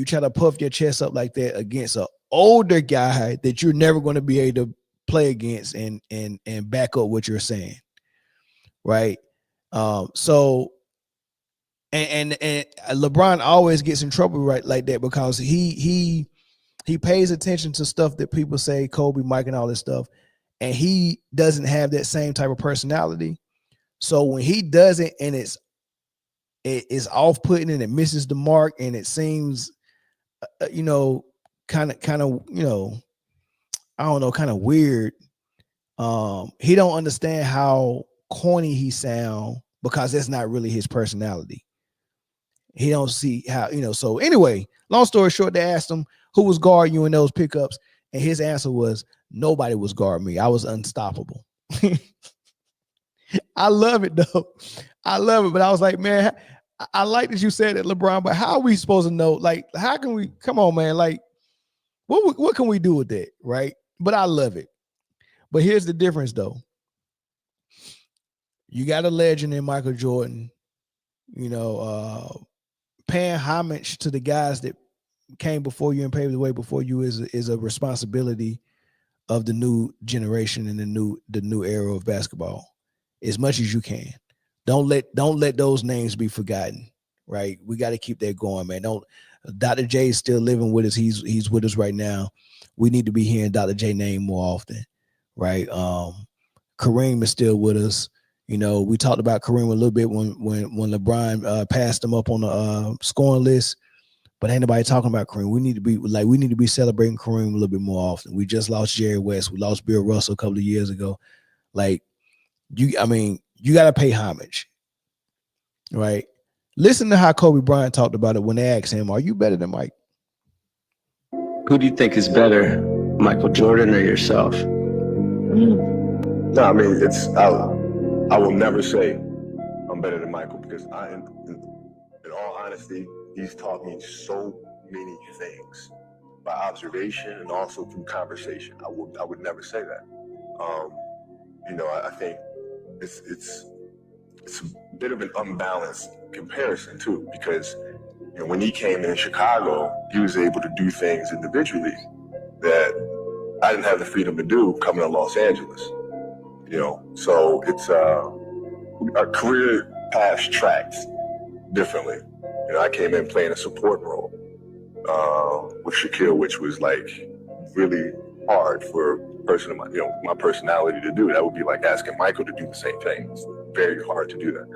try to puff your chest up like that against an older guy that you're never going to be able to play against and back up what you're saying, right? So And LeBron always gets in trouble right like that because he pays attention to stuff that people say, Kobe, Mike, and all this stuff, and he doesn't have that same type of personality. So when he does it and it's off-putting and it misses the mark and it seems, kind of, I don't know, kind of weird. He don't understand how corny he sound because that's not really his personality. He don't see how, so anyway, long story short, they asked him who was guarding you in those pickups, and his answer was nobody was guarding me. I was unstoppable. I love it though. I love it, but I was like, man, I like that you said it, LeBron, but how are we supposed to know? Like, how can we, come on, man, like, what can we do with that, right? But I love it. But here's the difference, though. You got a legend in Michael Jordan, paying homage to the guys that came before you and paved the way before you is a responsibility of the new generation and the new era of basketball as much as you can. Don't let those names be forgotten, right? We got to keep that going, man. Dr. J is still living with us. He's with us right now. We need to be hearing Dr. J name more often, right? Kareem is still with us. We talked about Kareem a little bit when LeBron passed him up on the scoring list, but ain't nobody talking about Kareem. We need to be celebrating Kareem a little bit more often. We just lost Jerry West. We lost Bill Russell a couple of years ago. Like, you got to pay homage, right? Listen to how Kobe Bryant talked about it when they asked him, "Are you better than Mike?" Who do you think is better, Michael Jordan or yourself? No, I mean, I will never say I'm better than Michael because in all honesty, he's taught me so many things by observation and also through conversation. I would never say that. I think it's a bit of an unbalanced comparison too, because when he came in Chicago, he was able to do things individually that I didn't have the freedom to do coming to Los Angeles. So it's our career paths tracked differently. I came in playing a support role with Shaquille, which was like really hard for a person of my personality to do. That would be like asking Michael to do the same thing. It's very hard to do that.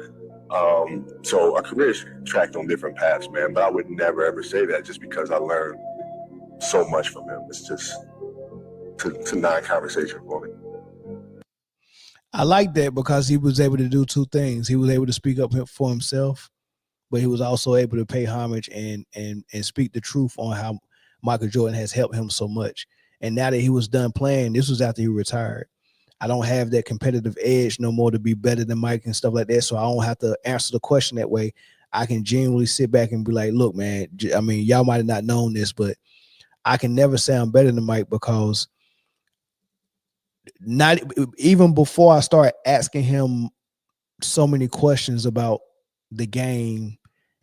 So our careers tracked on different paths, man. But I would never ever say that just because I learned so much from him. It's just it's a non-conversation for me. I like that because he was able to do two things. He was able to speak up for himself, but he was also able to pay homage and speak the truth on how Michael Jordan has helped him so much. And now that he was done playing, this was after he retired. I don't have that competitive edge no more to be better than Mike and stuff like that. So I don't have to answer the question that way. I can genuinely sit back and be like, look, man, I mean, y'all might have not known this, but I can never say I'm better than Mike because not even before I start asking him so many questions about the game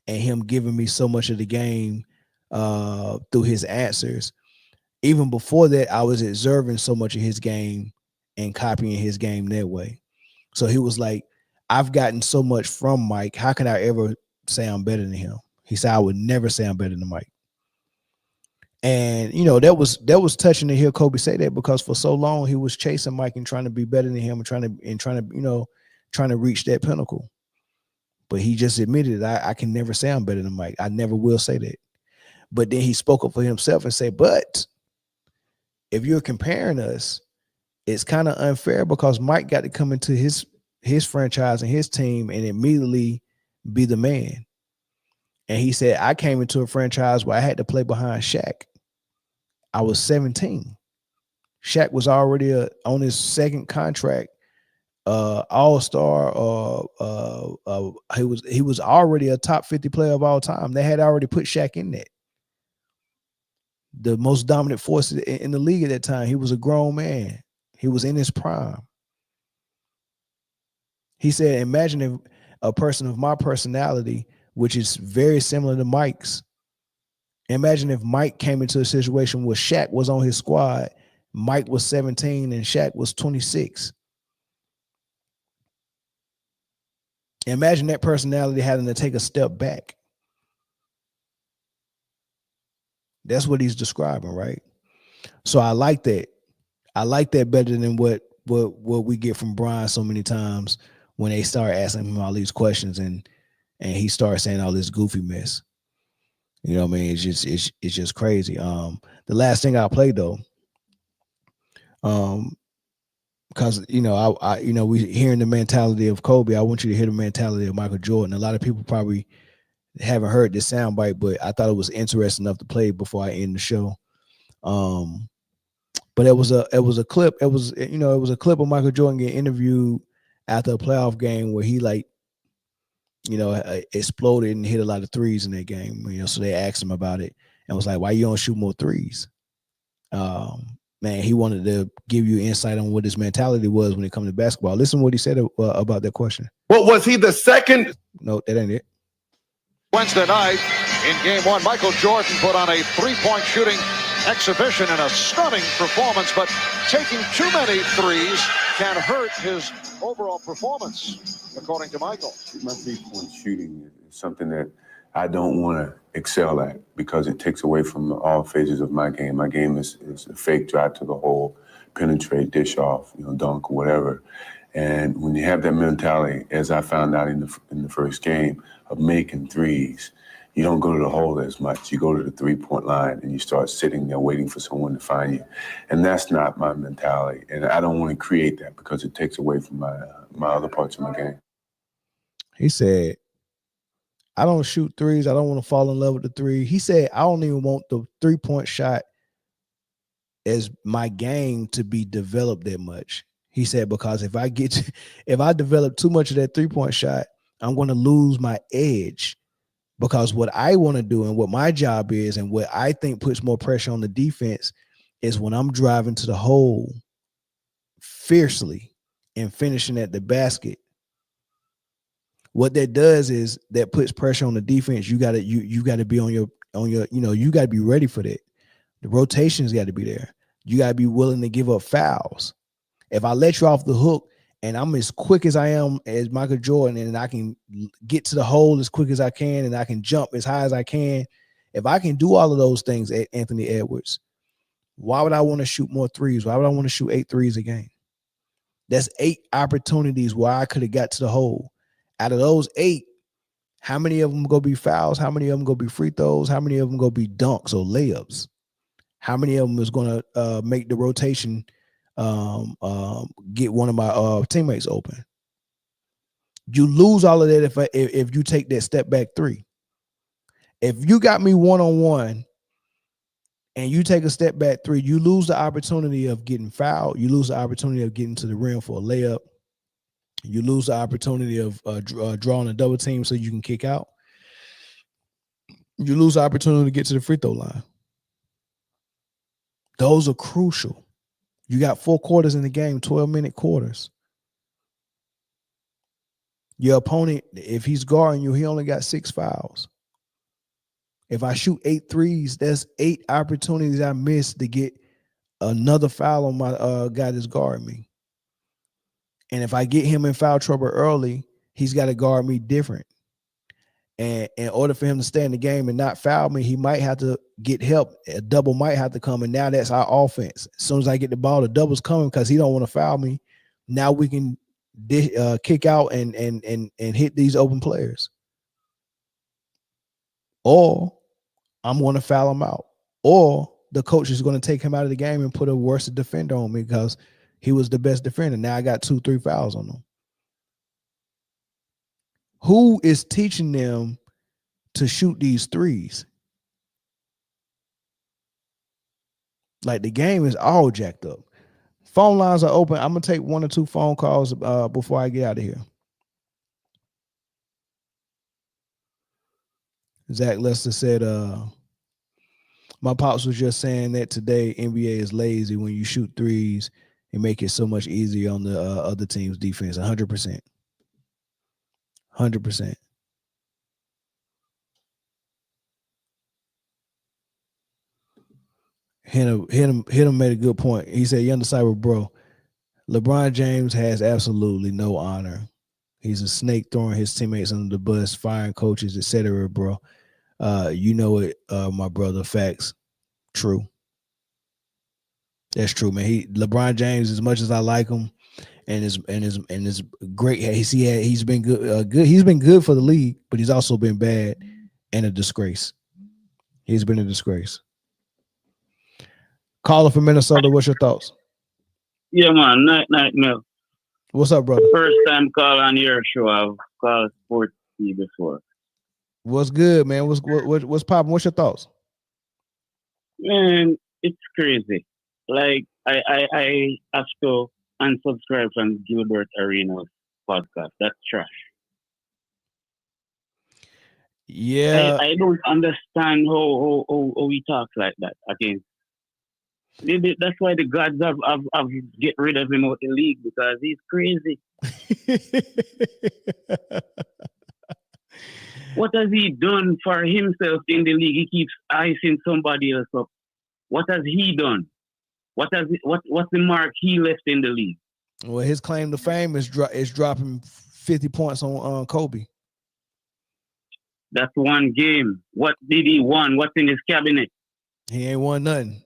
and him giving me so much of the game through his answers. Even before that, I was observing so much of his game and copying his game that way. So he was like, I've gotten so much from Mike. How can I ever say I'm better than him? He said, I would never say I'm better than Mike. And, that was touching to hear Kobe say that because for so long he was chasing Mike and trying to be better than him and trying to reach that pinnacle. But he just admitted I can never say I'm better than Mike. I never will say that. But then he spoke up for himself and said, but if you're comparing us, it's kind of unfair because Mike got to come into his franchise and his team and immediately be the man. And he said, I came into a franchise where I had to play behind Shaq. I was 17. Shaq was already on his second contract, all-star. He was already a top 50 player of all time. They had already put Shaq in that. The most dominant force in the league at that time. He was a grown man. He was in his prime. He said, imagine if a person of my personality, which is very similar to Mike's, imagine if Mike came into a situation where Shaq was on his squad, Mike was 17 and Shaq was 26. Imagine that personality having to take a step back. That's what he's describing, right? So I like that. I like that better than what we get from Brian so many times when they start asking him all these questions and he starts saying all this goofy mess. You know what I mean? It's just crazy. The last thing I played though, because we hearing the mentality of Kobe. I want you to hear the mentality of Michael Jordan. A lot of people probably haven't heard this soundbite, but I thought it was interesting enough to play before I end the show. But it was a clip. It was a clip of Michael Jordan getting interviewed after a playoff game where he exploded and hit a lot of threes in that game. So they asked him about it and was like, "Why you don't shoot more threes?" Man, he wanted to give you insight on what his mentality was when it comes to basketball. Listen to what he said about that question. Well, was he the second? No, that ain't it. Wednesday night in game one, Michael Jordan put on a three-point shooting exhibition and a stunning performance, but taking too many threes can hurt his overall performance, according to Michael. My three-point shooting is something that I don't want to excel at because it takes away from all phases of my game. My game is a fake drive to the hole, penetrate, dish off, dunk, whatever. And when you have that mentality, as I found out in the first game, of making threes, you don't go to the hole as much. You go to the three-point line and you start sitting there waiting for someone to find you. And that's not my mentality. And I don't want to create that because it takes away from my other parts of my game. He said, I don't shoot threes. I don't want to fall in love with the three. He said, I don't even want the three-point shot as my game to be developed that much. He said, because if I develop too much of that three-point shot, I'm going to lose my edge. Because what I want to do and what my job is and what I think puts more pressure on the defense is when I'm driving to the hole fiercely and finishing at the basket. What that does is that puts pressure on the defense. You got to be on your you got to be ready for that. The rotations got to be there. You got to be willing to give up fouls. If I let you off the hook and I'm as quick as I am as Michael Jordan and I can get to the hole as quick as I can and I can jump as high as I can, if I can do all of those things, Anthony Edwards, why would I want to shoot more threes? Why would I want to shoot 8 threes a game? That's 8 opportunities where I could have got to the hole. Out of those 8, how many of them going to be fouls? How many of them going to be free throws? How many of them going to be dunks or layups? How many of them is going to make the rotation get one of my teammates open? You lose all of that if you take that step back 3. If you got me one-on-one and you take a step back 3, you lose the opportunity of getting fouled. You lose the opportunity of getting to the rim for a layup. You lose the opportunity of drawing a double team so you can kick out. You lose the opportunity to get to the free throw line. Those are crucial. You got 4 quarters in the game, 12-minute quarters. Your opponent, if he's guarding you, he only got 6 fouls. If I shoot 8 threes, that's 8 opportunities I missed to get another foul on my guy that's guarding me. And if I get him in foul trouble early, he's got to guard me different. And in order for him to stay in the game and not foul me, he might have to get help. A double might have to come, and now that's our offense. As soon as I get the ball, the double's coming because he don't want to foul me. Now we can kick out and hit these open players. Or I'm going to foul him out. Or the coach is going to take him out of the game and put a worse defender on me because he was the best defender. Now I got 2-3 fouls on him. Who is teaching them to shoot these threes? Like, the game is all jacked up. Phone lines are open. I'm going to take 1 or 2 phone calls before I get out of here. Zach Lester said, my pops was just saying that today NBA is lazy when you shoot threes and make it so much easier on the other team's defense. 100%. 100%. Hit him made a good point. He said, "Young Cyber bro, LeBron James has absolutely no honor. He's a snake throwing his teammates under the bus, firing coaches, etc., bro. You know it, my brother. Facts. True. That's true, man. LeBron James, as much as I like him, and is great. He's been good. He's been good for the league, but he's also been bad and a disgrace. He's been a disgrace. Caller from Minnesota, what's your thoughts? Yeah, man. Night, Mel. What's up, brother? First time call on your show. I've called Sports T before. What's good, man? What's popping? What's your thoughts? Man, it's crazy. Like I have to unsubscribe from Gilbert Arenas podcast. That's trash. Yeah, I don't understand how he talks like that again. Maybe that's why the gods have get rid of him out the league, because he's crazy. What has he done for himself in the league? He keeps icing somebody else up. What has he done? What's the mark he left in the league? Well, his claim to fame is dropping 50 points on Kobe. That's one game. What did he won? What's in his cabinet? He ain't won nothing.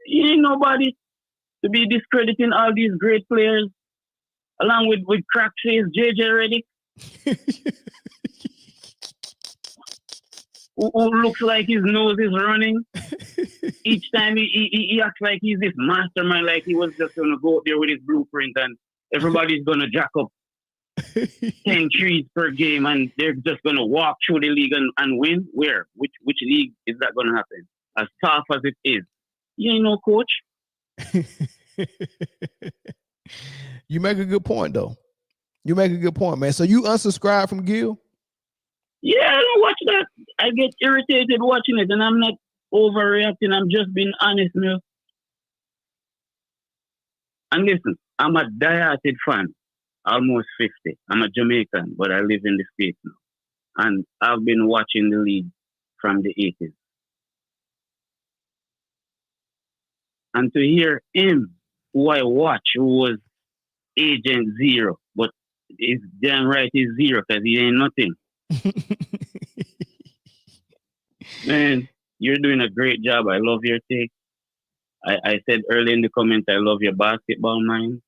He ain't nobody to be discrediting all these great players, along with crack face JJ Redick, who looks like his nose is running. Each time he acts like he's this mastermind, like he was just gonna go out there with his blueprint and everybody's gonna jack up 10 trees per game and they're just gonna walk through the league and win. Where? Which league is that gonna happen? As tough as it is. You ain't no coach. You make a good point, though. You make a good point, man. So you unsubscribe from Gil? Yeah, I don't watch that. I get irritated watching it, and I'm not overreacting. I'm just being honest, man. And listen, I'm a diehard fan, almost 50. I'm a Jamaican, but I live in the States now. And I've been watching the league from the 80s. And to hear him, who I watch, who was Agent Zero, but it's damn right he's zero because he ain't nothing. Man, you're doing a great job. I love your take. I said earlier in the comment, I love your basketball mind.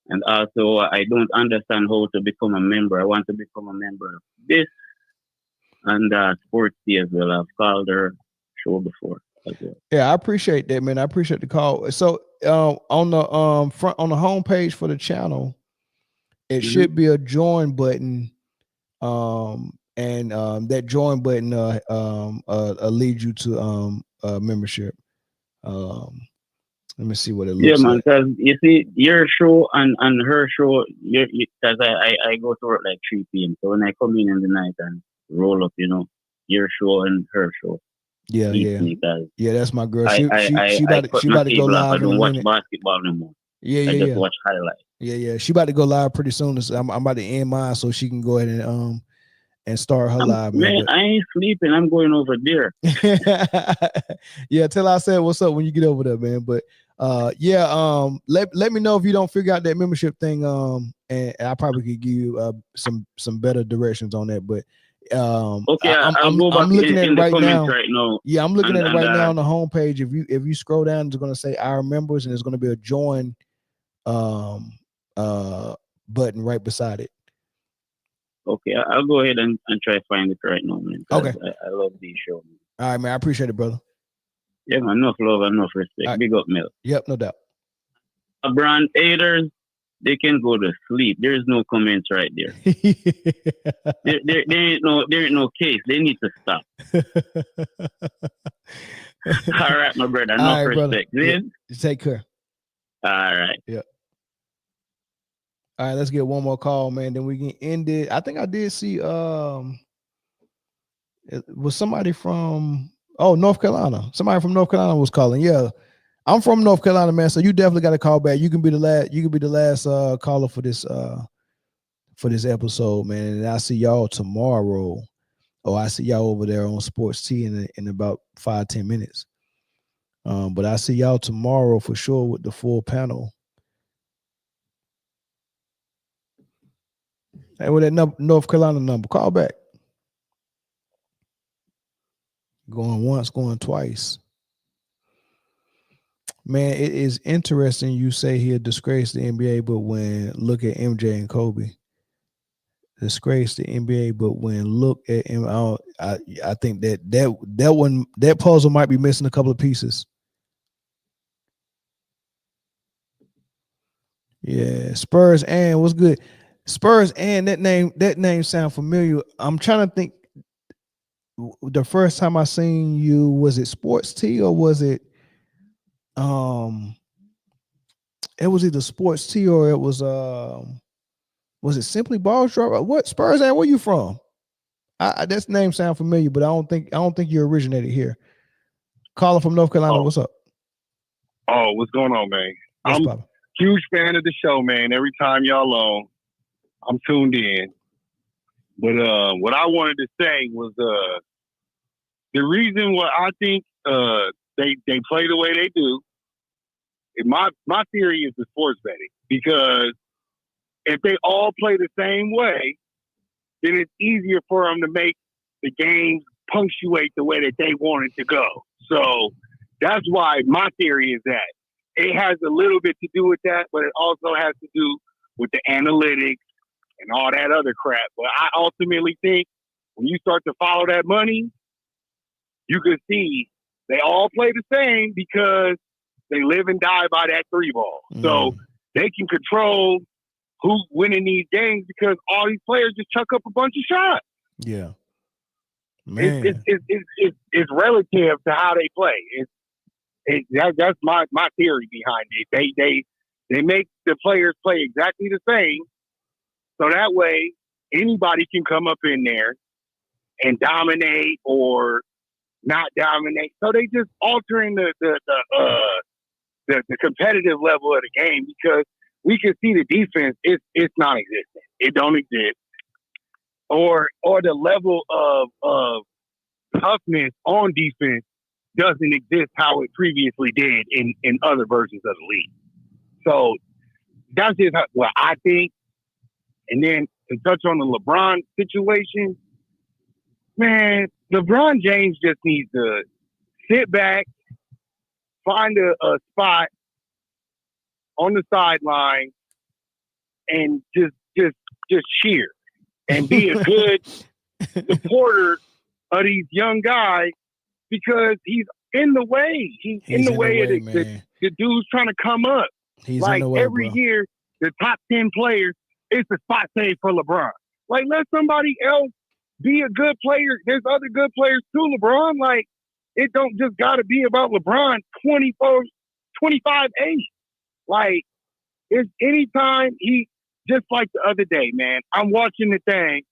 And also, I don't understand how to become a member. I want to become a member of this and Sports T as well. I've called her show before as well. Yeah, I appreciate that, man. I appreciate the call. So on the homepage for the channel, it should be a join button. That join button lead you to membership. Let me see what it looks like. Yeah, man, because you see, your show and her show, because I go to work like 3 p.m. So when I come in the night and roll up, your show and her show. Yeah, that's my girl. She about to go live. I don't watch basketball no more. I just watch highlights. Yeah. She about to go live pretty soon. So I'm about to end mine so she can go ahead and start her live. Man, I ain't sleeping. I'm going over there. Yeah, tell her I said what's up when you get over there, man. But let me know if you don't figure out that membership thing. And I probably could give you some better directions on that. But okay, I'm looking at it right now. Yeah, I'm looking at it right now on the homepage. If you scroll down, it's gonna say our members, and there's gonna be a join button right beside it. Okay, I'll go ahead and try to find it right now, man. Okay. I love these shows. All right, man. I appreciate it, brother. Yeah, man. Enough love, enough respect. Right. Big up, Mel. Yep, no doubt. LeBron haters, they can go to sleep. There's no comments right there. there ain't no case. They need to stop. All right, my brother. Enough respect. Yeah. Take care. All right. Yep. All right, let's get one more call, man. Then we can end it. I think I did see it was somebody from North Carolina. Somebody from North Carolina was calling. Yeah. I'm from North Carolina, man. So you definitely got to call back. You can be the last caller for this episode, man. And I'll see y'all tomorrow. I see y'all over there on Sports T in about 5-10 minutes. But I see y'all tomorrow for sure with the full panel. Hey, with that North Carolina number, call back. Going once, going twice. Man, it is interesting you say he'll disgrace the NBA, but when look at MJ and Kobe. Disgrace the NBA, but when look at him, I think that puzzle might be missing a couple of pieces. Yeah, Spurs and what's good? Spurs and that name sound familiar. I'm trying to think. The first time I seen you, was it Sports Tee or was it it was either Sports Tee or it was it Simply Balls Drop? What Spurs and where you from? That name sound familiar, but I don't think you originated here. Caller from North Carolina, what's up? Oh, what's going on, man? I'm a huge fan of the show, man. Every time y'all on, I'm tuned in. But what I wanted to say was the reason why I think they play the way they do. My theory is the sports betting, because if they all play the same way, then it's easier for them to make the games punctuate the way that they want it to go. So that's why my theory is that it has a little bit to do with that, but it also has to do with the analytics and all that other crap. But I ultimately think when you start to follow that money, you can see they all play the same because they live and die by that three ball. So they can control who's winning these games because all these players just chuck up a bunch of shots. Yeah. Man. It's relative to how they play. That's my theory behind it. They make the players play exactly the same, so that way anybody can come up in there and dominate or not dominate. So they just altering the competitive level of the game, because we can see the defense it's non-existent. It don't exist. Or the level of toughness on defense doesn't exist how it previously did in other versions of the league. So that's just what I think. And then to touch on the LeBron situation, man, LeBron James just needs to sit back, find a spot on the sideline, and just cheer and be a good supporter of these young guys, because he's in the way. He's in the way of the dudes trying to come up. He's like in the way, every bro. year, the top 10 players, it's a spot saved for LeBron. Like, let somebody else be a good player. There's other good players too, LeBron. Like, it don't just got to be about LeBron 24, 25, 8. Like, it's anytime just like the other day, man, I'm watching the thing,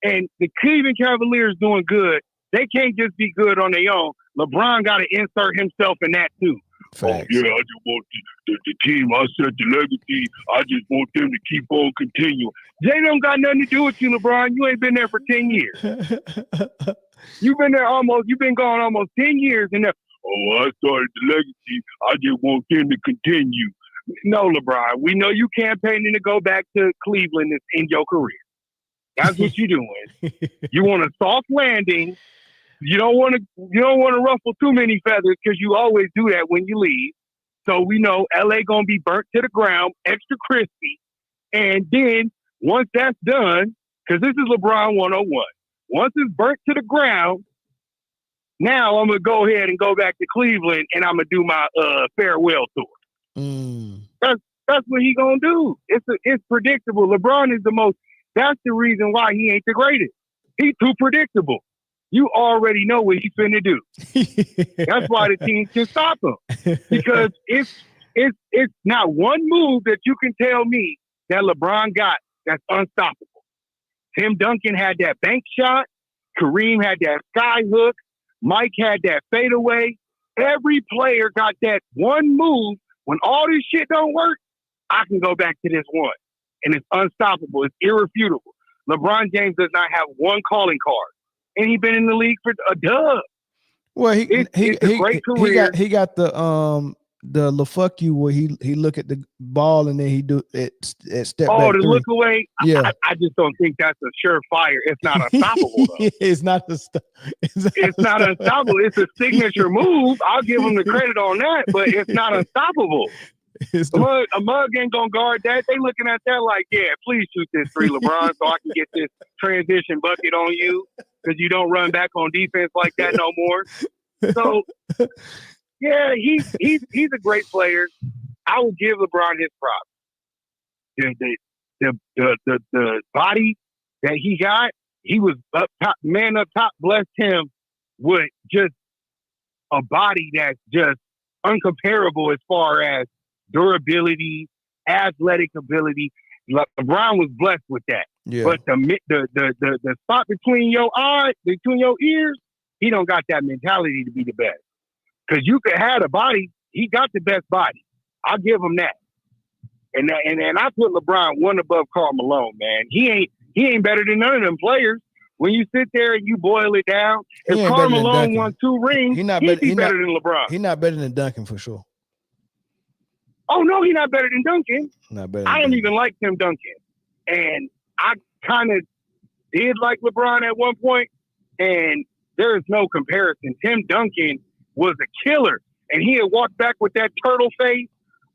and the Cleveland Cavaliers doing good. They can't just be good on their own. LeBron got to insert himself in that too. Facts. Oh, yeah, I just want the team. I set the legacy. I just want them to keep on continuing. They don't got nothing to do with you, LeBron. You ain't been there for 10 years. You've been gone almost 10 years. And I started the legacy. I just want them to continue. No, LeBron, we know you campaigning to go back to Cleveland in your career. That's what you're doing. You want a soft landing. You don't want to ruffle too many feathers, because you always do that when you leave. So we know LA gonna be burnt to the ground, extra crispy. And then once that's done, because this is LeBron 101. Once it's burnt to the ground, now I'm gonna go ahead and go back to Cleveland, and I'm gonna do my farewell tour. That's what he gonna do. It's predictable. LeBron is that's the reason why he ain't the greatest. He's too predictable. You already know what he's finna do. That's why the team can stop him. Because it's not one move that you can tell me that LeBron got that's unstoppable. Tim Duncan had that bank shot. Kareem had that sky hook. Mike had that fadeaway. Every player got that one move. When all this shit don't work, I can go back to this one. And it's unstoppable. It's irrefutable. LeBron James does not have one calling card. And he's been in the league for a dub. Well, he it's a great career. He got the the fuck you where he look at the ball and then he do it at step Oh, back the three. look away. Yeah. I just don't think that's a surefire. It's not unstoppable though. It's not It's not unstoppable. It's a signature move. I'll give him the credit on that, but it's not unstoppable. A mug ain't gonna guard that. They looking at that like, yeah, please shoot this three, LeBron, so I can get this transition bucket on you because you don't run back on defense like that no more. So, yeah, he's a great player. I will give LeBron his props. The body that he got, he was up top, man up top, blessed him with just a body that's just uncomparable as far as durability, athletic ability. LeBron was blessed with that. Yeah. But the spot between your eyes, between your ears, he don't got that mentality to be the best. Because you could have a body, he got the best body. I'll give him that. And I put LeBron one above Karl Malone, man. He ain't better than none of them players. When you sit there and you boil it down, if Karl Malone won 2 rings, he'd be better than LeBron. He's not better than Duncan for sure. Oh no, he's not better than Duncan. Not better. I don't even like Tim Duncan, and I kind of did like LeBron at one point, and there is no comparison. Tim Duncan was a killer, and he had walked back with that turtle face.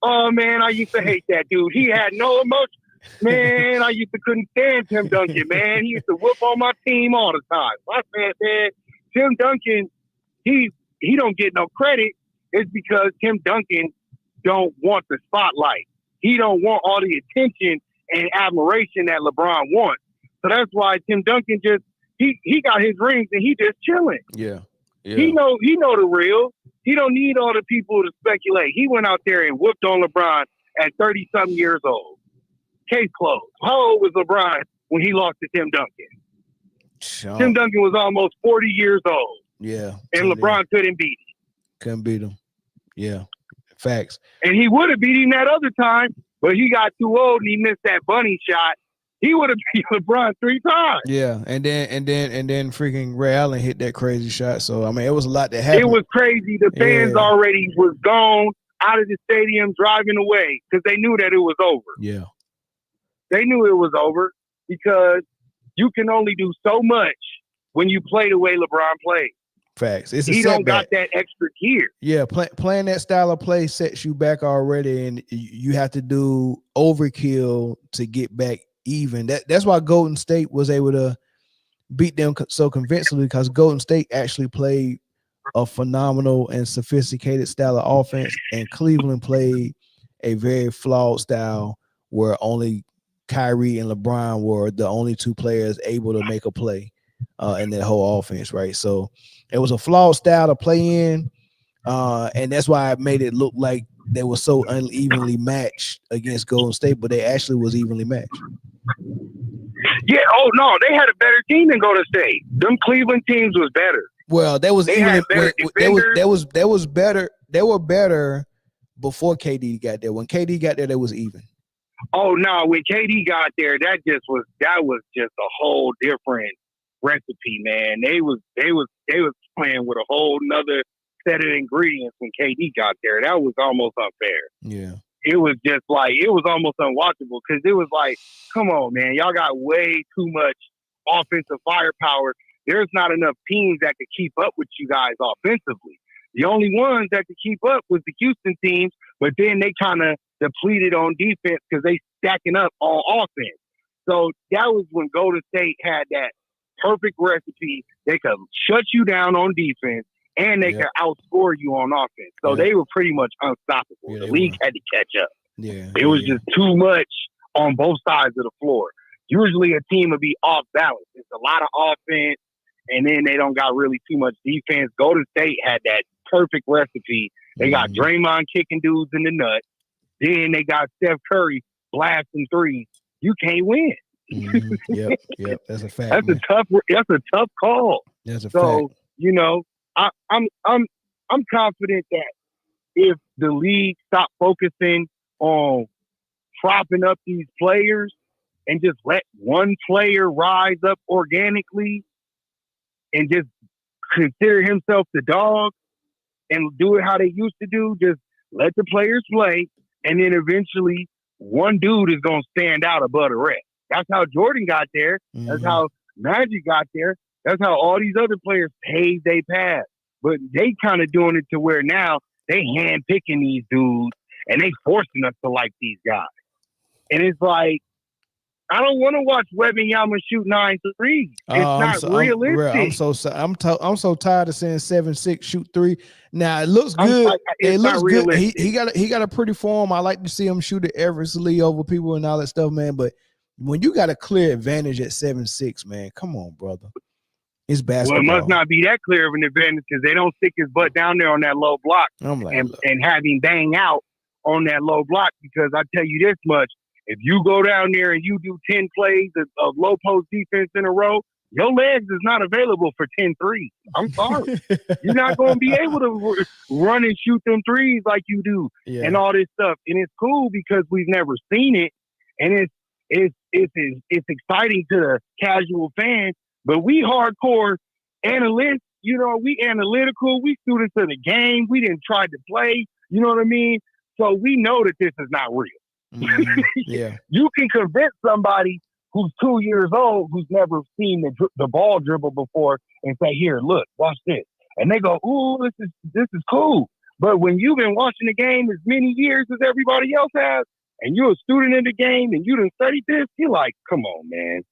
Oh man, I used to hate that dude. He had no emotion. Man, I couldn't stand Tim Duncan, man. He used to whoop on my team all the time. I said, man, Tim Duncan, he don't get no credit. It's because Tim Duncan don't want the spotlight. He don't want all the attention and admiration that LeBron wants. So that's why Tim Duncan just he got his rings and he just chilling. Yeah. He know the real. He don't need all the people to speculate. He went out there and whooped on LeBron at 30-something years old. Case closed. How old was LeBron when he lost to Tim Duncan? Sure. Tim Duncan was almost 40 years old. Yeah. And LeBron couldn't beat him. Couldn't beat him. Yeah. Facts. And he would have beat him that other time, but he got too old and he missed that bunny shot. He would have beat LeBron 3 times. Yeah, and then freaking Ray Allen hit that crazy shot. So I mean, it was a lot that happened. It was crazy. The fans already was gone out of the stadium, driving away because they knew that it was over. Yeah, they knew it was over because you can only do so much when you play the way LeBron plays. Facts. It's a he setback. Don't got that extra gear. Yeah, playing that style of play sets you back already, and you have to do overkill to get back even. That's why Golden State was able to beat them so convincingly, because Golden State actually played a phenomenal and sophisticated style of offense, and Cleveland played a very flawed style where only Kyrie and LeBron were the only 2 players able to make a play in that whole offense, right? So it was a flawed style to play in, and that's why it made it look like they were so unevenly matched against Golden State, but they actually was evenly matched. Yeah. Oh no, they had a better team than Golden State. Them Cleveland teams was better. Well, that was they was better. They were better before KD got there. When KD got there, they was even. Oh no, when KD got there, that was just a whole different recipe, man. They was playing with a whole nother set of ingredients when KD got there. That was almost unfair. Yeah. It was just like, it was almost unwatchable because it was like, come on, man, y'all got way too much offensive firepower. There's not enough teams that could keep up with you guys offensively. The only ones that could keep up was the Houston teams, but then they kind of depleted on defense because they stacking up on offense. So that was when Golden State had that perfect recipe. They could shut you down on defense, and they could outscore you on offense. So they were pretty much unstoppable. The league had to catch up. Yeah, it was just too much on both sides of the floor. Usually a team would be off balance. It's a lot of offense, and then they don't got really too much defense. Golden State had that perfect recipe. They got Draymond kicking dudes in the nuts. Then they got Steph Curry blasting threes. You can't win. Yep, that's a fact. That's a tough call. That's a so, fact. You know, I'm confident that if the league stop focusing on propping up these players and just let one player rise up organically and just consider himself the dog and do it how they used to do, just let the players play, and then eventually one dude is gonna stand out above the rest. That's how Jordan got there. That's how Magic got there. That's how all these other players paved their path. But they kind of doing it to where now they hand picking these dudes and they forcing us to like these guys. And it's like, I don't want to watch Wembanyama shoot 9 threes. It's not realistic. I'm so tired of seeing 7'6" shoot 3. Now it looks good. It looks good. He got a pretty form. I like to see him shoot it effortlessly over people and all that stuff, man. But when you got a clear advantage at 7'6", man, come on, brother. It's basketball. Well, it must not be that clear of an advantage because they don't stick his butt down there on that low block and have him bang out on that low block. Because I tell you this much. If you go down there and you do 10 plays of low post defense in a row, your legs is not available for 10 threes. I'm sorry. You're not going to be able to run and shoot them threes like you do and all this stuff. And it's cool because we've never seen it. And it's exciting to the casual fan. But we hardcore analysts, you know, we analytical. We students of the game. We didn't try to play. You know what I mean? So we know that this is not real. Yeah, you can convince somebody who's 2 years old who's never seen the ball dribble before and say, "Here, look, watch this," and they go, "Ooh, this is cool." But when you've been watching the game as many years as everybody else has, and you're a student in the game and you done studied this, you're like, "Come on, man."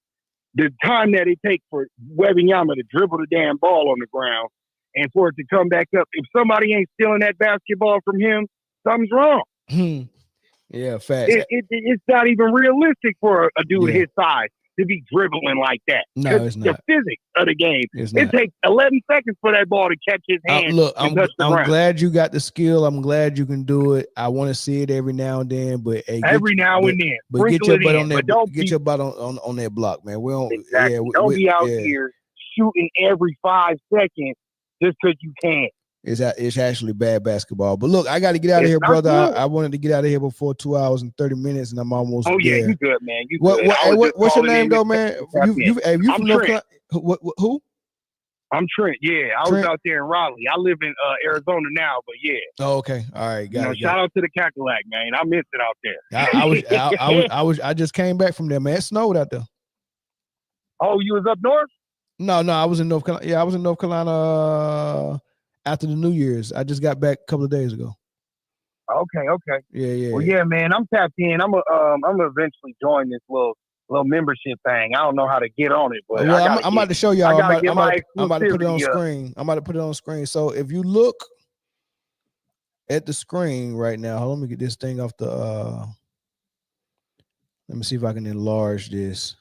The time that it takes for Wembanyama to dribble the damn ball on the ground and for it to come back up, if somebody ain't stealing that basketball from him, something's wrong. Yeah, facts. It's not even realistic for a dude his size to be dribbling like that. No, it's not. The physics of the game. It takes 11 seconds for that ball to catch his hand. Look, and I'm touch the ground. glad you got the skill. I'm glad you can do it. I want to see it every now and then, but hey, every now and then. But get your butt on that. Get your butt on that block, man. We don't. Exactly. Yeah, don't be out here shooting every 5 seconds just because you can. It's actually bad basketball. But look, I got to get out of here, brother. I wanted to get out of here before 2 hours and 30 minutes, and I'm almost there. You good, man. You good. What's your name, though, man? You from North Carolina? Who? I'm Trent. Yeah, I was out there in Raleigh. I live in Arizona now, but yeah. Oh, okay. All right. Shout out to the Cackalack, man. I missed it out there. I just came back from there, man. It snowed out there. Oh, you was up north? No, I was in North Carolina. Yeah, I was in North Carolina after the New Year's. I just got back a couple of days ago. Okay. Yeah. Well, yeah, man, I'm tapped in. I'm eventually join this little membership thing. I don't know how to get on it, but I'm about to show y'all. I'm about to put it on up. screen. I'm about to put it on screen. So if you look at the screen right now, let me get this thing off the. Let me see if I can enlarge this.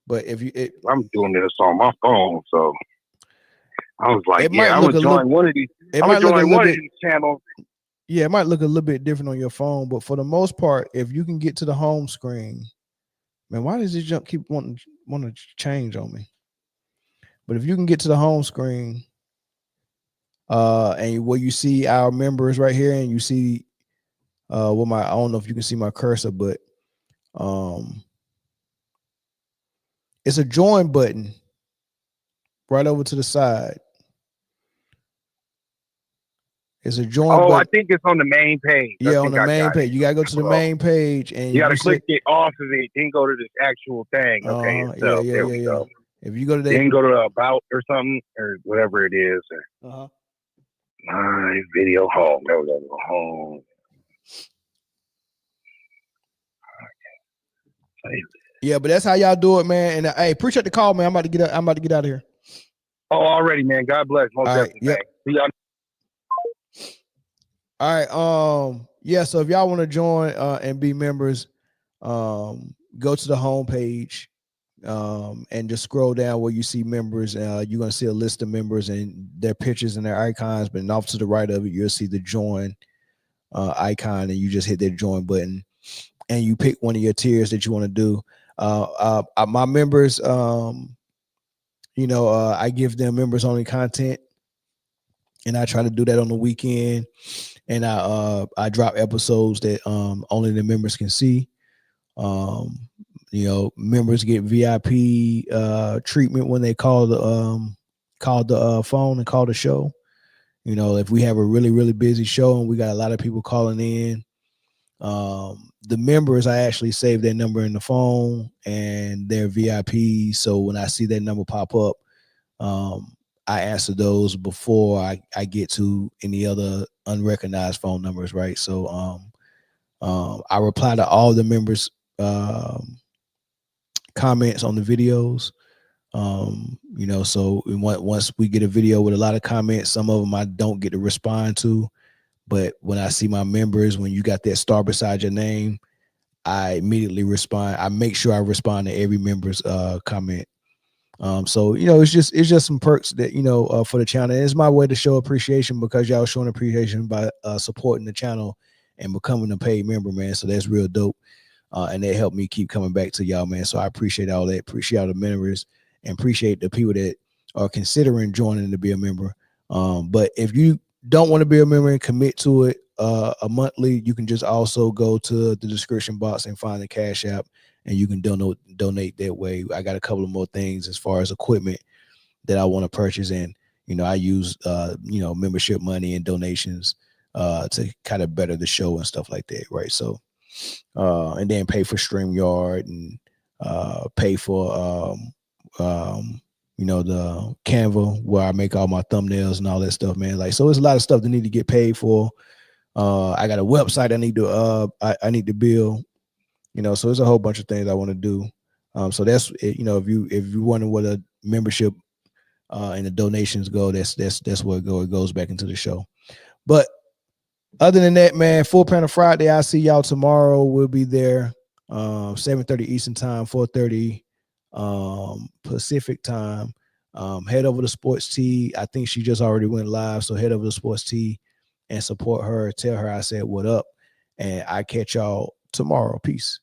But if you, I'm doing this on my phone, so. I was like, I'm gonna join one of these. I'm gonna join one of these channels. Yeah, it might look a little bit different on your phone, but for the most part, if you can get to the home screen, man, why does this junk keep wanting to change on me? But if you can get to the home screen, and where you see our members right here, and you see, I don't know if you can see my cursor, but it's a join button right over to the side. It's a join button. I think it's on the main page. Yeah, on the main page. You gotta go to the main page and you gotta click it off of it, then go to this actual thing. Okay, there we go. If you go to that, then go to about or something or whatever it is. My video home. There we go. Home. Yeah, but that's how y'all do it, man. And hey, appreciate the call, man. I'm about to get out of here. Oh, already, man. God bless. Most definitely, man. See y'all. All right. Yeah. So if y'all want to join and be members, go to the homepage, and just scroll down where you see members. You're gonna see a list of members and their pictures and their icons. But off to the right of it, you'll see the join icon, and you just hit that join button, and you pick one of your tiers that you want to do. My members, I give them members only content. And I try to do that on the weekend, and I drop episodes that only the members can see. Members get VIP treatment when they call the phone and call the show, if we have a really, really busy show and we got a lot of people calling in, the members, I actually save their number in the phone and they're VIP. So when I see that number pop up, I answer those before I get to any other unrecognized phone numbers, right? So I reply to all the members' comments on the videos. So once we get a video with a lot of comments, some of them I don't get to respond to. But when I see my members, when you got that star beside your name, I immediately respond. I make sure I respond to every member's comment. It's just some perks that for the channel. It's my way to show appreciation because y'all showing appreciation by supporting the channel and becoming a paid member, man. So that's real dope, and that helped me keep coming back to y'all, man. So I appreciate all that. Appreciate all the members and appreciate the people that are considering joining to be a member. But if you don't want to be a member and commit to it a monthly, you can just also go to the description box and find the Cash App, and you can donate that way. I got a couple of more things as far as equipment that I want to purchase, and I use membership money and donations to kind of better the show and stuff like that, right? So and then pay for StreamYard and pay for the Canva where I make all my thumbnails and all that stuff, man. Like, so there's a lot of stuff that need to get paid for. I got a website I need to I need to build, so there's a whole bunch of things I want to do. So that's if you wonder what a membership and the donations go, that's where it goes back into the show. But other than that, man, Full Panel Friday, I'll see y'all tomorrow. We'll be there 7:30 Eastern time, 4:30 Pacific time. Head over to Sports T. I think she just already went live, so head over to Sports T and support her. Tell her I said what up, and I catch y'all tomorrow. Peace.